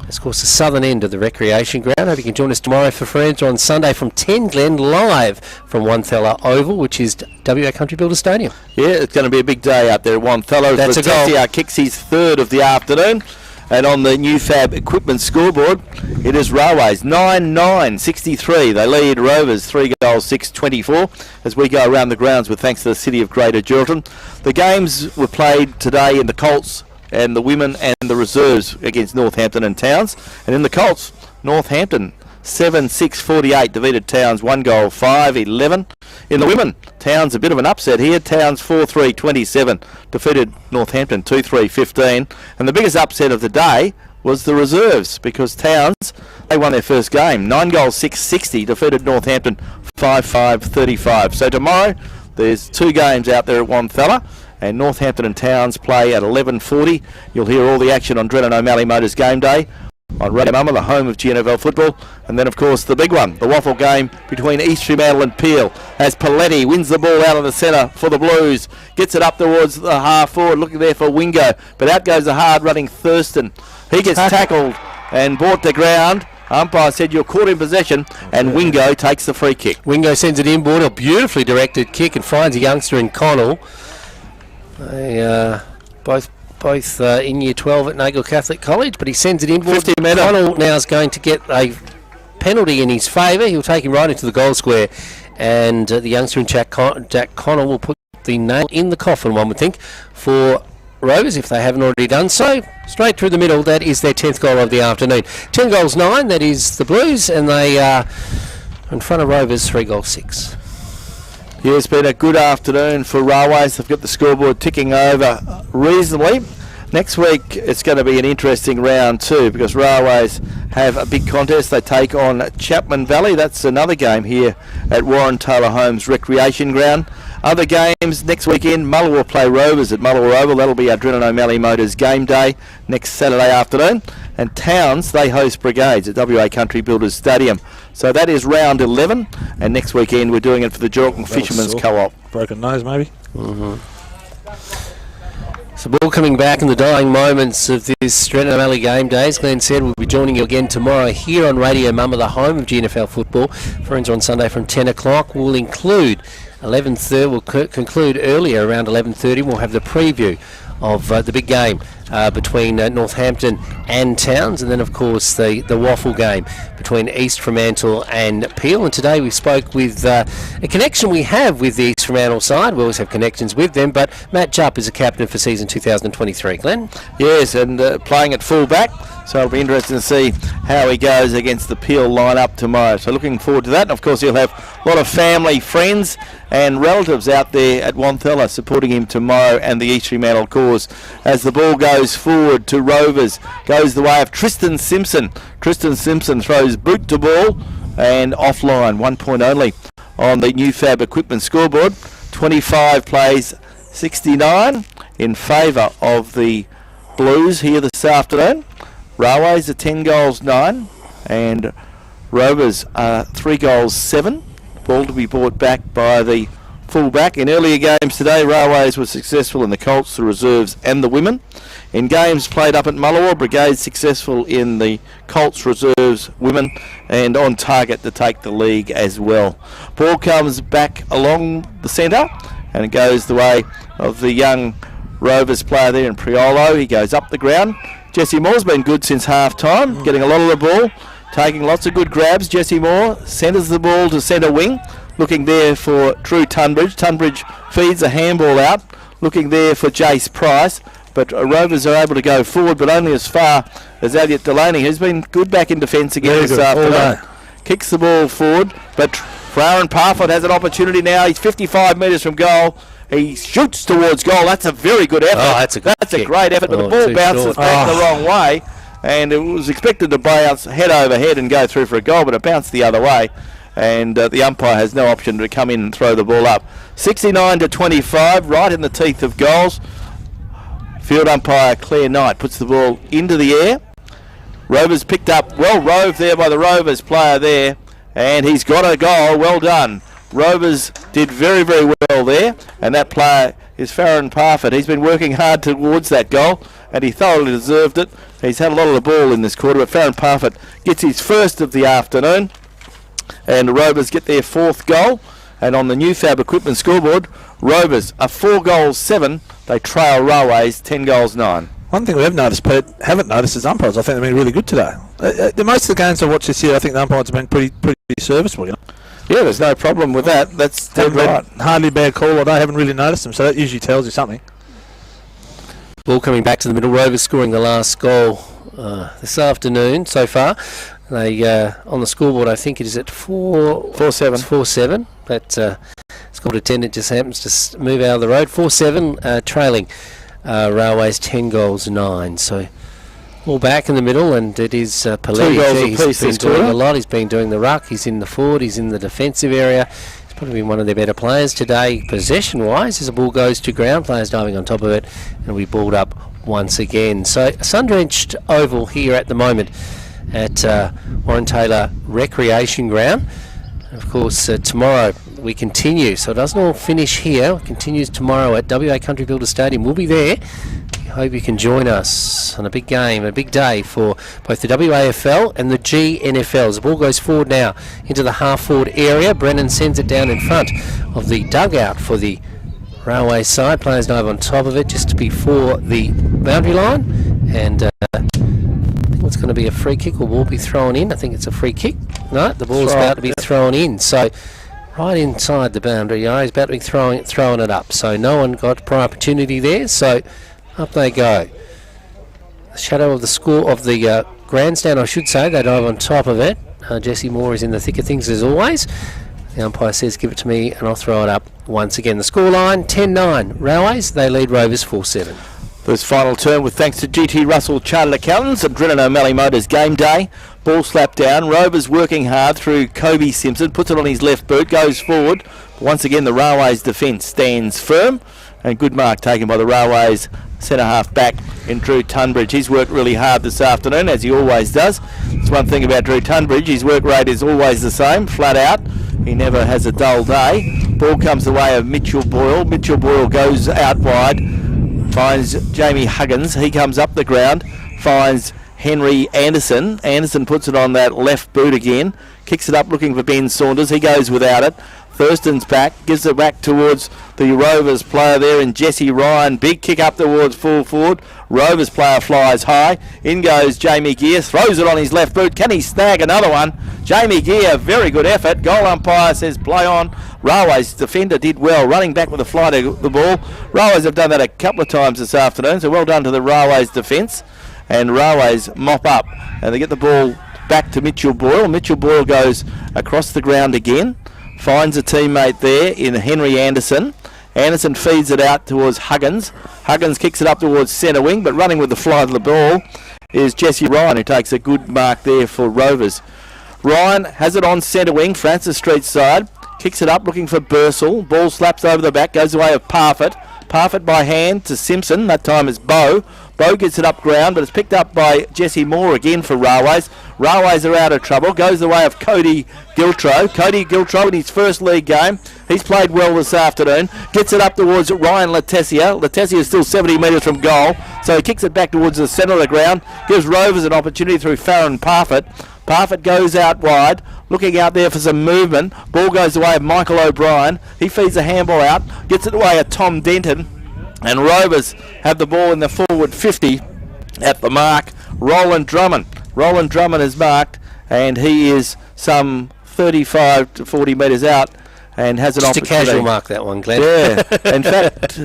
Speaker 2: That's, of course, the southern end of the recreation ground. Hope you can join us tomorrow for friends, or on Sunday from 10 Glen, live from Wonthella Oval, which is WA Country Builder Stadium.
Speaker 1: Yeah, it's going to be a big day up there at Wonthella.
Speaker 2: That's a goal.
Speaker 1: Latassia kicks his 3rd of the afternoon. And on the new Fab equipment scoreboard, it is Railways 9-9-63. They lead Rovers 3 goals 6-24 as we go around the grounds with thanks to the City of Greater Geraldton. The games were played today in the Colts and the women and the reserves against Northampton and Towns. And in the Colts, Northampton 7-6-48 defeated Towns 1 goal 5-11. In the women, Towns a bit of an upset here. Towns 4-3-27 defeated Northampton 2-3-15. And the biggest upset of the day was the reserves, because Towns, they won their first game 9 goals 6-60 defeated Northampton 5-5-35. So tomorrow there's 2 games out there at Wonthella, and Northampton and Towns play at 11:40. You'll hear all the action on Drennan O'Malley Motors Game Day on Radio Mumma, the home of GNFL football. And then, of course, the big one, the waffle game between East Fremantle and Peel, as Paletti wins the ball out of the centre for the Blues, gets it up towards the half forward, looking there for Wingo, but out goes the hard-running Thurston. He gets tackled and brought to ground. Umpire said you're caught in possession, and Wingo takes the free kick.
Speaker 2: Wingo sends it inboard, a beautifully directed kick, and finds a youngster in Connell. They both in Year 12 at Nagle Catholic College, but he sends it inboard.
Speaker 1: 50 metre.
Speaker 2: Connell now is going to get a penalty in his favour. He'll take him right into the goal square, and the youngster in Jack Connell will put the nail in the coffin, one would think, for Rovers, if they haven't already done so. Straight through the middle, that is their 10th goal of the afternoon. 10 goals 9, that is the Blues, and they are in front of Rovers 3 goals 6.
Speaker 1: Yeah, it's been a good afternoon for Railways. They've got the scoreboard ticking over reasonably. Next week it's going to be an interesting round too, because Railways have a big contest. They take on Chapman Valley. That's another game here at Warren Taylor Homes Recreation Ground. Other games next weekend, Muller will play Rovers at Muller Oval. That'll be our Drennan O'Malley Motors Game Day next Saturday afternoon. And Towns, they host Brigades at WA Country Builders Stadium. So that is round 11, and next weekend we're doing it for the Geraldton Fishermen's Co-op.
Speaker 3: Broken nose, maybe.
Speaker 2: So ball coming back in the dying moments of this Drennan O'Malley Game Days. Glenn said we'll be joining you again tomorrow here on Radio Mumma, the home of GNFL football. Friends on Sunday from 10 o'clock. We'll include 11:30. We'll conclude earlier around 11:30. We'll have the preview of the big game between Northampton and Towns, and then of course the waffle game between East Fremantle and Peel. And today we spoke with a connection we have with the East Fremantle side. We always have connections with them, but Matt Jupp is a captain for season 2023. Glenn?
Speaker 1: Yes, and playing at full back, so it'll be interesting to see how he goes against the Peel lineup tomorrow. So looking forward to that, and of course he'll have a lot of family, friends and relatives out there at Wanthella supporting him tomorrow and the East Fremantle cause. As the ball goes forward to Rovers, goes the way of Tristan Simpson. Tristan Simpson throws boot to ball and offline, 1 point only on the new Fab equipment scoreboard. 25 plays 69 in favour of the Blues here this afternoon. Railways are 10 goals 9 and Rovers are 3 goals 7. Ball to be brought back by the full-back. In earlier games today, Railways were successful in the Colts, the reserves and the women. In games played up at Mullawa, Brigade successful in the Colts, reserves, women, and on target to take the league as well. Ball comes back along the centre and it goes the way of the young Rovers player there in Priolo. He goes up the ground. Jesse Moore's been good since half-time, getting a lot of the ball, taking lots of good grabs. Jesse Moore centres the ball to centre wing, looking there for Drew Tunbridge. Tunbridge feeds a handball out, looking there for Jace Price. But Rovers are able to go forward, but only as far as Elliot Delaney, who's been good back in defence again this afternoon. Kicks the ball forward, but Aaron Parfitt has an opportunity now. He's 55 metres from goal. He shoots towards goal. That's a very good effort.
Speaker 2: Oh, that's a
Speaker 1: great effort, but the ball bounces back the wrong way. And it was expected to bounce head over head and go through for a goal, but it bounced the other way. And the umpire has no option to come in and throw the ball up. 69-25, right in the teeth of goals. Field umpire Claire Knight puts the ball into the air. Rovers picked up, well roved there by the Rovers player there. And he's got a goal, well done. Rovers did very, very well there. And that player is Farron Parfitt. He's been working hard towards that goal, and he thoroughly deserved it. He's had a lot of the ball in this quarter, but Farron Parfitt gets his first of the afternoon. And the Rovers get their 4th goal. And on the new Fab equipment scoreboard, Rovers are 4 goals 7. They trail Railways 10 goals 9.
Speaker 3: One thing we have noticed, but haven't noticed, is umpires. I think they've been really good today. Most of the games I watched this year, I think the umpires have been pretty serviceable. You know?
Speaker 1: Yeah, there's no problem with that. That's dead right.
Speaker 3: Hardly a bad call, although I haven't really noticed them, so that usually tells you something.
Speaker 2: Ball coming back to the middle. Rovers scoring the last goal this afternoon so far. They on the scoreboard, I think it is at 4-7. 4-7. That scored attendant just happens to move out of the road. 4-7, trailing Railways 10 goals 9. So all back in the middle, and it is Paletti. He's been doing a lot. He's been doing the ruck. He's in the forward. He's in the defensive area. He's probably been one of their better players today, possession-wise, as the ball goes to ground. Players diving on top of it, and we balled up once again. So sun-drenched oval here at the moment at Warren Taylor Recreation Ground. And of course, tomorrow we continue. So it doesn't all finish here. It continues tomorrow at WA Country Builder Stadium. We'll be there. Hope you can join us on a big game, a big day for both the WAFL and the GNFL. As the ball goes forward now into the half-forward area, Brennan sends it down in front of the dugout for the Railway side. Players dive on top of it just before the boundary line. And I think it's going to be a free kick, or will be thrown in. I think it's a free kick. No, the ball's about to be thrown in. So right inside the boundary, he's about to be throwing it up. So no one got prior opportunity there. So up they go. The shadow of the score of the grandstand, I should say. They dive on top of it. Jesse Moore is in the thick of things as always. The umpire says, give it to me, and I'll throw it up once again. The scoreline, 10-9. Railways, they lead Rovers 4-7.
Speaker 1: First final turn with thanks to GT Russell Chartered Accountants and Drennan O'Malley Motors Game Day. Ball slapped down. Rovers working hard through Kobe Simpson. Puts it on his left boot. Goes forward. Once again, the Railways defence stands firm. And good mark taken by the Railways centre-half back in Drew Tunbridge. He's worked really hard this afternoon, as he always does. That's one thing about Drew Tunbridge. His work rate is always the same, flat out. He never has a dull day. Ball comes the way of Mitchell Boyle. Mitchell Boyle goes out wide, finds Jamie Huggins. He comes up the ground, finds Henry Anderson. Anderson puts it on that left boot again. Kicks it up looking for Ben Saunders. He goes without it. Thurston's back. Gives it back towards the Rovers player there in Jesse Ryan. Big kick up towards full forward. Rovers player flies high. In goes Jamie Gear. Throws it on his left boot. Can he snag another one? Jamie Gear, very good effort. Goal umpire says play on. Railways defender did well, running back with a fly to the ball. Railways have done that a couple of times this afternoon, so well done to the Railways defence. And Railways mop up, and they get the ball back to Mitchell Boyle. Mitchell Boyle goes across the ground again, finds a teammate there in Henry Anderson. Anderson feeds it out towards Huggins. Huggins kicks it up towards centre wing, but running with the fly to the ball is Jesse Ryan, who takes a good mark there for Rovers. Ryan has it on centre wing, Francis Street side. Kicks it up looking for Bursell. Ball slaps over the back, goes the way of Parfitt. Parfitt by hand to Simpson. That time is Bow. Bow gets it up ground, but it's picked up by Jesse Moore again for Railways. Railways are out of trouble. Goes the way of Cody Giltro. Cody Giltro in his first league game. He's played well this afternoon. Gets it up towards Ryan Letessia. Letessia is still 70 metres from goal, so he kicks it back towards the centre of the ground. Gives Rovers an opportunity through Farron Parfitt. Parfitt goes out wide, looking out there for some movement. Ball goes the way of Michael O'Brien. He feeds a handball out, gets it away of Tom Denton. And Rovers have the ball in the forward 50 at the mark. Roland Drummond. Roland Drummond is marked, and he is some 35 to 40 metres out and has an opportunity.
Speaker 2: Just a casual mark, that one, Glenn.
Speaker 1: Yeah, in fact...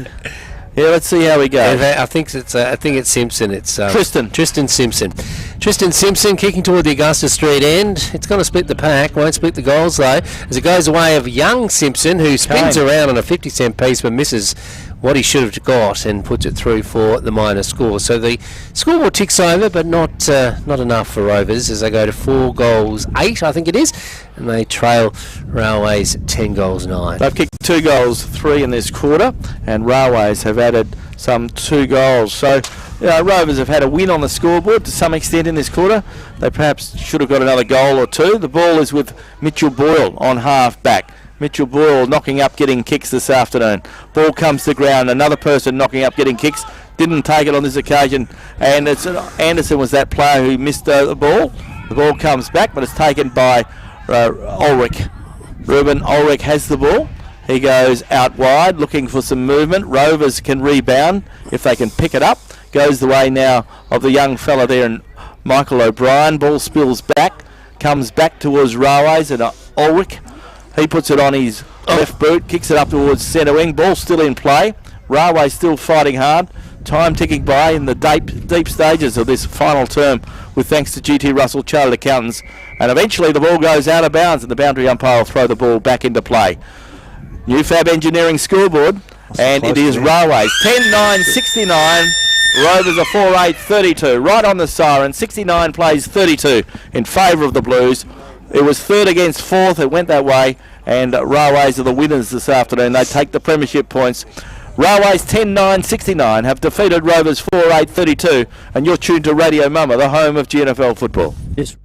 Speaker 1: Yeah, let's see how we go.
Speaker 2: I think it's Simpson. It's Tristan Simpson. Tristan Simpson kicking toward the Augusta Street end. It's going to split the pack. Won't split the goals though, as it goes away of young Simpson, who spins around on a 50-cent piece but misses what he should have got and puts it through for the minor score. So the scoreboard ticks over, but not enough for Rovers as they go to 4 goals 8, I think it is, and they trail Railways 10 goals 9.
Speaker 1: They've kicked 2 goals 3 in this quarter, and Railways have added some 2 goals. So Rovers have had a win on the scoreboard to some extent in this quarter. They perhaps should have got another goal or 2. The ball is with Mitchell Boyle on half back. Mitchell Boyle knocking up, getting kicks this afternoon. Ball comes to ground. Another person knocking up, getting kicks. Didn't take it on this occasion. And Anderson was that player who missed the ball. The ball comes back, but it's taken by Ulrich. Ruben Ulrich has the ball. He goes out wide, looking for some movement. Rovers can rebound if they can pick it up. Goes the way now of the young fella there, and Michael O'Brien. Ball spills back, comes back towards Railways, and Ulrich. He puts it on his left boot, kicks it up towards centre wing. Ball still in play. Railway still fighting hard. Time ticking by in the deep stages of this final term, with thanks to GT Russell Chartered Accountants. And eventually the ball goes out of bounds, and the boundary umpire will throw the ball back into play. New Fab Engineering scoreboard, and it is Railways 10-9-69. Rovers are 4-8-32. Right on the siren. 69 plays 32 in favour of the Blues. It was 3rd against 4th. It went that way, and Railways are the winners this afternoon. They take the premiership points. Railways 10-9-69 have defeated Rovers 4-8-32, and you're tuned to Radio Mama, the home of GNFL football.
Speaker 4: Yes.